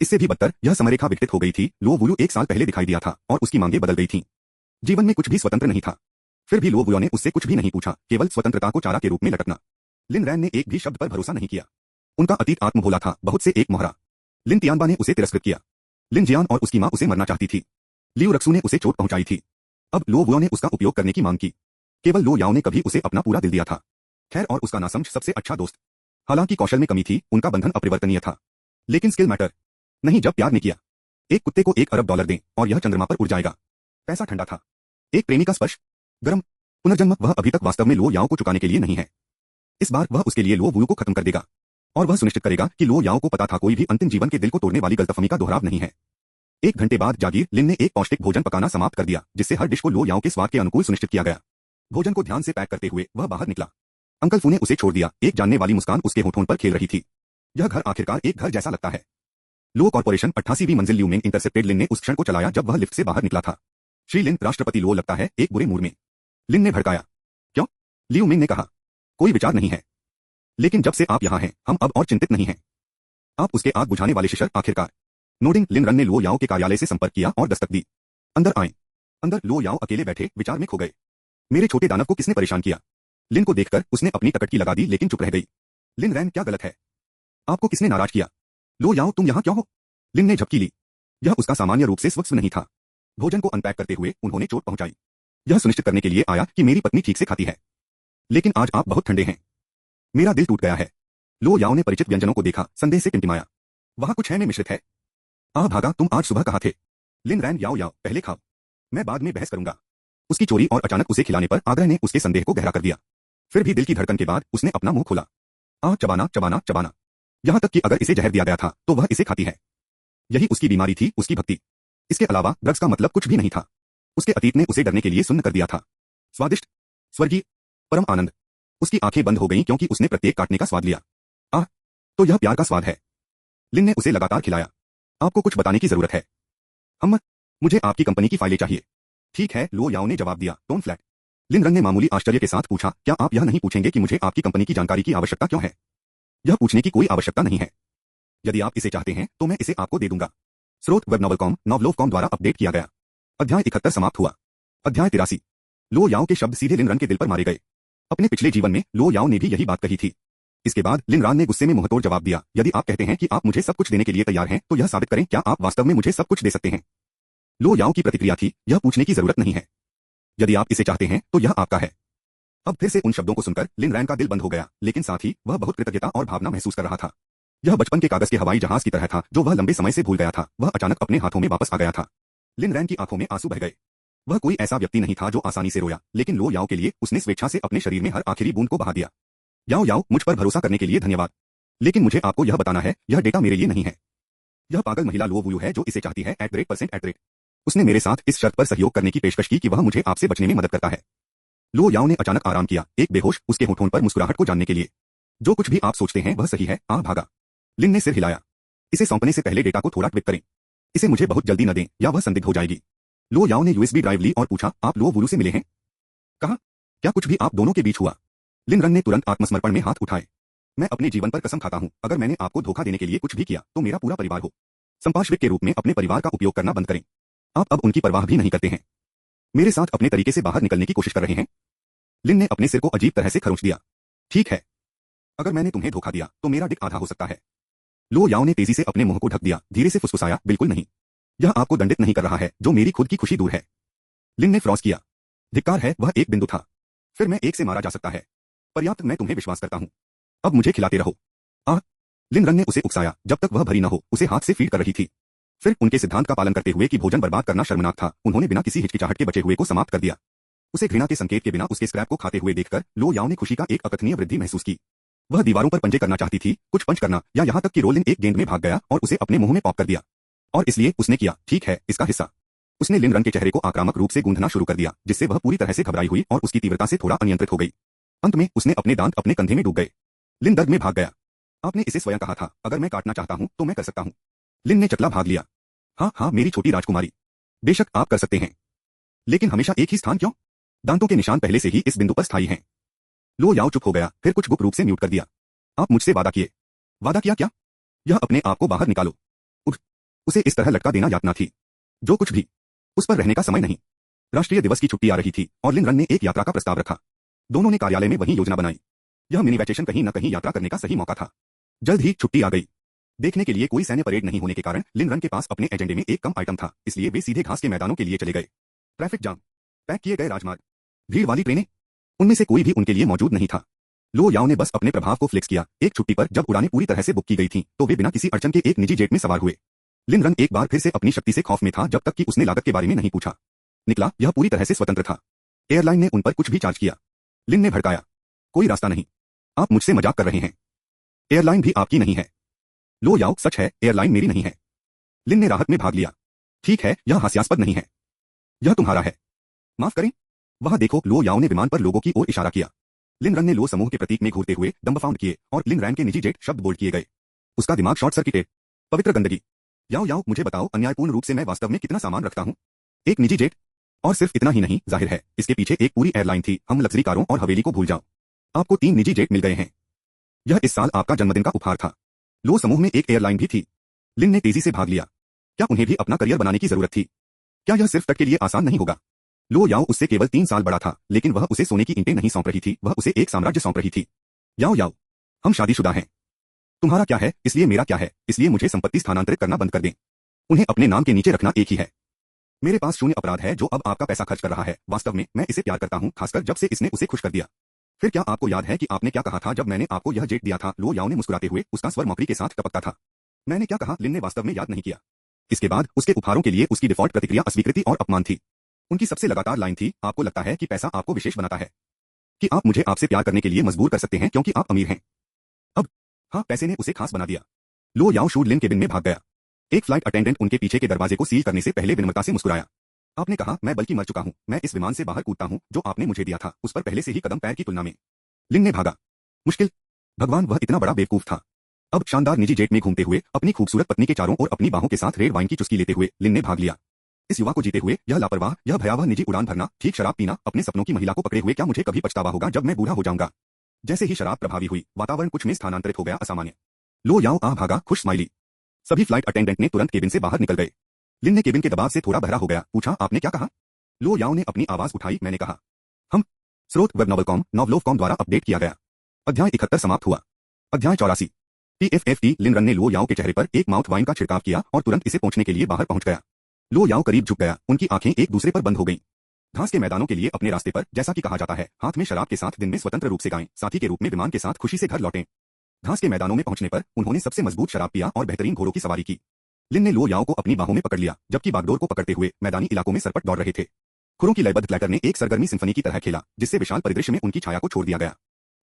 इससे भी बदतर, यह समरेखा विकसित हो गई थी। लो वुलू 1 साल पहले दिखाई दिया था और उसकी मांगें बदल गई थीं। जीवन में कुछ भी स्वतंत्र नहीं था। फिर भी लो वुयो ने उससे कुछ भी नहीं पूछा, केवल स्वतंत्रता को चारा के रूप में लटकना। लिन रैन ने एक भी शब्द पर भरोसा नहीं किया। उनका अतीत आत्मभोला था, बहुत से एक मोहरा। लिन तियानबा ने उसे तिरस्कृत किया। लिन जियान और उसकी मां उसे मरना चाहती थी। लियू रक्सू ने उसे चोट पहुंचाई थी। अब लो वुयो ने उसका उपयोग करने की मांग की। केवल लो याओ ने कभी उसे अपना पूरा दिल दिया था। खैर, और उसका नासमझ सबसे अच्छा दोस्त। हालांकि कौशल में कमी थी, उनका बंधन अपरिवर्तनीय था। लेकिन स्किल मैटर नहीं। जब प्यार ने किया, एक कुत्ते को 1 अरब डॉलर दें और यह चंद्रमा पर उड़ जाएगा। पैसा ठंडा था। एक प्रेमी का स्पर्श गरम। पुनर्जन्म। वह अभी तक वास्तव में लो याओ को चुकाने के लिए नहीं है। इस बार वह उसके लिए लो वुलू को खत्म कर देगा और वह सुनिश्चित करेगा कि लो याओ को पता था कोई भी अंतिम जीवन के दिल को तोड़ने वाली गलतफहमी का दोहराव नहीं है। 1 घंटे बाद जागीर लिन ने एक पौष्टिक भोजन पकाना समाप्त कर दिया, जिससे हर डिश को लो याओ के स्वाद के अनुकूल सुनिश्चित किया गया। भोजन को ध्यान से पैक करते हुए वह बाहर निकला। अंकल फू ने उसे छोड़ दिया। एक जानने वाली मुस्कान उसके होठों पर खेल रही थी। यह घर आखिरकार एक घर जैसा लगता है। लो कॉर्पोरेशन 88वीं मंजिल ल्यू मिंग इंटरसेप्टेड लिन ने उस क्षण को चलाया जब वह लिफ्ट से बाहर निकला था। श्री लिन, राष्ट्रपति लो लगता है एक बुरे मूड में। लिन ने भड़काया। क्यों? लियू मिंग ने कहा। कोई विचार नहीं है, लेकिन जब से आप यहाँ हैं हम अब और चिंतित नहीं हैं। आप उसके आग बुझाने वाले शिशर आखिरकार। नोडिंग, लिन रन ने लो याओ के कार्यालय से संपर्क किया और दस्तक दी। अंदर आए। अंदर लो याओ अकेले बैठे विचार में खो गए। मेरे छोटे दानव को किसने परेशान किया? लिन को देखकर उसने अपनी टकटकी लगा दी लेकिन चुप रह गई। लिन रैन, क्या गलत है? आपको किसने नाराज किया? लो याओ, तुम यहाँ क्यों हो? लिन ने झपकी ली। यह उसका सामान्य रूप से स्वच्छ नहीं था। भोजन को अनपैक करते हुए उन्होंने चोट पहुंचाई। यह सुनिश्चित करने के लिए आया कि मेरी पत्नी ठीक से खाती है। लेकिन आज आप बहुत ठंडे हैं। मेरा दिल टूट गया है। लो याओ ने परिचित व्यंजनों को देखा, संदेह से टिमटिमाया। वहां कुछ है में मिश्रित है। भागा, तुम आज सुबह कहाँ थे? लिन रैन, याओ याओ, पहले खाओ, मैं बाद में बहस करूंगा। उसकी चोरी और अचानक उसे खिलाने पर आग्रह ने उसके संदेह को गहरा कर दिया। फिर भी दिल की धड़कन के बाद उसने अपना मुंह खोला। चबाना चबाना चबाना, यहां तक कि अगर इसे जहर दिया गया था तो वह इसे खाती है। यही उसकी बीमारी थी, उसकी भक्ति। इसके अलावा ड्रग्स का मतलब कुछ भी नहीं था। उसके अतीत ने उसे डरने के लिए सुन्न कर दिया था। स्वादिष्ट, स्वर्गीय, परम आनंद। उसकी आंखें बंद हो गईं क्योंकि उसने प्रत्येक काटने का स्वाद लिया। तो यह प्यार का स्वाद है। लिन ने उसे लगातार खिलाया। आपको कुछ बताने की जरूरत है? अम्मा, मुझे आपकी कंपनी की फाइलें चाहिए। ठीक है, लो याओ ने जवाब दिया, टोन फ्लैट। लिन रन ने मामूली आश्चर्य के साथ पूछा, क्या आप यह नहीं पूछेंगे कि मुझे आपकी कंपनी की जानकारी की आवश्यकता क्यों है? यह पूछने की कोई आवश्यकता नहीं है। यदि आप इसे चाहते हैं तो मैं इसे आपको दे दूंगा। स्रोत वेब नॉवलकॉम, नॉवलोवकॉम द्वारा अपडेट किया गया। अध्याय 71 समाप्त हुआ। अध्याय 83। लो याओ के शब्द सीधे लिन रन के दिल पर मारे गए। अपने पिछले जीवन में लो याओ ने भी यही बात कही थी। इसके बाद लिन रान ने गुस्से में मुंहतोड़ जवाब दिया, यदि आप कहते हैं कि आप मुझे सब कुछ देने के लिए तैयार हैं तो यह साबित करें, क्या आप वास्तव में मुझे सब कुछ दे सकते हैं? लो याओ की प्रतिक्रिया थी, यह पूछने की जरूरत नहीं है। यदि आप इसे चाहते हैं तो यह आपका है। अब फिर से उन शब्दों को सुनकर लिन रैन का दिल बंद हो गया, लेकिन साथ ही वह बहुत कृतज्ञता और भावना महसूस कर रहा था। यह बचपन के कागज के हवाई जहाज की तरह था जो वह लंबे समय से भूल गया था। वह अचानक अपने हाथों में वापस आ गया था। लिन रैन की आंखों में आंसू बह गए। वह कोई ऐसा व्यक्ति नहीं था जो आसानी से रोया, लेकिन लो याओ के लिए उसने स्वेच्छा से अपने शरीर में हर आखिरी बूंद को बहा दिया। याओ याओ, मुझ पर भरोसा करने के लिए धन्यवाद, लेकिन मुझे आपको यह बताना है, यह डेटा मेरे लिए नहीं है। यह पागल महिला लो वुयू है जो इसे चाहती है @%। उसने मेरे साथ इस शर्त पर सहयोग करने की पेशकश की कि वह मुझे आपसे बचने में मदद करता है। लो याओ ने अचानक आराम किया, एक बेहोश उसके होठों पर मुस्कुराहट को जानने के लिए। जो कुछ भी आप सोचते हैं वह सही है। भागा। लिन ने सिर हिलाया। इसे सौंपने से पहले डेटा को थोड़ा ट्विक करें। इसे मुझे बहुत जल्दी न दें या वह संदिग्ध हो जाएगी। लो याओ ने यूएसबी ड्राइव ली और पूछा, आप लो वुयू से मिले हैं? कहा, क्या कुछ भी आप दोनों के बीच हुआ? लिन रन ने तुरंत आत्मसमर्पण में हाथ उठाए। मैं अपने जीवन पर कसम खाता हूं, अगर मैंने आपको धोखा देने के लिए कुछ भी किया तो मेरा पूरा परिवार हो। संपार्श्विक के रूप में अपने परिवार का उपयोग करना बंद करें। आप अब उनकी परवाह भी नहीं करते हैं। मेरे साथ अपने तरीके से बाहर निकलने की कोशिश कर रहे हैं। लिन ने अपने सिर को अजीब तरह से खरोंच दिया। ठीक है, अगर मैंने तुम्हें धोखा दिया तो मेरा डिक आधा हो सकता है। लो याओ ने तेजी से अपने मुंह को ढक दिया, धीरे से फुसफुसाया, बिल्कुल नहीं। यह आपको दंडित नहीं कर रहा है, जो मेरी खुद की खुशी दूर है। लिन ने फ्रॉस किया। धिक्कार है, वह एक बिंदु था। फिर मैं एक से मारा जा सकता है। पर्याप्त, मैं तुम्हें विश्वास करता हूं। अब मुझे खिलाते रहो। लिन रन ने उसे उकसाया, जब तक वह भरी न हो, उसे हाथ से फीड कर रही थी। फिर उनके सिद्धांत का पालन करते हुए कि भोजन बर्बाद करना शर्मनाक था, उन्होंने बिना किसी हिचकिचाहट के बचे हुए को समाप्त कर दिया। उसे घृणा के संकेत के बिना उसके स्क्रैप को खाते हुए देखकर लो याओ ने खुशी का एक अकथनीय वृद्धि महसूस की। वह दीवारों पर पंजे करना चाहती थी, कुछ पंच करना, या यहाँ तक कि रोलिन एक गेंद में भाग गया और उसे अपने मुंह में पॉप कर दिया। और इसलिए उसने किया, ठीक है, इसका हिस्सा। उसने लिन रन के चेहरे को आक्रामक रूप से गूंथना शुरू कर दिया, जिससे वह पूरी तरह से घबराई हुई और उसकी तीव्रता से थोड़ा अनियंत्रित हो गई। अंत में उसने अपने दांत अपने कंधे में डूब गए। लिन दर्द में भाग गया। आपने इसे स्वयं कहा था, अगर मैं काटना चाहता हूं तो मैं कर सकता हूं। लिन ने चटला भाग लिया। हाँ, मेरी छोटी राजकुमारी, बेशक आप कर सकते हैं, लेकिन हमेशा एक ही स्थान क्यों? दांतों के निशान पहले से ही इस बिंदु पर स्थायी हैं। लो याओ चुप हो गया, फिर कुछ गुप्त रूप से म्यूट कर दिया। आप मुझसे वादा किए। वादा किया क्या? यह अपने आप को बाहर निकालो। उसे इस तरह लटका देना यातना थी। जो कुछ भी, उस पर रहने का समय नहीं। राष्ट्रीय दिवस की छुट्टी आ रही थी और लिन रन ने एक यात्रा का प्रस्ताव रखा। दोनों ने कार्यालय में वही योजना बनाई। यह मिनी वैकेशन कहीं न कहीं यात्रा करने का सही मौका था। जल्द ही छुट्टी आ गई। देखने के लिए कोई सैन्य परेड नहीं होने के कारण लिन रन के पास अपने एजेंडे में एक कम आइटम था, इसलिए वे सीधे घास के मैदानों के लिए चले गए। ट्रैफिक जाम, पैक किए गए राजमार्ग, भीड़ वाली ट्रेनें, उनमें से कोई भी उनके लिए मौजूद नहीं था। लो याओ ने बस अपने प्रभाव को फ्लेक्स किया। एक छुट्टी पर जब उड़ानें पूरी तरह से बुक की गई थीं, तो वे बिना किसी अड़चन के एक निजी जेट में सवार हुए। लिन रन एक बार फिर से अपनी शक्ति से खौफ में था जब तक कि उसने लागत के बारे में नहीं पूछा। निकला, यह पूरी तरह से स्वतंत्र था। एयरलाइन ने उन पर कुछ भी चार्ज किया। लिन ने भड़काया, कोई रास्ता नहीं, आप मुझसे मजाक कर रहे हैं। एयरलाइन भी आपकी नहीं है। लो याओ, सच है, एयरलाइन मेरी नहीं है। लिन ने राहत में भाग लिया। ठीक है, यह हास्यास्पद नहीं है। यह तुम्हारा है। माफ करें। वहां देखो, लो याओ ने विमान पर लोगों की ओर इशारा किया। लिन रन ने लो समूह के प्रतीक में घूरते हुए डम्बफाउंड किए और लिन रैन के निजी जेट शब्द बोल्ड किए गए। उसका दिमाग शॉर्ट सर्किटेड। पवित्र गंदगी। याओ याओ, मुझे बताओ अन्यायपूर्ण रूप से मैं वास्तव में कितना सामान रखता हूँ? एक निजी जेट? और सिर्फ इतना ही नहीं, जाहिर है इसके पीछे एक पूरी एयरलाइन थी। हम लग्जरी कारों और हवेली को भूल जाओ। आपको 3 निजी जेट मिल गए हैं। यह इस साल आपका जन्मदिन का उपहार था। लो समूह में एक एयरलाइन भी थी। लिन ने तेजी से भाग लिया। क्या उन्हें भी अपना करियर बनाने की जरूरत थी? क्या यह सिर्फ तट के लिए आसान नहीं होगा? लो याओ उससे केवल 3 साल बड़ा था, लेकिन वह उसे सोने की ईंटें नहीं सौंप रही थी, वह उसे एक साम्राज्य सौंप रही थी। याओ याओ, हम शादीशुदा हैं। तुम्हारा क्या है, इसलिए मेरा क्या है, इसलिए मुझे संपत्ति स्थानांतरित करना बंद कर दें। उन्हें अपने नाम के नीचे रखना एक ही है। मेरे पास शून्य अपराध है जो अब आपका पैसा खर्च कर रहा है। वास्तव में मैं इसे प्यार करता हूं, खासकर जब से इसने उसे खुश कर दिया। फिर क्या आपको याद है कि आपने क्या कहा था जब मैंने आपको यह जेट दिया था? लो याओ ने मुस्कुराते हुए, उसका स्वर मौकरी के साथ टपकता था। मैंने क्या कहा? लिन ने वास्तव में याद नहीं किया। इसके बाद उसके उपहारों के लिए उसकी डिफॉल्ट प्रतिक्रिया अस्वीकृति और अपमान थी। उनकी सबसे लगातार लाइन थी, आपको लगता है कि पैसा आपको विशेष बनाता है, कि आप मुझे आपसे प्यार करने के लिए मजबूर कर सकते हैं क्योंकि आप अमीर हैं। अब हाँ, पैसे ने उसे खास बना दिया। लो याओ शूड लिन केबिन में भाग गया। एक फ्लाइट अटेंडेंट उनके पीछे के दरवाजे को सील करने से पहले विनम्रता से मुस्कुराया। आपने कहा, मैं बल्कि मर चुका हूं, मैं इस विमान से बाहर कूदता हूं जो आपने मुझे दिया था, उस पर पहले से ही कदम पैर की तुलना में। लिन ने भागा। मुश्किल? भगवान, वह इतना बड़ा बेवकूफ था। अब शानदार निजी जेट में घूमते हुए, अपनी खूबसूरत पत्नी के चारों ओर अपनी बाहों के साथ रेड वाइन की चुस्की लेते हुए लिन ने भाग लिया। इस युवा को जीते हुए, यह लापरवाह, यह भयावह निजी उड़ान भरना, ठीक शराब पीना, अपने सपनों की महिला को पकड़े हुए, क्या मुझे कभी पछतावा होगा जब मैं बूढ़ा हो जाऊंगा? जैसे ही शराब प्रभावी हुई, वातावरण कुछ में स्थानांतरित हो गया असामान्य। लो याओ आ भागा, खुश स्माइली। सभी फ्लाइट अटेंडेंट ने तुरंत केबिन से बाहर निकल गए। लिन ने केबिन के दबाव से थोड़ा बहरा हो गया, पूछा, आपने क्या कहा? लो याओ ने अपनी आवाज उठाई, मैंने कहा, हम। स्रोत वेब नॉवलकॉम, नॉवलोवकॉम द्वारा अपडेट किया गया। अध्याय 71 समाप्त हुआ। अध्याय 84। TFFT। लिन रन ने लो याओ के चेहरे पर एक माउथ वाइन का छिड़काव किया और तुरंत इसे पहुंचने के लिए बाहर पहुंच गया। लो याओ करीब झुक गया, उनकी आंखें एक दूसरे पर बंद हो गईं। घास के मैदानों के लिए अपने रास्ते पर, जैसा कि कहा जाता है, हाथ में शराब के साथ दिन में स्वतंत्र रूप से गाएं, साथी के रूप में विमान के साथ खुशी से घर लौटें। घास के मैदानों में पहुंचने पर उन्होंने सबसे मजबूत शराब पिया और बेहतरीन घोड़ों की सवारी की। लिन ने लो याओ को अपनी बाहों में पकड़ लिया, जबकि बागडोर को पकड़ते हुए मैदानी इलाकों में सरपट दौड़ रहे थे। खुरों की लयबद्ध क्लैटर ने एक सरगर्मी सिम्फनी की तरह खेला, जिससे विशाल परिदृश्य में उनकी छाया को छोड़ दिया गया।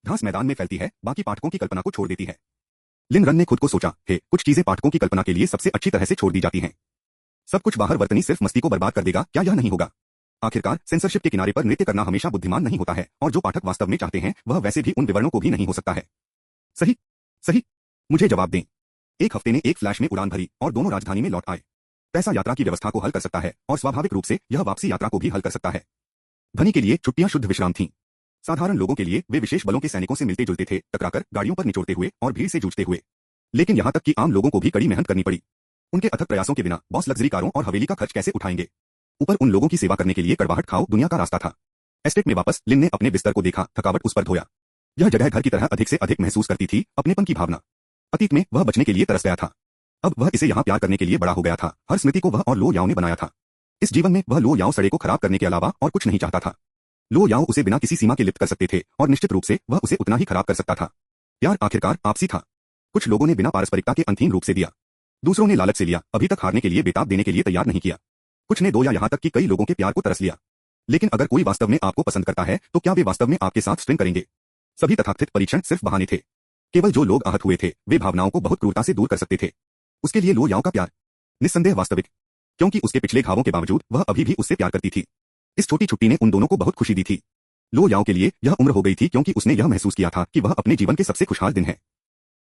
घास मैदान में फैलती है, बाकी पाठकों की कल्पना को छोड़ देती है। लिन रन ने खुद को सोचा, हे, कुछ चीजें पाठकों की कल्पना के लिए सबसे अच्छी तरह से छोड़ दी जाती हैं। सब कुछ बाहर वर्तनी सिर्फ मस्ती को बर्बाद कर देगा, क्या यह नहीं होगा? आखिरकार सेंसरशिप के किनारे पर नृत्य करना हमेशा बुद्धिमान नहीं होता है, और जो पाठक वास्तव में चाहते हैं वह वैसे भी उन विवरणों को भी नहीं हो सकता है। सही सही, मुझे जवाब दें। एक हफ्ते ने एक फ्लैश में उड़ान भरी और दोनों राजधानी में लौट आए। पैसा यात्रा की व्यवस्था को हल कर सकता है, और स्वाभाविक रूप से यह वापसी यात्रा को भी हल कर सकता है। धनी के लिए छुट्टियां शुद्ध विश्राम थीं। साधारण लोगों के लिए वे विशेष बलों के सैनिकों से मिलते जुलते थे, टकराकर, गाड़ियों पर निचोड़ते हुए और भीड़ से जूझते हुए। लेकिन यहां तक कि आम लोगों को भी कड़ी मेहनत करनी पड़ी। उनके अथक प्रयासों के बिना बॉस लग्जरी कारों और हवेली का खर्च कैसे उठाएंगे? ऊपर उन लोगों की सेवा करने के लिए कड़वाहट खाओ दुनिया का रास्ता था। एस्टेट में वापस लिन ने अपने बिस्तर को देखा, थकावट उस पर धोया। यह जगह घर की तरह अधिक से अधिक महसूस करती थी, अपनेपन की भावना। अतीत में वह बचने के लिए तरस गया था। अब वह इसे यहाँ प्यार करने के लिए बड़ा हो गया था। हर स्मृति को वह और लो याओ ने बनाया था। इस जीवन में वह लो याओ सड़े को खराब करने के अलावा और कुछ नहीं चाहता था। लो याओ उसे बिना किसी सीमा के लिप्त कर सकते थे, और निश्चित रूप से वह उसे उतना ही खराब कर सकता था। प्यार आखिरकार आपसी था। कुछ लोगों ने बिना पारस्परिकता के अंतिम रूप से दिया। दूसरों ने लालच से लिया, अभी तक हारने के लिए बेताब देने के लिए तैयार नहीं किया। कुछ ने दो या यहाँ तक कि कई लोगों के प्यार को तरस लिया। लेकिन अगर कोई वास्तव में आपको पसंद करता है तो क्या वे वास्तव में आपके साथ स्ट्रिंग करेंगे? सभी तथाकथित परीक्षण सिर्फ बहाने थे। केवल जो लोग आहत हुए थे वे भावनाओं को बहुत क्रूरता से दूर कर सकते थे। उसके लिए लो याओ का प्यार निस्संदेह वास्तविक, क्योंकि उसके पिछले घावों के बावजूद वह अभी भी उससे प्यार करती थी। इस छोटी छुट्टी ने उन दोनों को बहुत खुशी दी थी। लो याओ के लिए यह उम्र हो गई थी क्योंकि उसने यह महसूस किया था कि वह अपने जीवन के सबसे खुशहाल दिन है।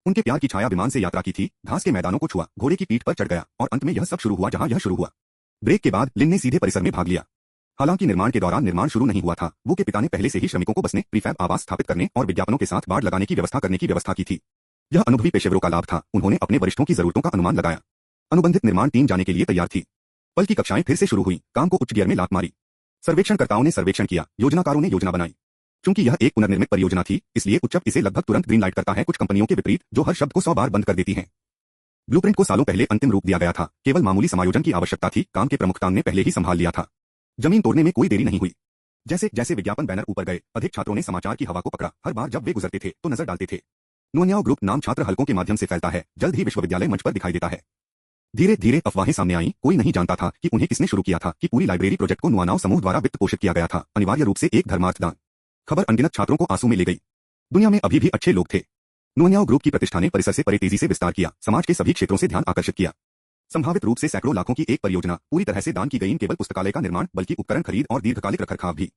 उनके प्यार की छाया विमान से यात्रा की थी, घास के मैदानों को छुआ, घोड़े की पीठ पर चढ़ गया, और अंत में यह सब शुरू हुआ जहां यह शुरू हुआ। ब्रेक के बाद लिन ने सीधे परिसर में भाग लिया। हालांकि निर्माण के दौरान निर्माण शुरू नहीं हुआ था। वो के पिता ने पहले से ही श्रमिकों को बसने, प्रीफैब आवास स्थापित करने और विज्ञापनों के साथ बाड़ लगाने की व्यवस्था करने की व्यवस्था की थी। यह अनुभवी पेशेवरों का लाभ था। उन्होंने अपने वरिष्ठों की जरूरतों का अनुमान लगाया। अनुबंधित निर्माण टीम जाने के लिए तैयार थी। पल की कक्षाएं फिर से शुरू हुई, काम को उच्च गियर में लात मारी। सर्वेक्षणकर्ताओं ने सर्वेक्षण किया, योजनाकारों ने योजना बनाई। चूंकि यह एक पुनर्निर्मित परियोजना थी, इसलिए उच्चप इसे लगभग तुरंत ग्रीन लाइट करता है, कुछ कंपनियों के विपरीत जो हर शब्द को 100 बार बंद कर देती हैं। ब्लूप्रिंट को सालों पहले अंतिम रूप दिया गया था, केवल मामूली समायोजन की आवश्यकता थी। काम के प्रमुखतान ने पहले ही संभाल लिया था। जमीन तोड़ने में कोई देरी नहीं हुई। जैसे जैसे विज्ञापन बैनर ऊपर गए, अधिक छात्रों ने समाचार की हवा को पकड़ा। हर बार जब वे गुजरते थे तो नजर डालते थे। नुअन्याओ ग्रुप नाम छात्र हलकों के माध्यम से फैलता है, जल्द ही विश्वविद्यालय मंच पर दिखाई देता है। धीरे धीरे अफवाहें सामने आईं। कोई नहीं जानता था कि उन्हें किसने शुरू किया था, कि पूरी लाइब्रेरी प्रोजेक्ट को नुआनाओ समूह द्वारा वित्त पोषित किया गया था, अनिवार्य रूप से एक धर्मार्थ दान। खबर अनगिनत छात्रों को आंसू में ले गई। दुनिया में अभी भी अच्छे लोग थे। नुअन्याओ ग्रुप की प्रतिष्ठा ने परिसर से परे तेजी से विस्तार किया, समाज के सभी क्षेत्रों से ध्यान आकर्षित किया। संभावित रूप से सैकड़ों लाखों की एक परियोजना पूरी तरह से दान की गई, केवल पुस्तकालय का निर्माण बल्कि उपकरण खरीद और दीर्घकालिक रखरखाव भी।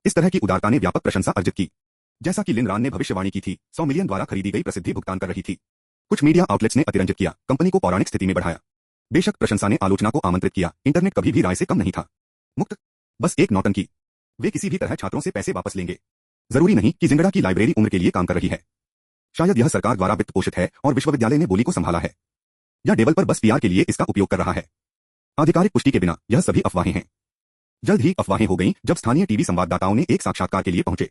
इस तरह की उदारता ने व्यापक प्रशंसा अर्जित की। जैसा कि लिन रान ने भविष्यवाणी की थी, 100 मिलियन द्वारा खरीदी गई प्रसिद्धि भुगतान कर रही थी। कुछ मीडिया आउटलेट्स ने अतिरंजित किया, कंपनी को पौराणिक स्थिति में बढ़ाया। बेशक प्रशंसा ने आलोचना को आमंत्रित किया, इंटरनेट कभी भी राय से कम नहीं था। मुक्त, बस एक नौटंकी। वे किसी भी तरह छात्रों से पैसे वापस लेंगे। जरूरी नहीं कि जिंगड़ा की लाइब्रेरी उम्र के लिए काम कर रही है। शायद यह सरकार द्वारा वित्त पोषित है और विश्वविद्यालय ने बोली को संभाला है, या डेवलपर बस पीआर के लिए इसका उपयोग कर रहा है। आधिकारिक पुष्टि के बिना यह सभी अफवाहें हैं। जल्द ही अफवाहें हो गईं जब स्थानीय टीवी संवाददाताओं ने एक साक्षात्कार के लिए पहुंचे।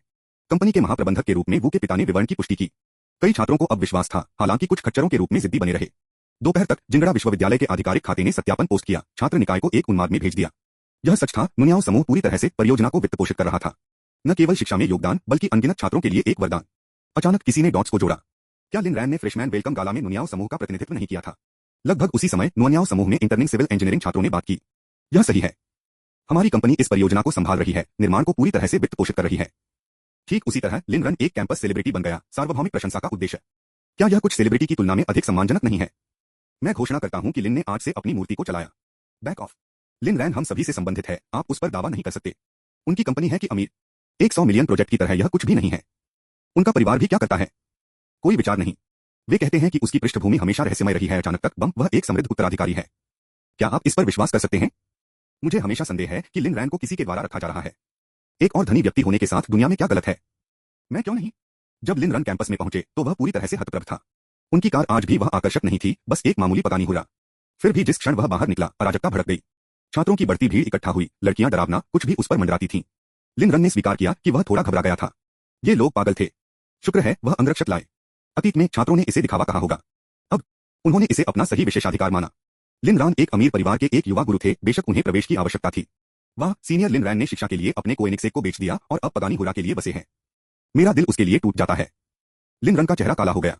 कंपनी के महाप्रबंधक के रूप में वू के पिता ने विवरण की पुष्टि की। कई छात्रों को अब विश्वास था, हालांकि कुछ खच्चरों के रूप में जिद्दी बने रहे। दोपहर तक जिंगड़ा विश्वविद्यालय के आधिकारिक खाते ने सत्यापन पोस्ट किया, छात्र निकाय को एक उन्माद में भेज दिया। यह सच था, नुनियाओ समूह पूरी तरह से परियोजना को वित्त पोषित कर रहा था। न केवल शिक्षा में योगदान बल्कि अनगिनत छात्रों के लिए एक वरदान। अचानक किसी ने डॉट्स को जोड़ा। क्या लिन रैन ने फ्रेशमैन वेलकम गाला में नुनियाओ समूह का प्रतिनिधित्व नहीं किया था? लगभग उसी समय नुनियाओ समूह में इंटर्निंग सिविल इंजीनियरिंग छात्रों ने बात की। यह सही है, हमारी कंपनी इस परियोजना को संभाल रही है, निर्माण को पूरी तरह से वित्त पोषित कर रही है। ठीक उसी तरह लिन रन एक कैंपस सेलिब्रिटी बन गया, सार्वभौमिक प्रशंसा का उद्देश्य। क्या यह कुछ सेलिब्रिटी की तुलना में अधिक सम्मानजनक नहीं है? मैं घोषणा करता हूं कि लिन ने आज से अपनी मूर्ति को चलाया। Back of. लिन रैन हम सभी से संबंधित है, आप उस पर दावा नहीं कर सकते। उनकी कंपनी है कि अमीर। 100 मिलियन प्रोजेक्ट की तरह यह कुछ भी नहीं है। उनका परिवार भी क्या करता है? कोई विचार नहीं। वे कहते हैं कि उसकी पृष्ठभूमि हमेशा रहस्यमय रही है, अचानक तक बम, वह एक समृद्ध उत्तराधिकारी है। क्या आप इस पर विश्वास कर सकते हैं? मुझे हमेशा संदेह है कि लिन रैन को किसी के द्वारा रखा जा रहा है। एक और धनी व्यक्ति होने के साथ दुनिया में क्या गलत है? मैं क्यों नहीं? जब लिन रन कैंपस में पहुंचे तो वह पूरी तरह से हतप्रभ था। उनकी कार आज भी वह आकर्षक नहीं थी, बस एक मामूली पगानी हुआ। फिर भी जिस क्षण वह बाहर निकला, अराजकता भड़क गई। छात्रों की बढ़ती भीड़ इकट्ठा हुई, लड़कियां डरावना कुछ भी उस पर मंडराती थीं। लिन रन ने स्वीकार किया कि वह थोड़ा घबरा गया था। ये लोग पागल थे। शुक्र है वह अंगरक्षक लाए। अतीत में छात्रों ने इसे दिखावा कहा होगा, अब उन्होंने इसे अपना सही विशेषाधिकार माना। लिन रैन एक अमीर परिवार के एक युवा गुरु थे, बेशक उन्हें प्रवेश की आवश्यकता थी। वह सीनियर लिन रैन ने शिक्षा के लिए अपने कोएनिक्सेक को बेच दिया और अब पगानी हुरा के लिए बसे हैं। मेरा दिल उसके लिए टूट जाता है। लिन रन का चेहरा काला हो गया।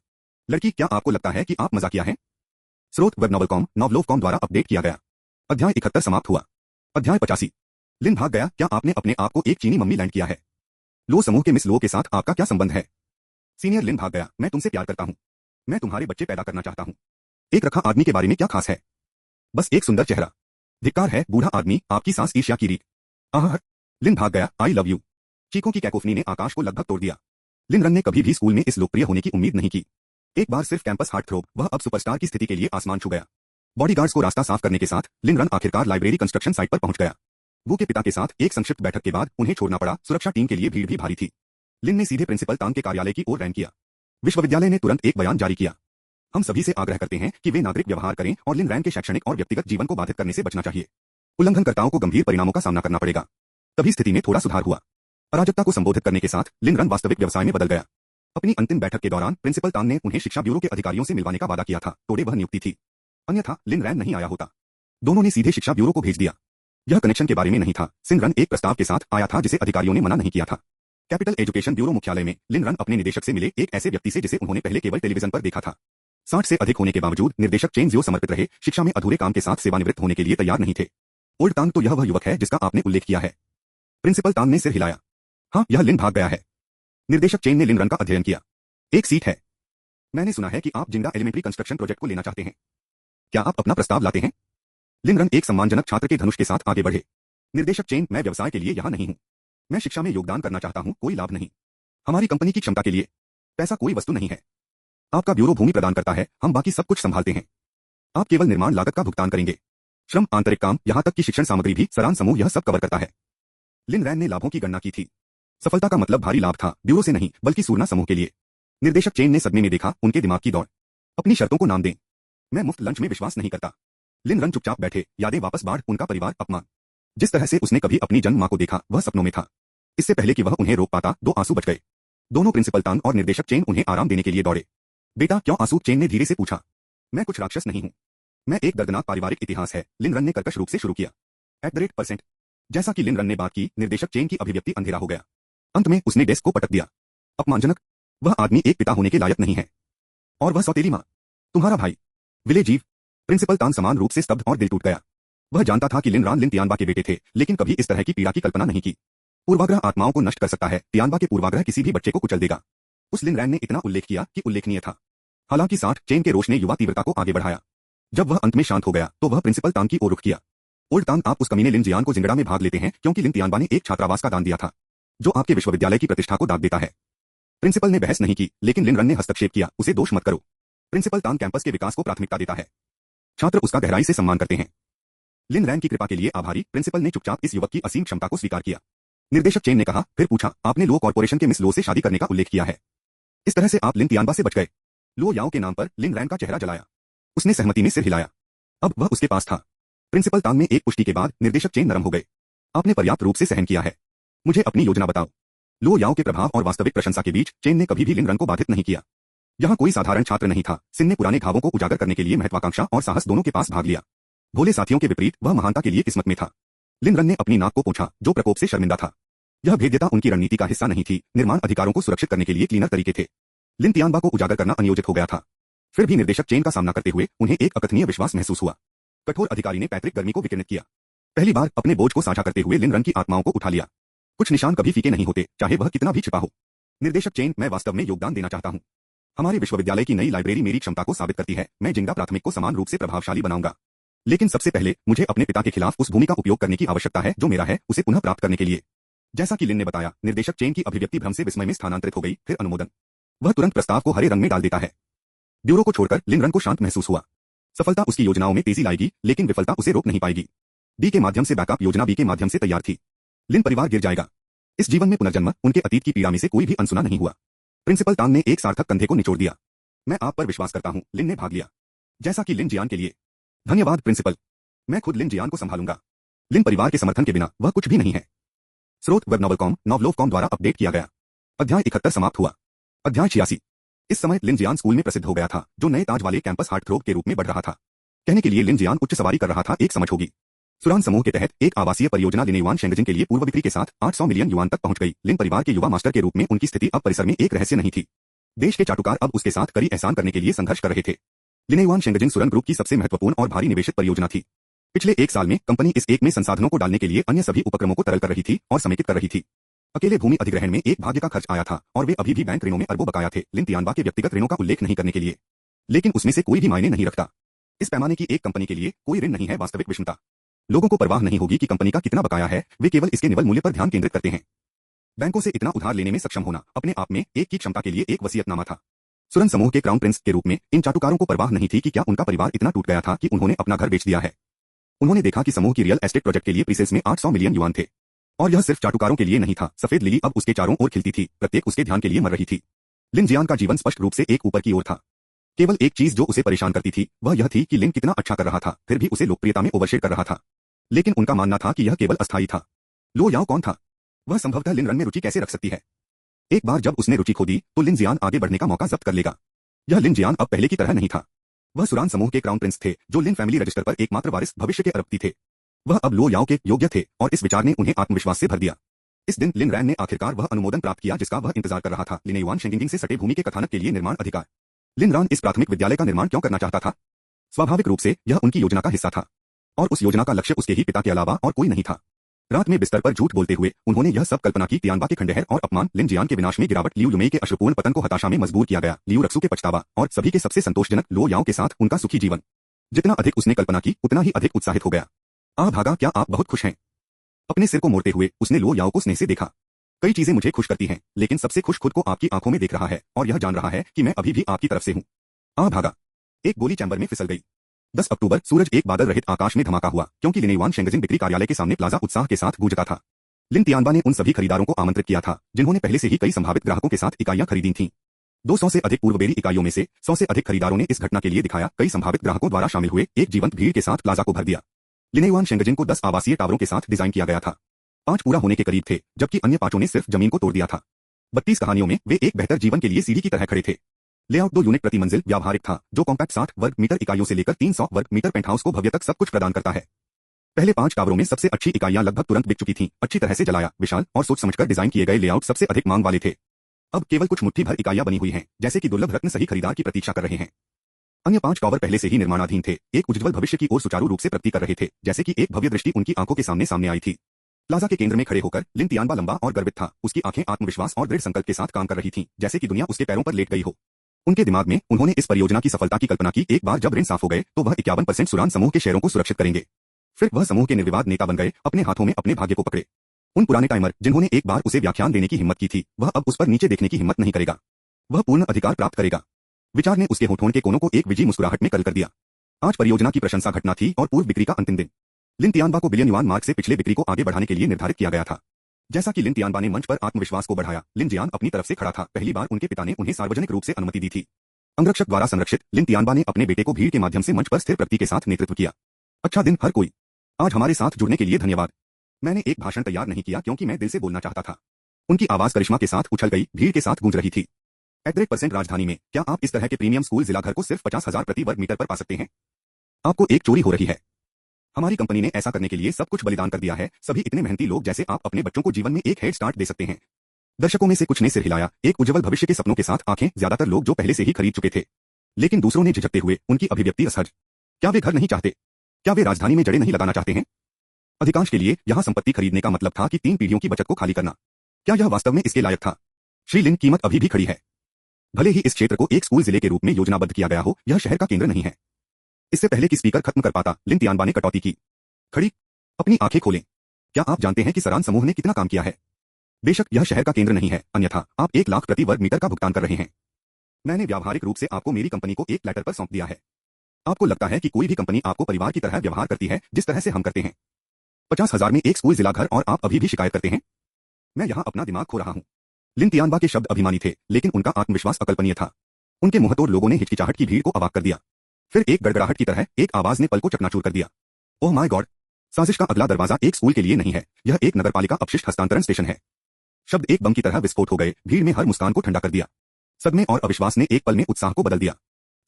लड़की, क्या आपको लगता है कि आप मजाकिया हैं? स्रोत वेब नॉवलकॉम, नॉवलोवकॉम द्वारा अपडेट किया गया। अध्याय 71 समाप्त हुआ। अध्याय 85। लिन भाग गया। क्या आपने अपने आप को एक चीनी मम्मी लैंड किया है? लो समूह के मिस लो के साथ आपका क्या संबंध है? सीनियर लिन भाग गया। मैं तुमसे प्यार करता हूं। मैं तुम्हारे बच्चे पैदा करना चाहता हूं। एक रखा आदमी के बारे में क्या खास है? बस एक सुंदर चेहरा। धिक्कार है बूढ़ा आदमी, आपकी सांस ईर्ष्या की रीत। आह, लिन भाग गया। I love you. चीखों की कैकोफनी ने आकाश को लगभग तोड़ दिया। लिन रन ने कभी भी स्कूल में इस लोकप्रिय होने की उम्मीद नहीं की। एक बार सिर्फ कैंपस हार्ट थ्रोब, वह अब सुपरस्टार की स्थिति के लिए आसमान छू गया। बॉडीगार्ड्स को रास्ता साफ करने के साथ लिन रन आखिरकार लाइब्रेरी कंस्ट्रक्शन साइट पर पहुंच गया। वो के पिता के साथ एक संक्षिप्त बैठक के बाद उन्हें छोड़ना पड़ा, सुरक्षा टीम के लिए भीड़ भी भारी थी। लिन ने सीधे प्रिंसिपल तांग के कार्यालय की ओर रैन किया। विश्वविद्यालय ने तुरंत एक बयान जारी किया। हम सभी से आग्रह करते हैं कि वे नागरिक व्यवहार करें और लिन रैन के शैक्षणिक और व्यक्तिगत जीवन को बाधित करने से बचना चाहिए। उल्लंघनकर्ताओं को गंभीर परिणामों का सामना करना पड़ेगा। तभी स्थिति में थोड़ा सुधार हुआ। अराजकता को संबोधित करने के साथ लिन रन वास्तविक व्यवसाय में बदल गया। अपनी अंतिम बैठक के दौरान प्रिंसिपल तांग ने उन्हें शिक्षा ब्यूरो के अधिकारियों से मिलवाने का वादा किया था, तोड़े वह नियुक्ति थी। अन्यथा लिन रैन नहीं आया होता। दोनों ने सीधे शिक्षा ब्यूरो को भेज दिया। यह कनेक्शन के बारे में नहीं था। सिन रन एक प्रस्ताव के साथ आया था जिसे अधिकारियों ने मना नहीं किया था। कैपिटल एजुकेशन ब्यूरो मुख्यालय में लिन रन अपने निदेशक से मिले, एक ऐसे व्यक्ति से जिसे उन्होंने पहले केवल टेलीविजन पर देखा था। 60 से अधिक होने के बावजूद निर्देशक चेन जियो समर्पित रहे, शिक्षा में अधूरे काम के साथ सेवानिवृत्त होने के लिए तैयार नहीं थे। ओल्ड तांग तो यह वह युवक है जिसका आपने उल्लेख किया है। प्रिंसिपल तांग ने सिर हिलाया। हाँ, यह लिन भाग गया है। निर्देशक चेन ने लिन रन का अध्ययन किया। एक सीट है। मैंने सुना है कि आप जिंगडा एलिमेंट्री कंस्ट्रक्शन प्रोजेक्ट को लेना चाहते हैं। क्या आप अपना प्रस्ताव लाते हैं? लिन रन एक सम्मानजनक छात्र के धनुष के साथ आगे बढ़े। निर्देशक चेन, मैं व्यवसाय के लिए यहां नहीं हूं। मैं शिक्षा में योगदान करना चाहता हूं, कोई लाभ नहीं। हमारी कंपनी की क्षमता के लिए पैसा कोई वस्तु नहीं है। आपका ब्यूरो भूमि प्रदान करता है, हम बाकी सब कुछ संभालते हैं। आप केवल निर्माण लागत का भुगतान करेंगे। श्रम, आंतरिक काम, यहां तक कि शिक्षण सामग्री भी सरान समूह यह सब कवर करता है। लिन रैन ने लाभों की गणना की थी। सफलता का मतलब भारी लाभ था, ब्यूरो से नहीं बल्कि सूरना समूह के लिए। निर्देशक चेन ने सदमे में देखा, उनके दिमाग की दौड़। अपनी शर्तों को नाम दें। मैं मुफ्त लंच में विश्वास नहीं करता। लिन रन चुपचाप बैठे, यादें वापस बाढ़, उनका परिवार, अपमान। जिस तरह से उसने कभी अपनी जन्म मां को देखा, वह सपनों में था। इससे पहले कि वह उन्हें रोक पाता, 2 आंसू बच गए। दोनों प्रिंसिपल तांग और निर्देशक चेन उन्हें आराम देने के लिए दौड़े। बेटा क्यों आंसू? चेन ने धीरे से पूछा। मैं कुछ राक्षस नहीं हूं। मैं एक दर्दनाक पारिवारिक इतिहास है, लिन रन ने कर्कश रूप से शुरू किया। @ जैसा कि लिन रन ने बात की, निर्देशक चेन की अभिव्यक्ति अंधेरा हो गया। अंत में उसने डेस्क को पटक दिया। अपमानजनक। वह आदमी एक पिता होने के लायक नहीं है। और वह सौतेली मां, तुम्हारा भाई, विले जीव। प्रिंसिपल तांग समान रूप से स्तब्ध और दिल टूट गया। वह जानता था कि लिन रान लिन तियानबा के बेटे थे, लेकिन कभी इस तरह की पीड़ा की कल्पना नहीं की। पूर्वाग्रह आत्माओं को नष्ट कर सकता है, तियानबा के पूर्वाग्रह किसी भी बच्चे को कुचल देगा। उस लिन रैन ने इतना उल्लेख किया कि उल्लेखनीय था। हालांकि 60 चेन के रोष ने युवा तीव्रता को आगे बढ़ाया। जब वह अंत में शांत हो गया तो वह प्रिंसिपल तांग की ओर रुख किया। ओल्ड तांग, आप उस कमीने लिन जियान को जिंगड़ा में भाग लेते हैं क्योंकि लिन तियानबा ने एक छात्रावास का दान दिया था जो आपके विश्वविद्यालय की प्रतिष्ठा को दाग देता है। प्रिंसिपल ने बहस नहीं की, लेकिन लिन रन ने हस्तक्षेप किया, उसे दोष मत करो। प्रिंसिपल तांग कैंपस के विकास को प्राथमिकता देता है। छात्र उसका गहराई से सम्मान करते हैं। लिन रैन की कृपा के लिए आभारी। प्रिंसिपल ने चुपचाप इस युवक की असीम क्षमता को स्वीकार किया। निर्देशक चेन ने कहा, फिर पूछा, आपने लो कॉर्पोरेशन के मिस लो से शादी करने का उल्लेख किया है। इस तरह से आप लिन तियानबा से बच गए। लो याओ के नाम पर लिन रैन का चेहरा जलाया। उसने सहमति में सिर हिलाया। अब वह उसके पास था। प्रिंसिपल तांग में एक पुष्टि के बाद निर्देशक चेन नरम हो गए। आपने पर्याप्त रूप से सहन किया है। मुझे अपनी योजना बताओ। लो याओ के प्रभाव और वास्तविक प्रशंसा के बीच चेन ने कभी भी लिन रन को बाधित नहीं किया। यहाँ कोई साधारण छात्र नहीं था। सिन ने पुराने घावों को उजागर करने के लिए महत्वाकांक्षा और साहस दोनों के पास भाग लिया। भोले साथियों के विपरीत वह महानता के लिए किस्मत में था। लिन रन ने अपनी नाक को पोंछा, जो प्रकोप से शर्मिंदा था। यह भेद्यता उनकी रणनीति का हिस्सा नहीं थी, निर्माण अधिकारों को सुरक्षित करने के लिए क्लीनर तरीके थे। लिन तियानबा को उजागर करना अनियोजित हो गया था। फिर भी निर्देशक चेन का सामना करते हुए उन्हें एक अकथनीय विश्वास महसूस हुआ। कठोर अधिकारी ने पैतृक गर्मी को विकिरणित किया। पहली बार अपने बोझ को साझा करते हुए लिन रन की आत्माओं को उठा लिया। कुछ निशान कभी फीके नहीं होते, चाहे वह कितना भी छिपा हो। निर्देशक चेन, मैं वास्तव में योगदान देना चाहता हूँ। हमारे विश्वविद्यालय की नई लाइब्रेरी मेरी क्षमता को साबित करती है। मैं जिंगडा प्राथमिक को समान रूप से प्रभावशाली बनाऊंगा। लेकिन सबसे पहले मुझे अपने पिता के खिलाफ उस भूमि का उपयोग करने की आवश्यकता है जो मेरा है, उसे पुनः प्राप्त करने के लिए। जैसा कि लिन ने बताया, निर्देशक चेन की अभिव्यक्ति भ्रम से विस्मय में स्थानांतरित हो गई, फिर अनुमोदन। वह तुरंत प्रस्ताव को हरे रंग में डाल देता है। ब्यूरो को छोड़कर लिन रन को शांत महसूस हुआ। सफलता उसकी योजनाओं में तेजी लाएगी, लेकिन विफलता उसे रोक नहीं पाएगी। डी के माध्यम से बैकअप योजना बी के माध्यम से तैयार थी। लिन परिवार गिर जाएगा। इस जीवन में पुनर्जन्म उनके अतीत की पीड़ा में से कोई भी अनसुना नहीं हुआ। प्रिंसिपल तांग ने एक सार्थक कंधे को निचोड़ दिया। मैं आप पर विश्वास करता हूं। लिन ने भाग लिया। जैसा कि लिन जियान के लिए। धन्यवाद प्रिंसिपल। मैं खुद लिन जियान को संभालूंगा। लिन परिवार के समर्थन के बिना वह कुछ भी नहीं है। स्रोत वेब नॉवलकॉम, नॉवलोवकॉम द्वारा अपडेट किया गया। अध्याय 71 समाप्त हुआ। अध्याय 86। इस समय लिन जियान स्कूल में प्रसिद्ध हो गया था, जो नए ताज वाले कैंपस हार्टथ्रोब के रूप में बढ़ रहा था। कहने के लिए लिन जियान उच्च सवारी कर रहा था, एक समझ होगी। सुरान समूह के तहत एक आवासीय परियोजना लिनेवान शेंगजिन के लिए पूर्व बिक्री के साथ 800 मिलियन युआन तक पहुंच गई। लिन परिवार के युवा मास्टर के रूप में उनकी स्थिति अब परिसर में एक रहस्य नहीं थी। देश के चाटुकार अब उसके साथ कड़ी एहसान करने के लिए संघर्ष कर रहे थे। लिनेवान शेंगजिन सुरन ग्रुप की सबसे महत्वपूर्ण और भारी निवेशित परियोजना थी। पिछले एक साल में कंपनी इस एक में संसाधनों को डालने के लिए अन्य सभी उपक्रमों को तरल कर रही थी और समेकित कर रही थी। अकेले भूमि अधिग्रहण में एक भाग्य का खर्च आया था और वे अभी भी बैंक ऋणों में अरबों बकाया थे, लिन तियानबा के व्यक्तिगत ऋणों का उल्लेख नहीं करने के लिए। लेकिन उसमें से कोई भी मायने नहीं रखता। इस पैमाने की एक कंपनी के लिए कोई ऋण नहीं है वास्तविक विषमता। लोगों को परवाह नहीं होगी कि कंपनी का कितना बकाया है, वे केवल इसके निवल मूल्य पर ध्यान केंद्रित करते हैं। बैंकों से इतना उधार लेने में सक्षम होना अपने आप में एक की क्षमता के लिए एक वसीयतनामा था। सुरन समूह के क्राउन प्रिंस के रूप में इन चाटुकारों को परवाह नहीं थी कि क्या उनका परिवार इतना टूट गया था कि उन्होंने अपना घर बेच दिया है। उन्होंने देखा कि समूह की रियल एस्टेट प्रोजेक्ट के लिए प्रीसेल्स में 800 मिलियन युआन थे। और यह सिर्फ चाटुकारों के लिए नहीं था। सफेद लिली अब उसके चारों ओर खिलती थी, प्रत्येक उसके ध्यान के लिए मर रही थी। लिन जियान का जीवन स्पष्ट रूप से एक ऊपर की ओर था। केवल एक चीज जो उसे परेशान करती थी वह यह थी कि लिन कितना अच्छा कर रहा था, फिर भी उसे लोकप्रियता में ओवरशेड कर रहा था। लेकिन उनका मानना था कि यह केवल अस्थायी था। लो याओ कौन था? वह संभवतः लिन रन में रुचि कैसे रख सकती है? एक बार जब उसने रुचि खो दी तो लिन जियान आगे बढ़ने का मौका जब्त कर लेगा। यह लिन जियान अब पहले की तरह नहीं था। वह सुरान समूह के क्राउन प्रिंस थे, जो लिन फैमिली रजिस्टर पर एकमात्र वारिस भविष्य के अरबपति थे। वह अब लो याओ के योग्य थे और इस विचार ने उन्हें आत्मविश्वास से भर दिया। इस दिन लिन रैन ने आखिरकार वह अनुमोदन प्राप्त किया जिसका वह इंतजार कर रहा था, लिनेवान शेंगिंग से सटे भूमि के कथानक के लिए निर्माण अधिकार। लिन रैन इस प्राथमिक विद्यालय का निर्माण क्यों करना चाहता था? स्वाभाविक रूप से यह उनकी योजना का हिस्सा था और उस योजना का लक्ष्य उसके ही पिता के अलावा और कोई नहीं था। रात में बिस्तर पर झूठ बोलते हुए उन्होंने यह सब कल्पना की। तियानबा के खंडहर और अपमान, लिन जियान के विनाश में गिरावट, लियू युमेई के अश्रुपूर्ण पतन को हताशा में मजबूर किया गया, लियू रक्सू के पछतावा और सभी के सबसे संतोषजनक लो याओ के साथ उनका सुखी जीवन। जितना अधिक उसने कल्पना की उतना ही अधिक उत्साहित हो गया। भागा, क्या आप बहुत खुश हैं? अपने सिर को मोड़ते हुए उसने लो याओ को स्नेह से देखा। कई चीजें मुझे खुश करती हैं, लेकिन सबसे खुश खुद को आपकी आंखों में देख रहा है और यह जान रहा है कि मैं अभी भी आपकी तरफ से हूँ। भागा। एक गोली चैम्बर में फिसल गई। 10 अक्टूबर, सूरज एक बादल रहित आकाश में धमाका हुआ क्योंकि लिनेवान शेंगजिन बिक्री कार्यालय के सामने प्लाजा उत्साह के साथ गूंजता था। लिन तियानबा ने उन सभी खरीदारों को आमंत्रित किया था जिन्होंने पहले से ही कई संभावित ग्राहकों के साथ इकाइयां खरीदी थीं। 200 से अधिक पूर्वबेरी इकाइयों में से 100 से अधिक खरीदारों ने इस घटना के लिए दिखाया। कई संभावित ग्राहकों द्वारा शामिल हुए एक जीवंत भीड़ के साथ प्लाजा को भर दिया। लिनेवान शेंगजिन को 10 आवासीय टावरों के साथ डिजाइन किया गया था। 5 पूरा होने के करीब थे, जबकि अन्य 5 ने सिर्फ जमीन को तोड़ दिया था। 32 कहानियों में वे एक बेहतर जीवन के लिए सीढ़ी की तरह खड़े थे। लेआउट 2 यूनिट प्रति मंजिल व्यावहारिक था, जो कॉम्पैक्ट 60 वर्ग मीटर इकाइयों से लेकर 300 वर्ग मीटर पेंटहाउस को भव्य तक सब कुछ प्रदान करता है। पहले 5 टावरों में सबसे अच्छी इकाइयां लगभग तुरंत बिक चुकी थीं, अच्छी तरह से जलाया, विशाल और सोच समझकर डिजाइन किए गए लेआउट सबसे अधिक मांग वाले थे। अब केवल कुछ मुट्ठी भर इकाइयां बनी हुई हैं, जैसे कि दुर्लभ रत्न सही खरीदार की प्रतीक्षा कर रहे हैं। अन्य 5 टावर पहले से ही निर्माणाधीन थे, एक उज्ज्वल भविष्य की ओर सुचारू रूप से प्रगति कर रहे थे, जैसे कि एक भव्य दृष्टि उनकी आंखों के सामने आई थी। प्लाजा के केंद्र में खड़े होकर लिन तियानबा लंबा और गर्वित था। उसकी आंखें आत्मविश्वास और दृढ़ संकल्प के साथ काम कर रही थीं, जैसे कि दुनिया उसके पैरों पर लेट गई हो। उनके दिमाग में उन्होंने इस परियोजना की सफलता की कल्पना की। एक बार जब ऋण साफ हो गए तो वह 51% सुरान समूह के शेयरों को सुरक्षित करेंगे। फिर वह समूह के निर्विवाद नेता बन गए, अपने हाथों में अपने भाग्य को पकड़े। उन पुराने टाइमर जिन्होंने एक बार उसे व्याख्यान देने की हिम्मत की थी, वह अब उस पर नीचे देखने की हिम्मत नहीं करेगा। वह पूर्ण अधिकार प्राप्त करेगा। विचार ने उसके होठों के कोनों को एक विजयी मुस्कुराहट में कल कर दिया। आज परियोजना की प्रशंसा घटना थी और पूर्व बिक्री का अंतिम दिन। लिन तियानबा को बिलियन युआन मार्क से पिछले बिक्री को आगे बढ़ाने के लिए निर्धारित किया गया था। जैसा कि लिन तियानबा ने मंच पर आत्मविश्वास को बढ़ाया, लिन जियान अपनी तरफ से खड़ा था। पहली बार उनके पिता ने उन्हें सार्वजनिक रूप से अनुमति दी थी। अंगरक्षक द्वारा संरक्षित लिन तियानबा ने अपने बेटे को भीड़ के माध्यम से मंच पर स्थिर प्रगति के साथ नेतृत्व किया। अच्छा दिन हर कोई। आज हमारे साथ जुड़ने के लिए धन्यवाद। मैंने एक भाषण तैयार नहीं किया क्योंकि मैं दिल से बोलना चाहता था। उनकी आवाज करिश्मा के साथ उछल गई, भीड़ के साथ गूंज रही थी। @ राजधानी में क्या आप इस तरह के प्रीमियम स्कूल जिला घर को सिर्फ 50,000 प्रति वर्ग मीटर पर पा सकते हैं? आपको एक चोरी हो रही है। हमारी कंपनी ने ऐसा करने के लिए सब कुछ बलिदान कर दिया है। सभी इतने मेहनती लोग जैसे आप अपने बच्चों को जीवन में एक हेड स्टार्ट दे सकते हैं। दर्शकों में से कुछ ने सिर हिलाया, एक उज्जवल भविष्य के सपनों के साथ आंखें, ज्यादातर लोग जो पहले से ही खरीद चुके थे। लेकिन दूसरों ने झिझकते हुए उनकी अभिव्यक्ति असहज। क्या वे घर नहीं चाहते? क्या वे राजधानी में जड़ें नहीं लगाना चाहते हैं? अधिकांश के लिए यहां संपत्ति खरीदने का मतलब था कि 3 पीढ़ियों की बचत को खाली करना। क्या यह वास्तव में इसके लायक था? श्री लिन, कीमत अभी भी खड़ी है। भले ही इस क्षेत्र को एक स्कूल जिले के रूप में योजनाबद्ध किया गया हो, यह शहर का केंद्र नहीं है। इससे पहले कि स्पीकर खत्म कर पाता, लिन तियानबा ने कटौती की। खड़ी, अपनी आंखें खोलें। क्या आप जानते हैं कि सरान समूह ने कितना काम किया है? बेशक यह शहर का केंद्र नहीं है, अन्यथा आप 1 लाख प्रति वर्ग मीटर का भुगतान कर रहे हैं। मैंने व्यावहारिक रूप से आपको मेरी कंपनी को एक प्लेटर पर सौंप दिया है। आपको लगता है कि कोई भी कंपनी आपको परिवार की तरह व्यवहार करती है, जिस तरह से हम करते हैं? 50,000 में एक स्कूल जिला घर और आप अभी भी शिकायत करते हैं? मैं यहाँ अपना दिमाग खो रहा हूँ। लिन तियानबा के शब्द अभिमानी थे, लेकिन उनका आत्मविश्वास अकल्पनीय था। उनके मुंहतोड़ लोगों ने हिचकिचाहट की भीड़ को अवाक कर दिया। फिर एक गड़गड़ाहट की तरह एक आवाज ने पल को चकनाचूर कर दिया। Oh my God! साजिश का अगला दरवाजा एक स्कूल के लिए नहीं है, यह एक नगरपालिका अपशिष्ट हस्तांतरण स्टेशन है। शब्द एक बम की तरह विस्फोट हो गए, भीड़ में हर मुस्कान को ठंडा कर दिया। सदमे और अविश्वास ने एक पल में उत्साह को बदल दिया।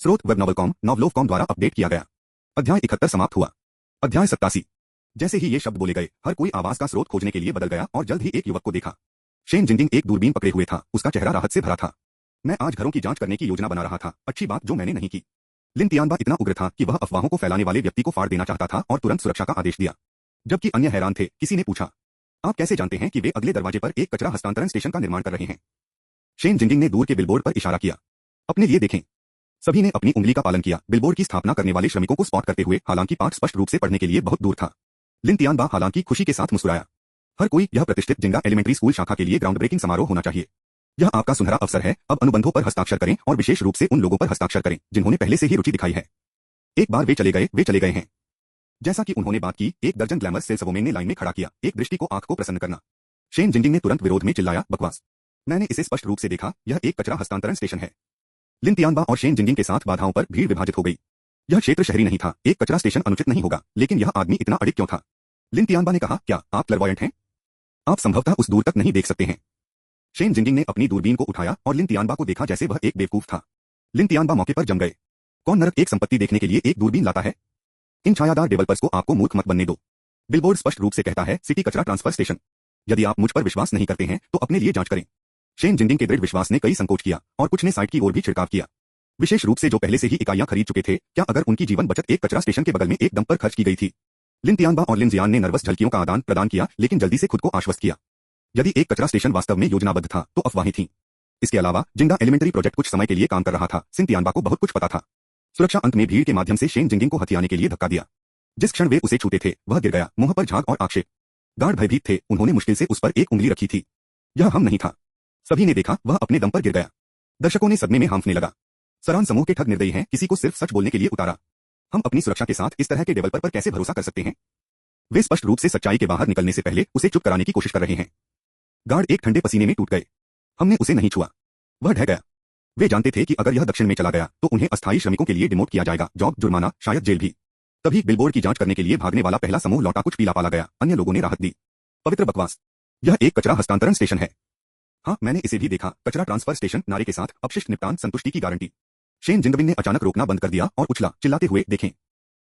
स्रोत वेब नॉवलकॉम, नॉवलोवकॉम द्वारा अपडेट किया गया। अध्याय 71 समाप्त हुआ। अध्याय 87। जैसे ही ये शब्द बोले गए, हर कोई आवाज का स्रोत खोजने के लिए बदल गया और जल्द ही एक युवक को देखा। शेन जिंगिंग एक दूरबीन पकड़े हुए था, उसका चेहरा राहत से भरा था। मैं आज घरों की जांच करने की योजना बना रहा था, अच्छी बात जो मैंने नहीं की। लिन तियानबा इतना उग्र था कि वह अफवाहों को फैलाने वाले व्यक्ति को फाड़ देना चाहता था और तुरंत सुरक्षा का आदेश दिया। जबकि अन्य हैरान थे। किसी ने पूछा, आप कैसे जानते हैं कि वे अगले दरवाजे पर एक कचरा हस्तांतरण स्टेशन का निर्माण कर रहे हैं? शेन जिंगिंग ने दूर के बिलबोर्ड पर इशारा किया। अपने लिए देखें। सभी ने अपनी उंगली का पालन किया। बिलबोर्ड की स्थापना करने वाले श्रमिकों को स्पॉट करते हुए, हालांकि पाठ स्पष्ट रूप से पढ़ने के लिए बहुत दूर था। लिन तियानबा हालांकि खुशी के साथ मुस्कुराया। हर कोई, यह प्रतिष्ठित जिंगा एलिमेंट्री स्कूल शाखा के लिए ग्राउंड ब्रेकिंग समारोह होना चाहिए। यह आपका सुनहरा अवसर है। अब अनुबंधों पर हस्ताक्षर करें और विशेष रूप से उन लोगों पर हस्ताक्षर करें जिन्होंने पहले से ही रुचि दिखाई है। एक बार वे चले गए हैं। जैसा कि उन्होंने बात की, 1 दर्जन ग्लैमर सेल्सवुमेन ने लाइन में खड़ा किया, एक दृष्टि को आंख को प्रसन्न करना। शेन जिंगिंग ने तुरंत विरोध में चिल्लाया, बकवास। मैंने इसे स्पष्ट रूप से देखा, यह एक कचरा हस्तांतरण स्टेशन है। लिन तियानबा और शेन जिंगिंग के साथ बाधाओं पर भीड़ विभाजित हो गई। यह क्षेत्र शहरी नहीं था, एक कचरा स्टेशन अनुचित नहीं होगा, लेकिन यह आदमी इतना अड़िग क्यों था? लिन तियानबा ने कहा, क्या आप क्लरवॉयंट हैं? आप संभवतः उस दूर तक नहीं देख सकते हैं। शेन जिंगिंग ने अपनी दूरबीन को उठाया और लिन तियानबा को देखा जैसे वह एक बेवकूफ था। लिन तियानबा मौके पर जम गए। कौन नरक एक संपत्ति देखने के लिए एक दूरबीन लाता है? इन छायादार डेवलपर्स को आपको मूर्ख मत बनने दो। बिलबोर्ड स्पष्ट रूप से कहता है, सिटी कचरा ट्रांसफर स्टेशन। यदि आप मुझ पर विश्वास नहीं करते हैं तो अपने लिए जांच करें। शेन जिंगिंग के दृढ़ विश्वास ने कई संकोच किया और कुछ ने साइट की ओर भी छिड़काव किया। विशेष रूप से जो पहले से ही इकाइयां खरीद चुके थे। क्या अगर उनकी जीवन बचत एक कचरा स्टेशन के बगल में एक दम पर खर्च की गई थी? लिन तियानबा और लिन जियान ने नर्वस झलकियों का आदान प्रदान किया, लेकिन जल्दी से खुद को आश्वस्त किया। यदि एक कचरा स्टेशन वास्तव में योजनाबद्ध था तो अफवाहें थीं। इसके अलावा जिंगा एलिमेंट्री प्रोजेक्ट कुछ समय के लिए काम कर रहा था। सिन तियानबा को बहुत कुछ पता था। सुरक्षा अंत में भीड़ के माध्यम से शेन जिंगिंग को हथियाने के लिए धक्का दिया। जिस क्षण वे उसे छूते थे, वह गिर गया, मुंह पर झाग और आक्षेप। गार्ड भयभीत थे, उन्होंने मुश्किल से उस पर एक उंगली रखी थी। यह हम नहीं था। सभी ने देखा, वह अपने दम पर गिर गया। दर्शकों ने सदमे में हांफने लगा। सरान समूह के ठग निर्दयी हैं, किसी को सिर्फ सच बोलने के लिए उतारा। हम अपनी सुरक्षा के साथ इस तरह के डेवलपर पर कैसे भरोसा कर सकते हैं? वे स्पष्ट रूप से सच्चाई के बाहर निकलने से पहले उसे चुप कराने की कोशिश कर रहे हैं। गार्ड एक ठंडे पसीने में टूट गए। हमने उसे नहीं छुआ। वह ढह गया। वे जानते थे कि अगर यह दक्षिण में चला गया तो उन्हें अस्थायी श्रमिकों के लिए डिमोट किया जाएगा, जॉब, जुर्माना, शायद जेल भी। तभी बिलबोर्ड की जांच करने के लिए भागने वाला पहला समूह लौटा, कुछ पीला पाला गया। अन्य लोगों ने राहत दी। पवित्र बकवास। यह एक कचरा हस्तांतरण स्टेशन है। हाँ, मैंने इसे भी देखा। कचरा ट्रांसफर स्टेशन नारे के साथ अपशिष्ट निपटान, संतुष्टि की गारंटी। शेन जिंगबिन ने अचानक रोकना बंद कर दिया और उछला, चिल्लाते हुए, देखें।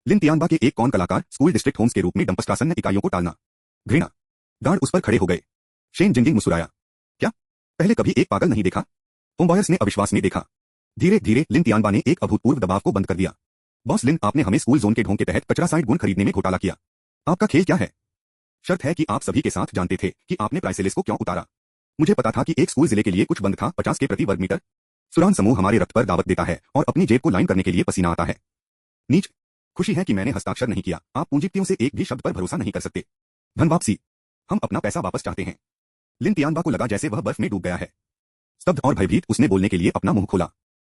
लिन तियानबा के एक कौन कलाकार, स्कूल डिस्ट्रिक्ट होम्स के रूप में डंपस्टासन इकाइयों को टालना, घृणा। गार्ड उस पर खड़े हो गए। शेन जिंगिंग मुस्कुराया। क्या पहले कभी एक पागल नहीं देखा? होमबॉयर्स ने अविश्वास में देखा। धीरे धीरे लिन तियानबा ने एक अभूतपूर्व दबाव को बंद कर दिया। बॉस लिन, आपने हमें स्कूल जोन के ढोंग के तहत कचरा साइट गुण खरीदने में घोटाला किया। आपका खेल क्या है? शर्त है कि आप सभी के साथ जानते थे कि आपने प्राइसलिस्ट को क्यों उतारा। मुझे पता था कि एक स्कूल जिले के लिए कुछ बंद था, 50 के प्रति वर्ग मीटर। सुरान समूह हमारे रक्त पर दावत देता है और अपनी जेब को लाइन करने के लिए पसीना आता है। नीच, खुशी है कि मैंने हस्ताक्षर नहीं किया। आप पूंजीपतियों से एक भी शब्द पर भरोसा नहीं कर सकते। धन वापसी, हम अपना पैसा वापस चाहते हैं। लिन तियानबा को लगा जैसे वह बर्फ में डूब गया है। स्तब्ध और भयभीत उसने बोलने के लिए अपना मुंह खोला।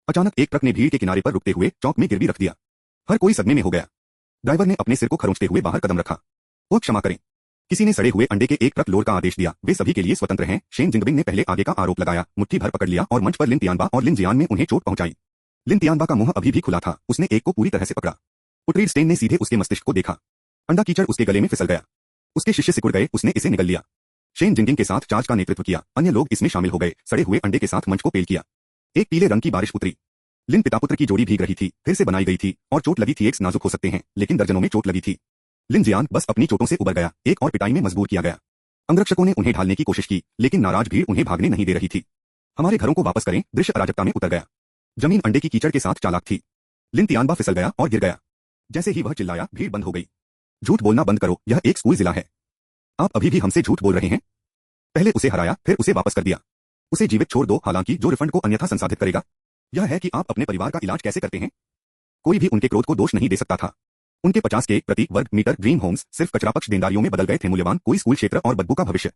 अचानक एक ट्रक ने भीड़ के किनारे पर रुकते हुए चौक में गिरवी रख दिया। हर कोई सदमे में हो गया। ड्राइवर ने अपने सिर को खरोंचते हुए बाहर कदम रखा। ओ क्षमा करें। किसी ने सड़े हुए अंडे के एक ट्रक लोड का आदेश दिया। वे सभी के लिए स्वतंत्र हैं। शेन जिंगबिंग ने पहले आगे का आरोप लगाया, मुट्ठी भर पकड़ लिया और मंच पर लिन तियानबा और लिन जियान में उन्हें चोट पहुंचाई। लिन तियानबा का मुंह अभी भी खुला था। उसने एक को पूरी तरह से पकड़ा। उटरीड स्टेन ने सीधे उसके मस्तिष्क को देखा। अंडा कीचड़ उसके गले में फिसल गया। उसके शिष्य सिकुड़ गए। उसने इसे निगल लिया। शेन जिंगिंग के साथ चार्ज का नेतृत्व किया। अन्य लोग इसमें शामिल हो गए। सड़े हुए अंडे के साथ मंच को पेल किया। एक पीले रंग की बारिश उतरी। लिन पिता पुत्र की जोड़ी भीग रही थी, फिर से बनाई गई थी और चोट लगी थी। एक नाजुक हो सकते हैं, लेकिन दर्जनों में चोट लगी थी। लिन जियान बस अपनी चोटों से उबर गया। एक और पिटाई में मजबूर किया गया। अंगरक्षकों ने उन्हें ढालने की कोशिश की, लेकिन नाराज भीड़ उन्हें भागने नहीं दे रही थी। हमारे घरों को वापस करें। दृश्य अराजकता में उतर गया। जमीन अंडे की कीचड़ के साथ चालाक थी। लिन तियानबा फिसल गया और गिर गया। जैसे ही वह चिल्लाया, भीड़ बंद हो गई। झूठ बोलना बंद करो। यह एक स्कूल जिला है। आप अभी भी हमसे झूठ बोल रहे हैं। पहले उसे हराया, फिर उसे वापस कर दिया। उसे जीवित छोड़ दो, हालांकि जो रिफंड को अन्यथा संसाधित करेगा यह है कि आप अपने परिवार का इलाज कैसे करते हैं। कोई भी उनके क्रोध को दोष नहीं दे सकता था। उनके 50 के प्रति वर्ग मीटर ड्रीम होम्स सिर्फ कचरापक्ष देनदारियों में बदल गए थे। मूल्यवान कोई स्कूल क्षेत्र और बदबू का भविष्य।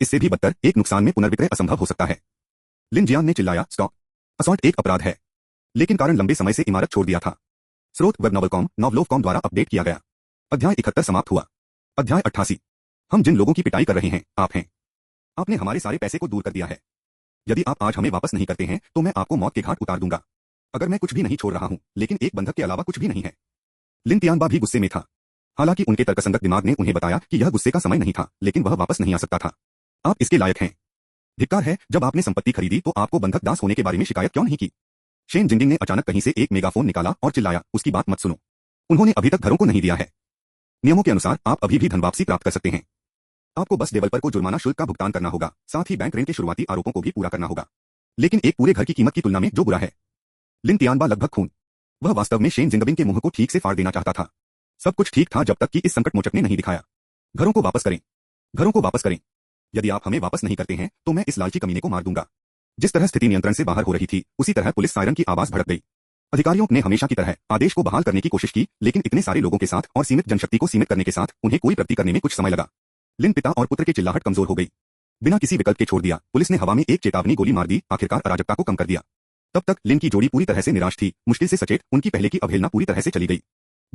इससे भी बदतर, एक नुकसान में पुनर्विक्रय असंभव हो सकता है। लिन जियान ने चिल्लाया, स्टॉप। असॉल्ट एक अपराध है, लेकिन कारण लंबे समय से इमारत छोड़ दिया था। स्रोत वेब नॉवलकॉम, नॉवलोवकॉम द्वारा अपडेट किया गया। अध्याय 71 समाप्त हुआ। अध्याय 88। हम जिन लोगों की पिटाई कर रहे हैं, आप हैं। आपने हमारे सारे पैसे को दूर कर दिया है। यदि आप आज हमें वापस नहीं करते हैं, तो मैं आपको मौत के घाट उतार दूंगा। अगर मैं कुछ भी नहीं छोड़ रहा हूं, लेकिन एक बंधक के अलावा कुछ भी नहीं है। लिन तियानबा भी गुस्से में था। हालांकि उनके तर्कसंगत दिमाग ने उन्हें बताया कि यह गुस्से का समय नहीं था, लेकिन वह वापस नहीं आ सकता था। आप इसके लायक हैं। धिक्कार है, जब आपने संपत्ति खरीदी तो आपको बंधक दास होने के बारे में शिकायत क्यों नहीं की। शेन जिंगिंग ने अचानक कहीं से एक मेगाफोन निकाला और चिल्लाया, उसकी बात मत सुनो। उन्होंने अभी तक घरों को नहीं दिया है। नियमों के अनुसार आप अभी भी धन वापसी प्राप्त कर सकते हैं। आपको बस डेवलपर को जुर्माना शुल्क का भुगतान करना होगा, साथ ही बैंक ऋण के शुरुआती आरोपों को भी पूरा करना होगा। लेकिन एक पूरे घर की कीमत की तुलना में जो बुरा है। लिन तियानबा लगभग खून। वह वास्तव में शेन जिंगबिंग के मुंह को ठीक से फाड़ देना चाहता था। सब कुछ ठीक था जब तक कि इस संकट मोचक ने नहीं दिखाया। घरों को वापस करें। घरों को वापस करें। यदि आप हमें वापस नहीं करते हैं, तो मैं इस लालची कमीने को मार दूंगा। जिस तरह स्थिति नियंत्रण से बाहर हो रही थी, उसी तरह पुलिस सायरन की आवाज भड़क गई। अधिकारियों ने हमेशा की तरह आदेश को बहाल करने की कोशिश की, लेकिन इतने सारे लोगों के साथ और सीमित जनशक्ति को सीमित करने के साथ उन्हें कोई प्रगति करने में कुछ समय लगा। लिन पिता और पुत्र के चिल्लाहट कमजोर हो गई। बिना किसी विकल्प के छोड़ दिया, पुलिस ने हवा में एक चेतावनी गोली मार दी। आखिरकार अराजकता को कम कर दिया। तब तक लिन की जोड़ी पूरी तरह से निराश थी, मुश्किल से सचेत। उनकी पहले की अवहेलना पूरी तरह से चली गई।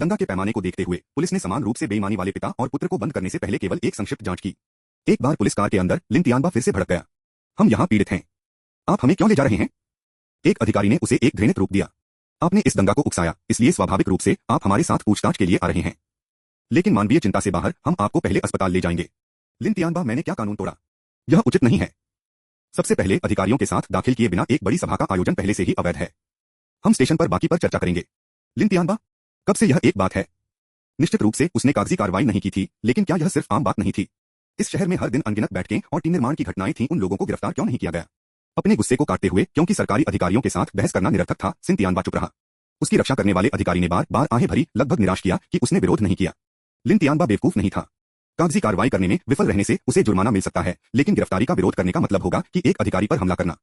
दंगा के पैमाने को देखते हुए पुलिस ने समान रूप से बेईमानी वाले पिता और पुत्र को बंद करने से पहले केवल एक संक्षिप्त जांच की। एक बार पुलिस कार के अंदर, लिन तियानबा फिर से भड़क गया। हम यहाँ पीड़ित हैं। आप हमें क्यों ले जा रहे हैं? एक अधिकारी ने उसे एक घृणित रूप दिया। आपने इस दंगा को उकसाया, इसलिए स्वाभाविक रूप से आप हमारे साथ पूछताछ के लिए आ रहे हैं। लेकिन मानवीय चिंता से बाहर, हम आपको पहले अस्पताल ले जाएंगे। लिन तियानबा, मैंने क्या कानून तोड़ा? यह उचित नहीं है। सबसे पहले अधिकारियों के साथ दाखिल किए बिना एक बड़ी सभा का आयोजन पहले से ही अवैध है। हम स्टेशन पर बाकी पर चर्चा करेंगे। लिन तियानबा, कब से यह एक बात है? निश्चित रूप से उसने कागजी कार्रवाई नहीं की थी, लेकिन क्या यह सिर्फ आम बात नहीं थी? इस शहर में हर दिन अनगिनत बैठकें और टीम निर्माण की घटनाएं थीं। उन लोगों को गिरफ्तार क्यों नहीं किया गया? अपने गुस्से को काटते हुए, क्योंकि सरकारी अधिकारियों के साथ बहस करना निरर्थक था, सिन तियानबा चुप रहा। उसकी रक्षा करने वाले अधिकारी ने बार बार आहें भरी, लगभग निराश किया कि उसने विरोध नहीं किया। लिन तियानबा बेवकूफ नहीं था। कागजी कार्रवाई करने में विफल रहने से उसे जुर्माना मिल सकता है, लेकिन गिरफ्तारी का विरोध करने का मतलब होगा कि एक अधिकारी पर हमला करना।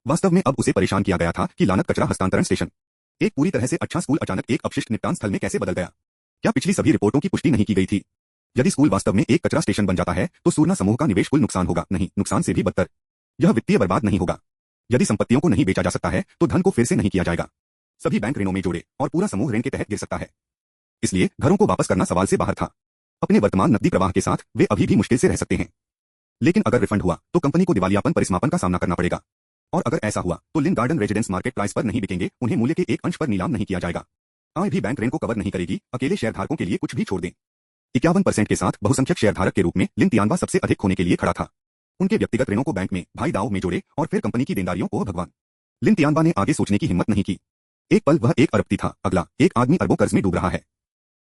वास्तव में अब उसे परेशान किया गया था कि लानत कचरा हस्तांतरण स्टेशन, एक पूरी तरह से अच्छा स्कूल, अचानक एक अपशिष्ट निपटान स्थल में कैसे बदल गया। क्या पिछली सभी रिपोर्टों की पुष्टि नहीं की गई थी? यदि स्कूल वास्तव में एक कचरा स्टेशन बन जाता है, तो सूरना समूह का निवेश कुल नुकसान होगा, नहीं, नुकसान से भी बदतर। यह वित्तीय बर्बाद नहीं होगा। यदि संपत्तियों को नहीं बेचा जा सकता है, तो धन को फिर से नहीं किया जाएगा। सभी बैंक ऋणों में जोड़े और पूरा समूह ऋण के तहत गिर सकता है। इसलिए घरों को वापस करना सवाल से बाहर था। अपने वर्तमान नकदी प्रवाह के साथ वे अभी भी मुश्किल से रह सकते हैं। लेकिन अगर रिफंड हुआ, तो कंपनी को दिवालियापन परिसमापन का सामना करना पड़ेगा। और अगर ऐसा हुआ, तो लिन गार्डन रेजिडेंस मार्केट प्राइस पर नहीं बिकेंगे, उन्हें मूल्य के एक अंश पर नीलाम नहीं किया जाएगा। आय भी बैंक ऋण को कवर नहीं करेगी। अकेले शेयरधारकों के लिए कुछ भी छोड़ दें। 51% के साथ बहुसंख्यक शेयरधारक के रूप में लिन तियानबा सबसे अधिक खोने के लिए खड़ा था। उनके व्यक्तिगत ऋणों को बैंक में, भाई दाव में जोड़े और फिर कंपनी की देनदारियों को भगवान। लिन तियानबा ने आगे सोचने की हिम्मत नहीं की। एक पल वह एक अरबपति था, अगला एक आदमी अरबों कर्ज में डूब रहा है।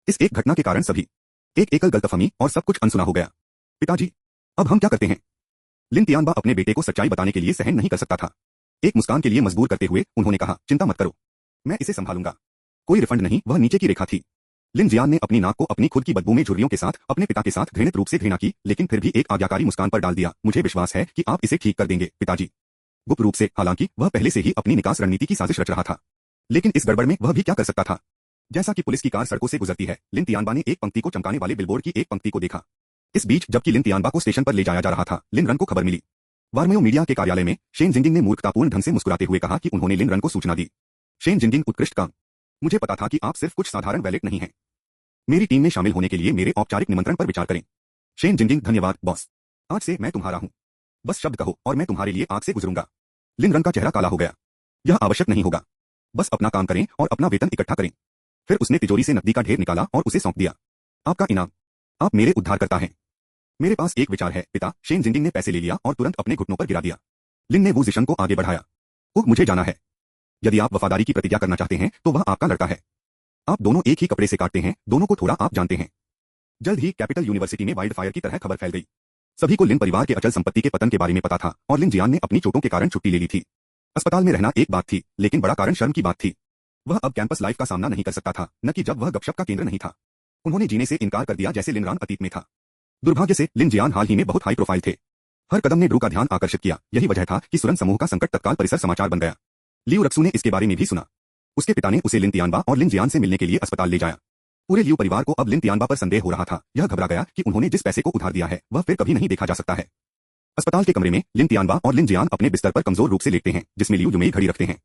इस एक घटना के कारण सभी एक एकल गलतफहमी और सब कुछ अनसुना हो गया। पिताजी, अब हम क्या करते हैं? लिन तियानबा अपने बेटे को सच्चाई बताने के लिए सहन नहीं कर सकता था। एक मुस्कान के लिए मजबूर करते हुए उन्होंने कहा, चिंता मत करो, मैं इसे संभालूंगा। कोई रिफंड नहीं, वह नीचे की रेखा थी। लिन जियान ने अपनी नाक को अपनी खुद की बदबू में झुर्रियों के साथ अपने पिता के साथ घृणित रूप से घृणा की, लेकिन फिर भी एक आज्ञाकारी मुस्कान पर डाल दिया। मुझे विश्वास है कि आप इसे ठीक कर देंगे, पिताजी। गुप्त रूप से, हालांकि वह पहले से ही अपनी निकास रणनीति की साजिश रच रहा था। लेकिन इस गड़बड़ में वह भी क्या कर सकता था। जैसा कि पुलिस की कार सड़कों से गुजरती है, लिन तियानबा ने एक पंक्ति को चमकाने वाले बिलबोर्ड की एक पंक्ति को देखा। इस बीच जबकि लिन तियानबा को स्टेशन पर ले जाया जा रहा था, लिन रन को खबर मिली। वार्मयो मीडिया के कार्यालय में शेन जिंगजिंग ने मूर्खतापूर्ण ढंग से मुस्कुराते हुए कहा कि उन्होंने लिन रन को सूचना दी। शेन जिंगजिंग, उत्कृष्ट काम। मुझे पता था कि आप सिर्फ कुछ साधारण वैलेट नहीं हैं। मेरी टीम में शामिल होने के लिए मेरे औपचारिक निमंत्रण पर विचार करें। शेन जिंगजिंग, धन्यवाद बॉस। आज से मैं तुम्हारा हूं। बस शब्द कहो और मैं तुम्हारे लिए आग से गुजरूंगा। लिन रन का चेहरा काला हो गया। यह आवश्यक नहीं होगा। बस अपना काम करें और अपना वेतन इकट्ठा करें। फिर उसने तिजोरी से नकदी का ढेर निकाला और उसे सौंप दिया। आपका इनाम। आप मेरे उद्धारकर्ता हैं। मेरे पास एक विचार है पिता। शेन जिंगजिंग ने पैसे ले लिया और तुरंत अपने घुटनों पर गिरा दिया। लिन ने वो जिशन को आगे बढ़ाया। ओह, मुझे जाना है। यदि आप वफादारी की प्रतिज्ञा करना चाहते हैं तो वह आपका लड़का है। आप दोनों एक ही कपड़े से काटते हैं, दोनों को थोड़ा आप जानते हैं। जल्द ही कैपिटल यूनिवर्सिटी में वाइल्ड फायर की तरह खबर फैल गई। सभी को लिन परिवार के अचल संपत्ति के पतन के बारे में पता था और लिन जियान ने अपनी चोटों के कारण छुट्टी ले ली थी। अस्पताल में रहना एक बात थी, लेकिन बड़ा कारण शर्म की बात थी। वह अब कैंपस लाइफ का सामना नहीं कर सकता था, न कि जब वह गपशप का केंद्र नहीं था। उन्होंने जीने से इनकार कर दिया जैसे लिन रान अतीत में था। दुर्भाग्य से लिन जियान हाल ही में बहुत हाई प्रोफाइल थे। हर कदम ने ड्रू का ध्यान आकर्षित किया। यही वजह था कि सुरन समूह का संकट तत्काल परिसर समाचार बन गया। लियू रक्सू ने इसके बारे में भी सुना। उसके पिता ने उसे लिन तियानबा और लिन जियान से मिलने के लिए अस्पताल ले जाया। पूरे लियू परिवार को अब लिन तियानबा पर संदेह हो रहा था। यह घबरा गया कि उन्होंने जिस पैसे को उधार दिया है वह फिर कभी नहीं देखा जा सकता है। अस्पताल के कमरे में लिन तियानबा और लिन जियान अपने बिस्तर पर कमजोर रूप से लेटते हैं, जिसमें लियू युमेई घड़ी रखते हैं।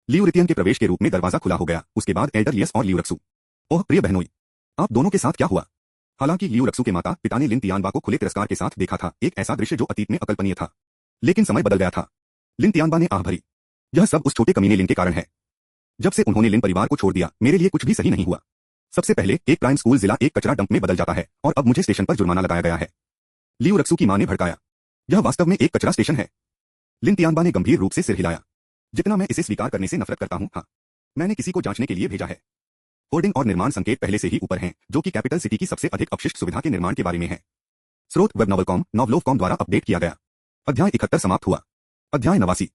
लियू रितियन के प्रवेश के रूप में दरवाजा खुला हो गया। उसके बाद एल्डर लियस और लियू रक्सू। ओह प्रिय बहनोई, आप दोनों के साथ क्या हुआ? हालांकि लियू रक्सू के माता पिता ने लिन तियानबा को खुले तिरस्कार के साथ देखा था, एक ऐसा दृश्य जो अतीत में अकल्पनीय था। लेकिन समय बदल गया था। लिन तियानबा ने आह भरी। यह सब उस छोटे कमीने लिन के कारण है। जब से उन्होंने लिन परिवार को छोड़ दिया, मेरे लिए कुछ भी सही नहीं हुआ। सबसे पहले एक प्राइम स्कूल जिला एक कचरा डंप में बदल जाता है और अब मुझे स्टेशन पर जुर्माना लगाया गया है। लियू रक्सू की मां ने भड़काया। यह वास्तव में एक कचरा स्टेशन है। लिन तियानबा ने गंभीर रूप से सिर हिलाया। जितना मैं इसे स्वीकार करने से नफरत करता हूं, हाँ, मैंने किसी को जांचने के लिए भेजा है। होर्डिंग और निर्माण संकेत पहले से ही ऊपर हैं, जो कि कैपिटल सिटी की सबसे अधिक अपशिष्ट सुविधा के निर्माण के बारे में है। स्रोत वेब नॉवलकॉम, नॉवलोवकॉम द्वारा अपडेट किया गया। अध्याय 71 समाप्त हुआ। अध्याय 89।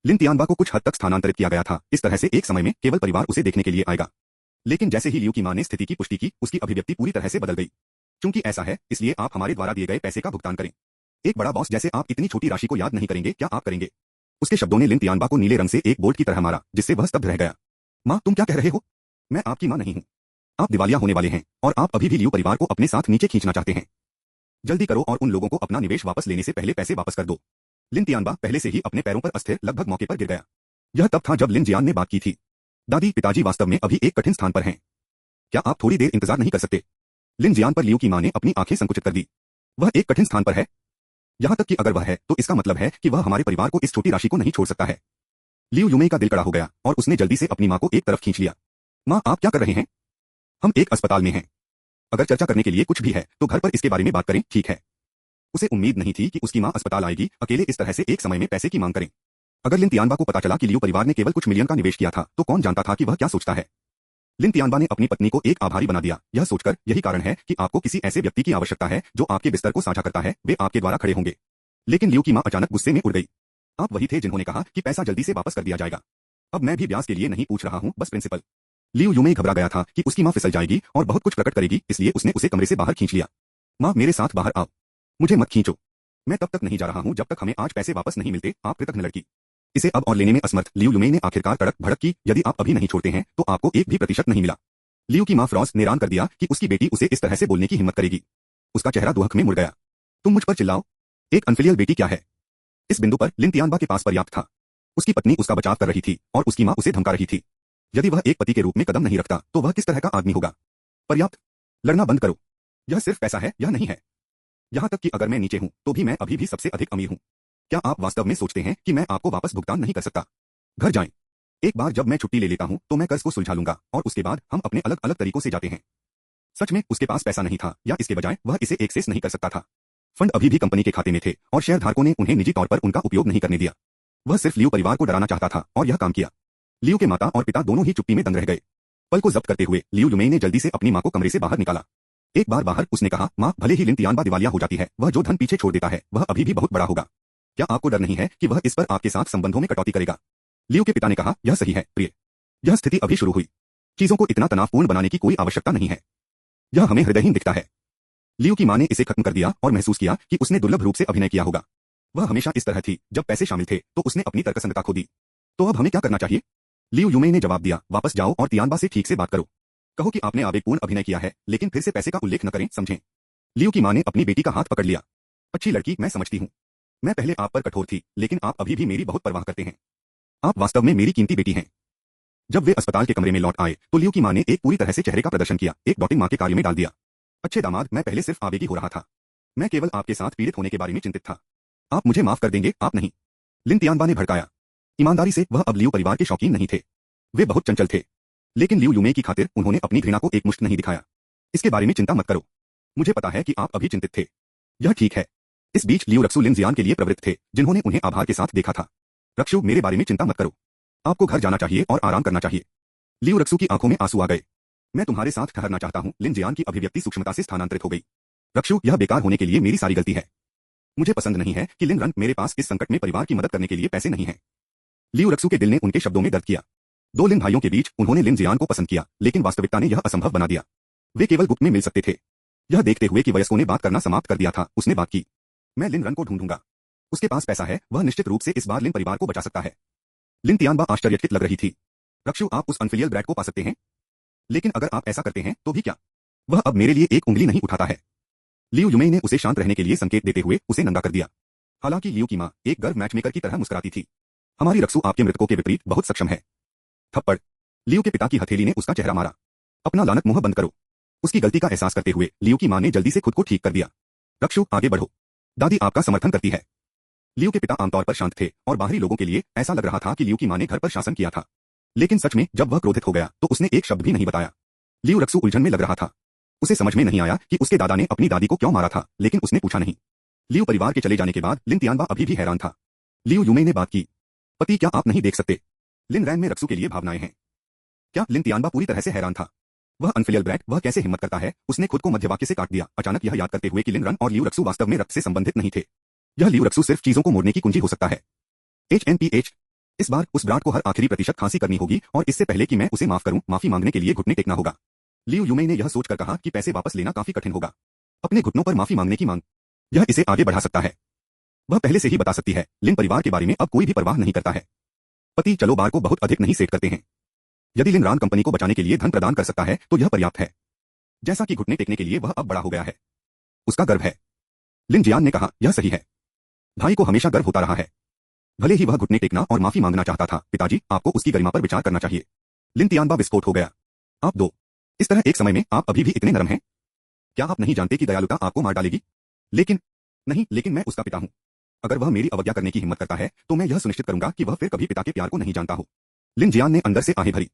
लिन तियानबा को कुछ हद तक स्थानांतरित किया गया था। इस तरह से एक समय में केवल परिवार उसे देखने के लिए आएगा। लेकिन जैसे ही लियू की मां ने स्थिति की पुष्टि की, उसकी अभिव्यक्ति पूरी तरह से बदल गई। चूंकि ऐसा है, इसलिए आप हमारे द्वारा दिए गए पैसे का भुगतान करें। एक बड़ा बॉस जैसे आप इतनी छोटी राशि को याद नहीं करेंगे, क्या आप करेंगे? उसके शब्दों ने लिन तियानबा को नीले रंग से एक बोल्ट की तरह मारा, जिससे वह स्तब्ध रह गया। मां, तुम क्या कह रहे हो? मैं आपकी मां नहीं हूं। आप दिवालिया होने वाले हैं और आप अभी भी लियू परिवार को अपने साथ नीचे खींचना चाहते हैं। जल्दी करो और उन लोगों को अपना निवेश वापस लेने से पहले पैसे वापस कर दो। लिन तियानबा पहले से ही अपने पैरों पर अस्थिर, लगभग मौके पर गिर गया। यह तब था जब लिन जियान ने बात की थी। दादी, पिताजी वास्तव में अभी एक कठिन स्थान पर हैं। क्या आप थोड़ी देर इंतजार नहीं कर सकते? लिन जियान पर लियू की मां ने अपनी आंखें संकुचित कर दी। वह एक कठिन स्थान पर है? यहां तक कि अगर वह है, तो इसका मतलब है कि वह हमारे परिवार को इस छोटी राशि को नहीं छोड़ सकता है। लियू युमेई का दिल कड़ा हो गया और उसने जल्दी से अपनी मां को एक तरफ खींच लिया। मां, आप क्या कर रहे हैं? हम एक अस्पताल में हैं। अगर चर्चा करने के लिए कुछ भी है तो घर पर इसके बारे में बात करें, ठीक है? उसे उम्मीद नहीं थी कि उसकी मां अस्पताल आएगी, अकेले इस तरह से एक समय में पैसे की मांग करें। अगर लिन तियानबा को पता चला कि लियू परिवार ने केवल कुछ मिलियन का निवेश किया था, तो कौन जानता था कि वह क्या सोचता है। लिन तियानबा ने अपनी पत्नी को एक आभारी बना दिया, यह सोचकर यही कारण है कि आपको किसी ऐसे व्यक्ति की आवश्यकता है जो आपके बिस्तर को साझा करता है, वे आपके द्वारा खड़े होंगे। लेकिन लियू की मां अचानक गुस्से में उड़ गई। आप वही थे जिन्होंने कहा कि पैसा जल्दी से वापस कर दिया जाएगा। अब मैं भी ब्याज के लिए नहीं पूछ रहा हूं, बस प्रिंसिपल। लियू युमेई घबरा गया था कि उसकी मां फिसल जाएगी और बहुत कुछ प्रकट करेगी, इसलिए उसने उसे कमरे से बाहर खींच लिया। मां, मेरे साथ बाहर आओ। मुझे मत खींचो। मैं तब तक नहीं जा रहा हूं जब तक हमें आज पैसे वापस नहीं मिलते, आप कृतघ्न लड़की। इसे अब और लेने में असमर्थ लियू युमेई ने आखिरकार कड़क भड़क की, यदि आप अभी नहीं छोड़ते हैं तो आपको 1% नहीं मिला। लियू की मां फ्रॉस ने ऐलान कर दिया कि उसकी बेटी उसे इस तरह से बोलने की हिम्मत करेगी। उसका चेहरा दुहक में मुड़ गया। तुम मुझ पर चिल्लाओ? एक अनफिलियल बेटी क्या है? इस बिंदु पर लिन तियानबा के पास पर्याप्त था। उसकी पत्नी उसका बचाव कर रही थी और उसकी मां उसे धमका रही थी। यदि वह एक पति के रूप में कदम नहीं रखता तो वह किस तरह का आदमी होगा? पर्याप्त। लड़ना बंद करो। यह सिर्फ पैसा है, यह नहीं है। यहां तक कि अगर मैं नीचे हूं तो भी मैं अभी भी सबसे अधिक अमीर हूं। क्या आप वास्तव में सोचते हैं कि मैं आपको वापस भुगतान नहीं कर सकता? घर जाएं। एक बार जब मैं छुट्टी ले लेता हूं तो मैं कर्ज को सुलझा लूंगा और उसके बाद हम अपने अलग अलग तरीकों से जाते हैं। सच में उसके पास पैसा नहीं था, या इसके बजाय वह इसे एक्सेस नहीं कर सकता था। फंड अभी भी कंपनी के खाते में थे और शेयरधारकों ने उन्हें निजी तौर पर उनका उपयोग नहीं करने दिया। वह सिर्फ लियू परिवार को डराना चाहता था और यह काम किया। लियू के माता और पिता दोनों ही चुप्पी में दंग रह गए। पल को जब्त करते हुए लियू युमेई ने जल्दी से अपनी मां को कमरे से बाहर निकाला। एक बार बाहर उसने कहा, मां, भले ही लिन तियानबा दिवालिया हो जाती है, वह जो धन पीछे छोड़ देता है वह अभी भी बहुत बड़ा होगा। क्या आपको डर नहीं है कि वह इस पर आपके साथ संबंधों में कटौती करेगा? लियू के पिता ने कहा, यह सही है प्रिय। यह स्थिति अभी शुरू हुई। चीजों को इतना तनावपूर्ण बनाने की कोई आवश्यकता नहीं है। यह हमें हृदयहीन दिखता है। लियू की मां ने इसे खत्म कर दिया और महसूस किया कि उसने दुर्लभ रूप से अभिनय किया होगा। वह हमेशा इस तरह थी, जब पैसे शामिल थे तो उसने अपनी तर्कसंगता खो दी। तो अब हमें क्या करना चाहिए? लियू यूमेई ने जवाब दिया, वापस जाओ और तियानबा से ठीक से बात करो। कहो कि आपने आवेगपूर्ण अभिनय किया है, लेकिन फिर से पैसे का उल्लेख न करें, समझें? लियू की मां ने अपनी बेटी का हाथ पकड़ लिया। अच्छी लड़की, मैं समझती हूँ। मैं पहले आप पर कठोर थी, लेकिन आप अभी भी मेरी बहुत परवाह करते हैं। आप वास्तव में मेरी कीमती बेटी हैं। जब वे अस्पताल के कमरे में लौट आए तो लियू की मां ने एक पूरी तरह से चेहरे का प्रदर्शन किया, एक डॉटिंग मां के कार्य में डाल दिया। अच्छे दामाद, मैं पहले सिर्फ आवेगी हो रहा था। मैं केवल आपके साथ पीड़ित होने के बारे में चिंतित था। आप मुझे माफ कर देंगे, आप नहीं। लिन तियानबा ने भड़काया। ईमानदारी से वह अब लियू परिवार के शौकीन नहीं थे। वे बहुत चंचल थे, लेकिन लियू यूमे की खातिर उन्होंने अपनी घृणा को एकमुश्त नहीं दिखाया। इसके बारे में चिंता मत करो। मुझे पता है कि आप अभी चिंतित थे। यह ठीक है। इस बीच लियू रक्सू लिन जियान के लिए प्रवृत्त थे, जिन्होंने उन्हें आभार के साथ देखा था। रक्सू, मेरे बारे में चिंता मत करो। आपको घर जाना चाहिए और आराम करना चाहिए। लियू रक्सू की आंखों में आंसू आ गए। मैं तुम्हारे साथ ठहरना चाहता हूँ। लिन जियान की अभिव्यक्ति सूक्ष्मता से स्थानांतरित हो गई। रक्सू, यह बेकार होने के लिए मेरी सारी गलती है। मुझे पसंद नहीं है कि लिन रन मेरे पास इस संकट में परिवार की मदद करने के लिए पैसे नहीं हैं। लियू रक्सू के दिल ने उनके शब्दों में दर्द किया। दो लिन भाइयों के बीच उन्होंने लिन जियान को पसंद किया, लेकिन वास्तविकता ने यह असंभव बना दिया। वे केवल गुप्त में मिल सकते थे। यह देखते हुए कि वयस्कों ने बात करना समाप्त कर दिया था, उसने बात की। मैं लिन रन को ढूंढूंगा। उसके पास पैसा है, वह निश्चित रूप से इस बार लिन परिवार को बचा सकता है। लिन तियानबा आश्चर्यचकित लग रही थी। रक्सू, आप उस अनफिलियल ब्रैट को पा सकते हैं, लेकिन अगर आप ऐसा करते हैं तो भी क्या? वह अब मेरे लिए एक उंगली नहीं उठाता है। लियू यूमेई ने उसे शांत रहने के लिए संकेत देते हुए उसे नंगा कर दिया। हालांकि लियू की मां एक गर्व मैचमेकर की तरह मुस्कुराती थी। हमारी रक्सू आपके मृतकों के विपरीत बहुत सक्षम है। थप्पड़। लियू के पिता की हथेली ने उसका चेहरा मारा। अपना लानत मुंह बंद करो। उसकी गलती का एहसास करते हुए लियू की मां ने जल्दी से खुद को ठीक कर दिया। रक्सू, आगे बढ़ो। दादी आपका समर्थन करती है। लियू के पिता आमतौर पर शांत थे और बाहरी लोगों के लिए ऐसा लग रहा था कि लियू की मां ने घर पर शासन किया था। लेकिन सच में जब वह क्रोधित हो गया तो उसने एक शब्द भी नहीं बताया। लियू रक्सू उलझन में लग रहा था। उसे समझ में नहीं आया कि उसके दादा ने अपनी दादी को क्यों मारा था, लेकिन उसने पूछा नहीं। लियू परिवार के चले जाने के बाद लिन तियानबा अभी भी हैरान था। लियू यूमेई ने बात की। पति, क्या आप नहीं देख सकते? लिन रैन में रक्सू के लिए भावनाएं हैं। क्या? लिन तियानबा पूरी तरह से हैरान था। वह अनफिलियल ब्रैट, वह कैसे हिम्मत करता है? उसने खुद को मध्य वाक्य से काट दिया, अचानक यह याद करते हुए कि लिन रन और लियू रक्सू वास्तव में रक्त से संबंधित नहीं थे। यह लियू रक्सू सिर्फ चीजों को मोड़ने की कुंजी हो सकता है। HNPH। इस बार उस ब्राट को हर आखिरी प्रतिशत खांसी करनी होगी और इससे पहले कि मैं उसे माफ करूं, माफी मांगने के लिए घुटने टेकना होगा। लियू यूमेई ने यह सोचकर कहा कि पैसे वापस लेना काफी कठिन होगा। अपने घुटनों पर माफी मांगने की मांग, यह इसे आगे बढ़ा सकता है। वह पहले से ही बता सकती है, लिन परिवार के बारे में अब कोई भी परवाह नहीं करता है। पति, चलो बार को बहुत अधिक नहीं सेट करते हैं। यदि लिन रान कंपनी को बचाने के लिए धन प्रदान कर सकता है तो यह पर्याप्त है। जैसा कि घुटने टेकने के लिए वह अब बड़ा हो गया है। उसका गर्व है। लिन जियान ने कहा, यह सही है। भाई को हमेशा गर्व होता रहा है। भले ही वह घुटने टेकना और माफी मांगना चाहता था, पिताजी, आपको उसकी गरिमा पर विचार करना चाहिए। लिन तियानबा विस्फोट हो गया। आप दो, इस तरह एक समय में आप अभी भी इतने नरम हैं? क्या आप नहीं जानते कि दयालुता आपको मार डालेगी? लेकिन नहीं, लेकिन मैं उसका पिता हूं। अगर वह मेरी अवज्ञा करने की हिम्मत करता है तो मैं यह सुनिश्चित करूंगा कि वह फिर कभी पिता के प्यार को नहीं जानता हो। लिन जियान ने अंदर से आहें भरी।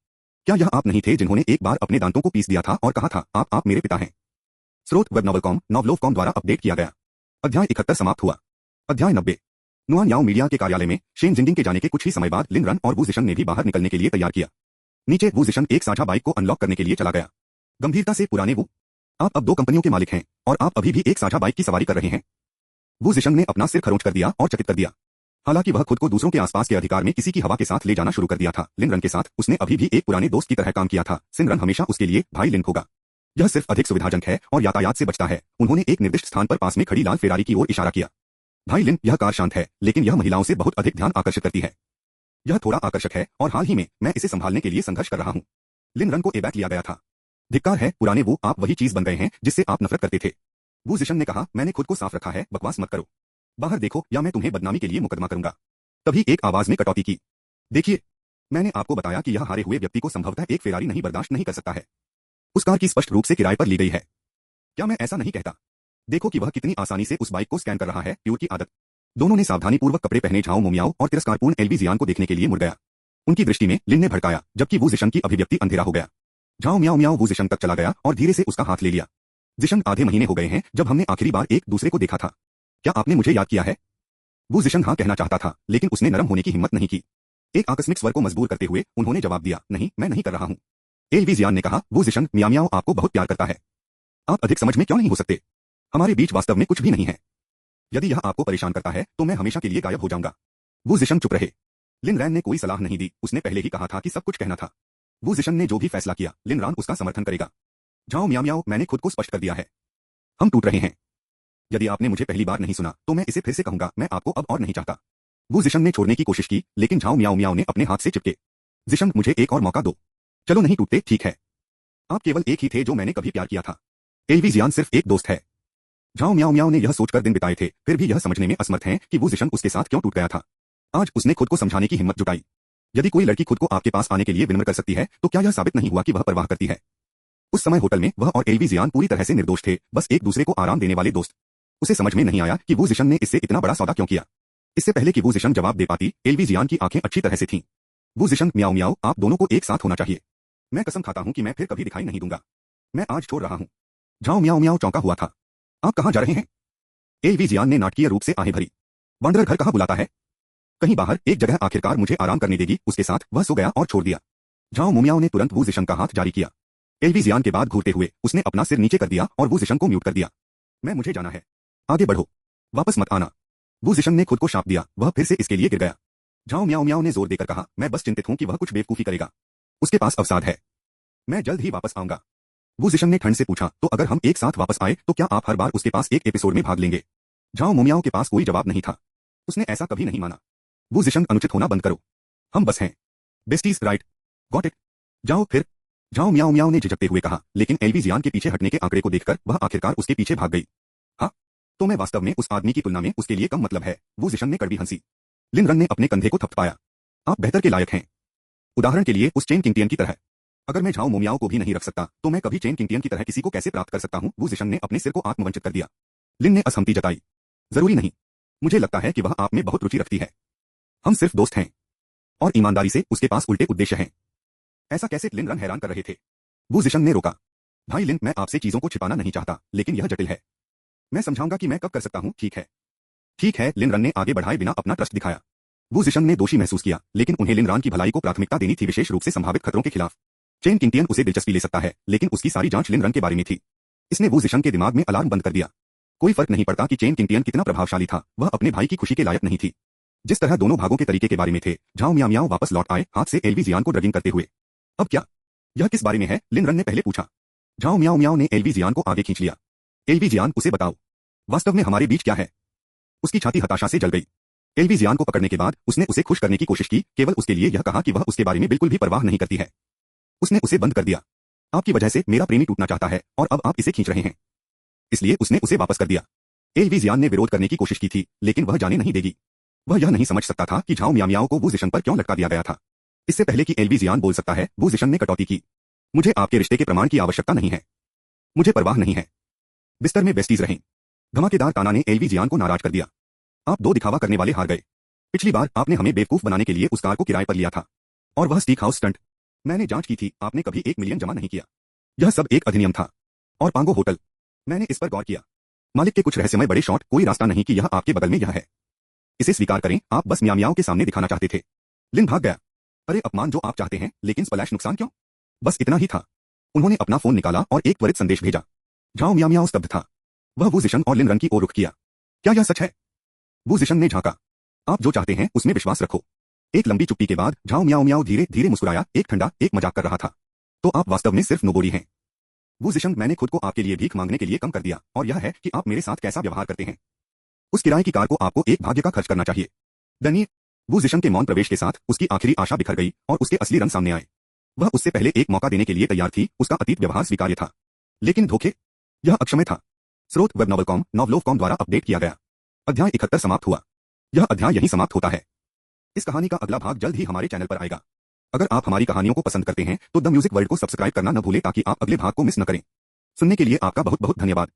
क्या यह आप नहीं थे जिन्होंने एक बार अपने दांतों को पीस दिया था और कहा था, आप मेरे पिता हैं? स्रोत वेब नॉवलकॉम, नॉवलोफकॉम द्वारा अपडेट किया गया। अध्याय 71 समाप्त हुआ। अध्याय 90। नुआन याओ मीडिया के कार्यालय में शेन जिंगिंग के जाने के कुछ ही समय बाद लिन रन और वू जिशन ने भी बाहर निकलने के लिए तैयार किया। नीचे वू जिशन एक साझा बाइक को अनलॉक करने के लिए चला गया। गंभीरता से, पुराने वू, आप अब दो कंपनियों के मालिक हैं और आप अभी भी एक साझा बाइक की सवारी कर रहे हैं। वू जिशन ने अपना सिर खरोंच कर दिया और चकित कर दिया। हालांकि वह खुद को दूसरों के आसपास के अधिकार में किसी की हवा के साथ ले जाना शुरू कर दिया था, लिन रन के साथ उसने अभी भी एक पुराने दोस्त की तरह काम किया था। सिन रन हमेशा उसके लिए भाई लिन होगा। यह सिर्फ अधिक सुविधाजनक है और यातायात से बचता है। उन्होंने एक निर्दिष्ट स्थान पर पास में खड़ी लाल फेरारी की ओर इशारा किया। भाई लिन, यह कार शांत है, लेकिन यह महिलाओं से बहुत अधिक ध्यान आकर्षित करती है। यह थोड़ा आकर्षक है और हाल ही में मैं इसे संभालने के लिए संघर्ष कर रहा हूँ। लिन रन को एबैक लिया गया था। धिक्कार है, पुराने वो, आप वही चीज बन गए हैं जिससे आप नफरत करते थे। वू जिशन ने कहा, मैंने खुद को साफ रखा है, बकवास मत करो। बाहर देखो या मैं तुम्हें बदनामी के लिए मुकदमा करूंगा। तभी एक आवाज में कटौती की। देखिए, मैंने आपको बताया कि यह हारे हुए व्यक्ति को संभवतः एक फेरारी नहीं बर्दाश्त नहीं कर सकता है। उस कार की स्पष्ट रूप से किराए पर ली गई है। क्या मैं ऐसा नहीं कहता? देखो कि वह कितनी आसानी से उस बाइक को स्कैन कर रहा है, प्यूर की आदत। दोनों ने सावधानीपूर्वक कपड़े पहने झाओ मोमियाओ और तिरस्कारपूर्ण एलवी जियान को देखने के लिए मुड़ गया। उनकी दृष्टि में लिन ने भड़काया, जबकि वू जिशन की अभिव्यक्ति अंधेरा हो गया। झाओ मियाओ मियाओ वू जिशन तक चला गया और धीरे से उसका हाथ ले लिया। जिशन, आधे महीने हो गए हैं जब हमने आखिरी बार एक दूसरे को देखा था। क्या आपने मुझे याद किया है? वू जिशन हाँ कहना चाहता था, लेकिन उसने नरम होने की हिम्मत नहीं की। एक आकस्मिक स्वर को मजबूर करते हुए उन्होंने जवाब दिया, नहीं, मैं नहीं कर रहा हूँ। एलवी जियान ने कहा, वू जिशन, मियाओ मियाओ आपको बहुत प्यार करता है। आप अधिक समझ में क्यों नहीं हो सकते? हमारे बीच वास्तव में कुछ भी नहीं है। यदि यह आपको परेशान करता है तो मैं हमेशा के लिए गायब हो जाऊंगा। वू जिशन चुप रहे। लिन रैन ने कोई सलाह नहीं दी, उसने पहले ही कहा था कि सब कुछ कहना था। वू जिशन ने जो भी फैसला किया, लिन रान उसका समर्थन करेगा। झाओ मियाओ मियाओ, मैंने खुद को स्पष्ट कर दिया है। हम टूट रहे हैं। यदि आपने मुझे पहली बार नहीं सुना तो मैं इसे फिर से कहूंगा, मैं आपको अब और नहीं चाहता। वू जिशन ने छोड़ने की कोशिश की, लेकिन झाओ मियाओ मियाओ ने अपने हाथ से चिपके। जिशन, मुझे एक और मौका दो। चलो नहीं टूटते, ठीक है। आप केवल एक ही थे जो मैंने कभी प्यार किया था। एलवी जियान सिर्फ एक दोस्त है। झाओ मियाओ मियाओ ने यह सोचकर दिन बिताए थे, फिर भी यह समझने में असमर्थ हैं कि वू जिशन उसके साथ क्यों टूट गया था। आज उसने खुद को समझाने की हिम्मत जुटाई। यदि कोई लड़की खुद को आपके पास आने के लिए विनम्र कर सकती है तो क्या यह साबित नहीं हुआ कि वह परवाह करती है। उस समय होटल में वह और एलवी जियान पूरी तरह से निर्दोष थे, बस एक दूसरे को आराम देने वाले दोस्त। उसे समझ में नहीं आया कि वू जिशन ने इससे इतना बड़ा सौदा क्यों किया। इससे पहले कि वू जिशन जवाब दे पाती, एलवी जियान की आंखें अच्छी तरह से थीं। वू जिशन, मियाओ मियाओ, आप दोनों को एक साथ होना चाहिए। मैं कसम खाता हूं कि मैं फिर कभी दिखाई नहीं दूंगा। मैं आज छोड़ रहा हूं। झाओ मियाओ मियाओ चौंका हुआ था। आप कहां जा रहे हैं? एलवी जियान ने नाटकीय रूप से आहें भरी। वांडरर घर कहां बुलाता है? कहीं बाहर एक जगह आखिरकार मुझे आराम करने देगी। उसके साथ वह सो गया और छोड़ दिया। झाओ मुमियाओ ने तुरंत वू जिशन का हाथ जारी किया। एलवी जियान के बाद घूरते हुए उसने अपना सिर नीचे कर दिया और वू जिशन को म्यूट कर दिया। मुझे जाना है। आगे बढ़ो, वापस मत आना। वू जिशन ने खुद को शाप दिया, वह फिर से इसके लिए गिर गया। झाओ मियाओ मियाओ ने जोर देकर कहा, मैं बस चिंतित हूं कि वह कुछ बेवकूफी करेगा। उसके पास अवसाद है। मैं जल्द ही वापस आऊंगा। वू जिशन ने ठंड से पूछा, तो अगर हम एक साथ वापस आए तो क्या आप हर बार उसके पास एक एपिसोड में भाग लेंगे? झाओ मुमियाओ के पास कोई जवाब नहीं था। उसने ऐसा कभी नहीं माना। वू जिशन, अनुचित होना बंद करो। हम बस हैं बेस्टीज, राइट? Got it? जाओ फिर। झाओ मियाओ मियाओ ने झिझकते हुए कहा, लेकिन एलवी जियान के पीछे हटने के आंकड़े को देखकर वह आखिरकार उसके पीछे भाग गई। हाँ, तो मैं वास्तव में उस आदमी की तुलना में उसके लिए कम मतलब है। वू जिशन ने कड़वी हंसी। लिन रन ने अपने कंधे को थपथपाया। आप बेहतर के लायक हैं। उदाहरण के लिए उस चेन किंगटियन की तरह। अगर मैं झाओ मोमियाओ को भी नहीं रख सकता तो मैं कभी चेन किंगटियन की तरह किसी को कैसे प्राप्त कर सकता हूं? वू जिशन ने अपने सिर को आत्मवंचित कर दिया। लिन ने असहमति जताई। जरूरी नहीं। मुझे लगता है कि वह आप में बहुत रुचि रखती है। हम सिर्फ दोस्त हैं। और ईमानदारी से उसके पास उल्टे उद्देश्य हैं। ऐसा कैसे? लिन रन हैरान कर रहे थे। वू जिशन ने रोका। भाई लिन, मैं आपसे चीजों को छिपाना नहीं चाहता, लेकिन यह जटिल है। मैं समझाऊंगा कि मैं कब कर सकता हूं, ठीक है? ठीक है, लिन रन ने आगे बढ़ाए बिना अपना ट्रस्ट दिखाया। वू जिशन ने दोषी महसूस किया, लेकिन उन्हें लिन रन की भलाई को प्राथमिकता देनी थी, विशेष रूप से संभावित खतरों के खिलाफ। चेन किंगटियन उसे दिलचस्पी ले सकता है, लेकिन उसकी सारी जांच लिन रन के बारे में थी। इसने वू जिशन के दिमाग में अलार्म बंद कर दिया। कोई फर्क नहीं पड़ता कि चेन किंगटियन कितना प्रभावशाली था, वह अपने भाई की खुशी के लायक नहीं थी। जिस तरह दोनों भागों के तरीके के बारे में थे। झाओ मियाओ मियाओ वापस लौट आए, हाथ से एलवी जियान को ड्रगिंग करते हुए। अब क्या? यह किस बारे में है? लिन रन ने पहले पूछा। झाओ मियाओ मियाओ ने एलवी जियान को आगे खींच लिया। एलवी जियान, उसे बताओ, वास्तव में हमारे बीच क्या है? उसकी छाती हताशा से जल गई। एलवी जियान को पकड़ने के बाद उसने उसे खुश करने की कोशिश की, केवल उसके लिए यह कहा कि वह उसके बारे में बिल्कुल भी परवाह नहीं करती है। उसने उसे बंद कर दिया। आपकी वजह से मेरा प्रेमी टूटना चाहता है और अब आप इसे खींच रहे हैं, इसलिए उसने उसे वापस कर दिया। एलवी जियान ने विरोध करने की कोशिश की थी, लेकिन वह जाने नहीं देगी। वह यह नहीं समझ सकता था कि झाओ मियाओ मियाओ को वू जिशन पर क्यों लटका दिया गया था। इससे पहले कि एलवी जियान बोल सकता है, वू जिशन ने कटौती की। मुझे आपके रिश्ते के प्रमाण की आवश्यकता नहीं है। मुझे परवाह नहीं है। बिस्तर में बेस्टीज रहें। धमाकेदार ताना ने एलवी जियान को नाराज कर दिया। आप दो दिखावा करने वाले हार गए। पिछली बार आपने हमें बेवकूफ बनाने के लिए उस कार को किराए पर लिया था, और वह स्टीक हाउस स्टंट। मैंने जांच की थी, आपने कभी 1 मिलियन जमा नहीं किया। यह सब एक अधिनियम था। और पांगो होटल, मैंने इस पर गौर किया। मालिक के कुछ रहस्यमय बड़े शॉट, कोई रास्ता नहीं कि यह आपके बगल में यह है। इसे स्वीकार करें, आप बस मियाओ मियाओ के सामने दिखाना चाहते थे। लिन भाग गया। अरे अपमान जो आप चाहते हैं, लेकिन स्प्लैश नुकसान क्यों? बस इतना ही था। उन्होंने अपना फोन निकाला और एक त्वरित संदेश भेजा। झाओ मियाओ मियाओ स्तब्ध था। वह वू जिशन और लिन रन की ओर रुख किया। क्या यह सच है? वू जिशन ने झांका। आप जो चाहते हैं उसमें विश्वास रखो। एक लंबी चुप्पी के बाद झाओ मियाओ मियाओ धीरे धीरे मुस्कुराया, एक ठंडा, एक मजाक कर रहा था। तो आप वास्तव में सिर्फ नोबोडी हैं। वू जिशन, मैंने खुद को आपके लिए भीख मांगने के लिए कम कर दिया, और यह है कि आप मेरे साथ कैसा व्यवहार करते हैं। उस किराए की कार को आपको एक भाग्य का खर्च करना चाहिए। दनीय। वू जिशन के मौन प्रवेश के साथ उसकी आखिरी आशा बिखर गई और उसके असली रंग सामने आए। वह उससे पहले एक मौका देने के लिए तैयार थी, उसका अतीत व्यवहार स्वीकार्य था, लेकिन धोखे, यह अक्षम्य था। स्रोत वेबनॉवल.com, नॉवलोव.com द्वारा अपडेट किया गया। अध्याय 71 समाप्त हुआ। यह अध्याय यहीं समाप्त होता है। इस कहानी का अगला भाग जल्द ही हमारे चैनल पर आएगा। अगर आप हमारी कहानियों को पसंद करते हैं तो द म्यूजिक वर्ल्ड को सब्सक्राइब करना न भूलें ताकि आप अगले भाग को मिस न करें। सुनने के लिए आपका बहुत बहुत धन्यवाद।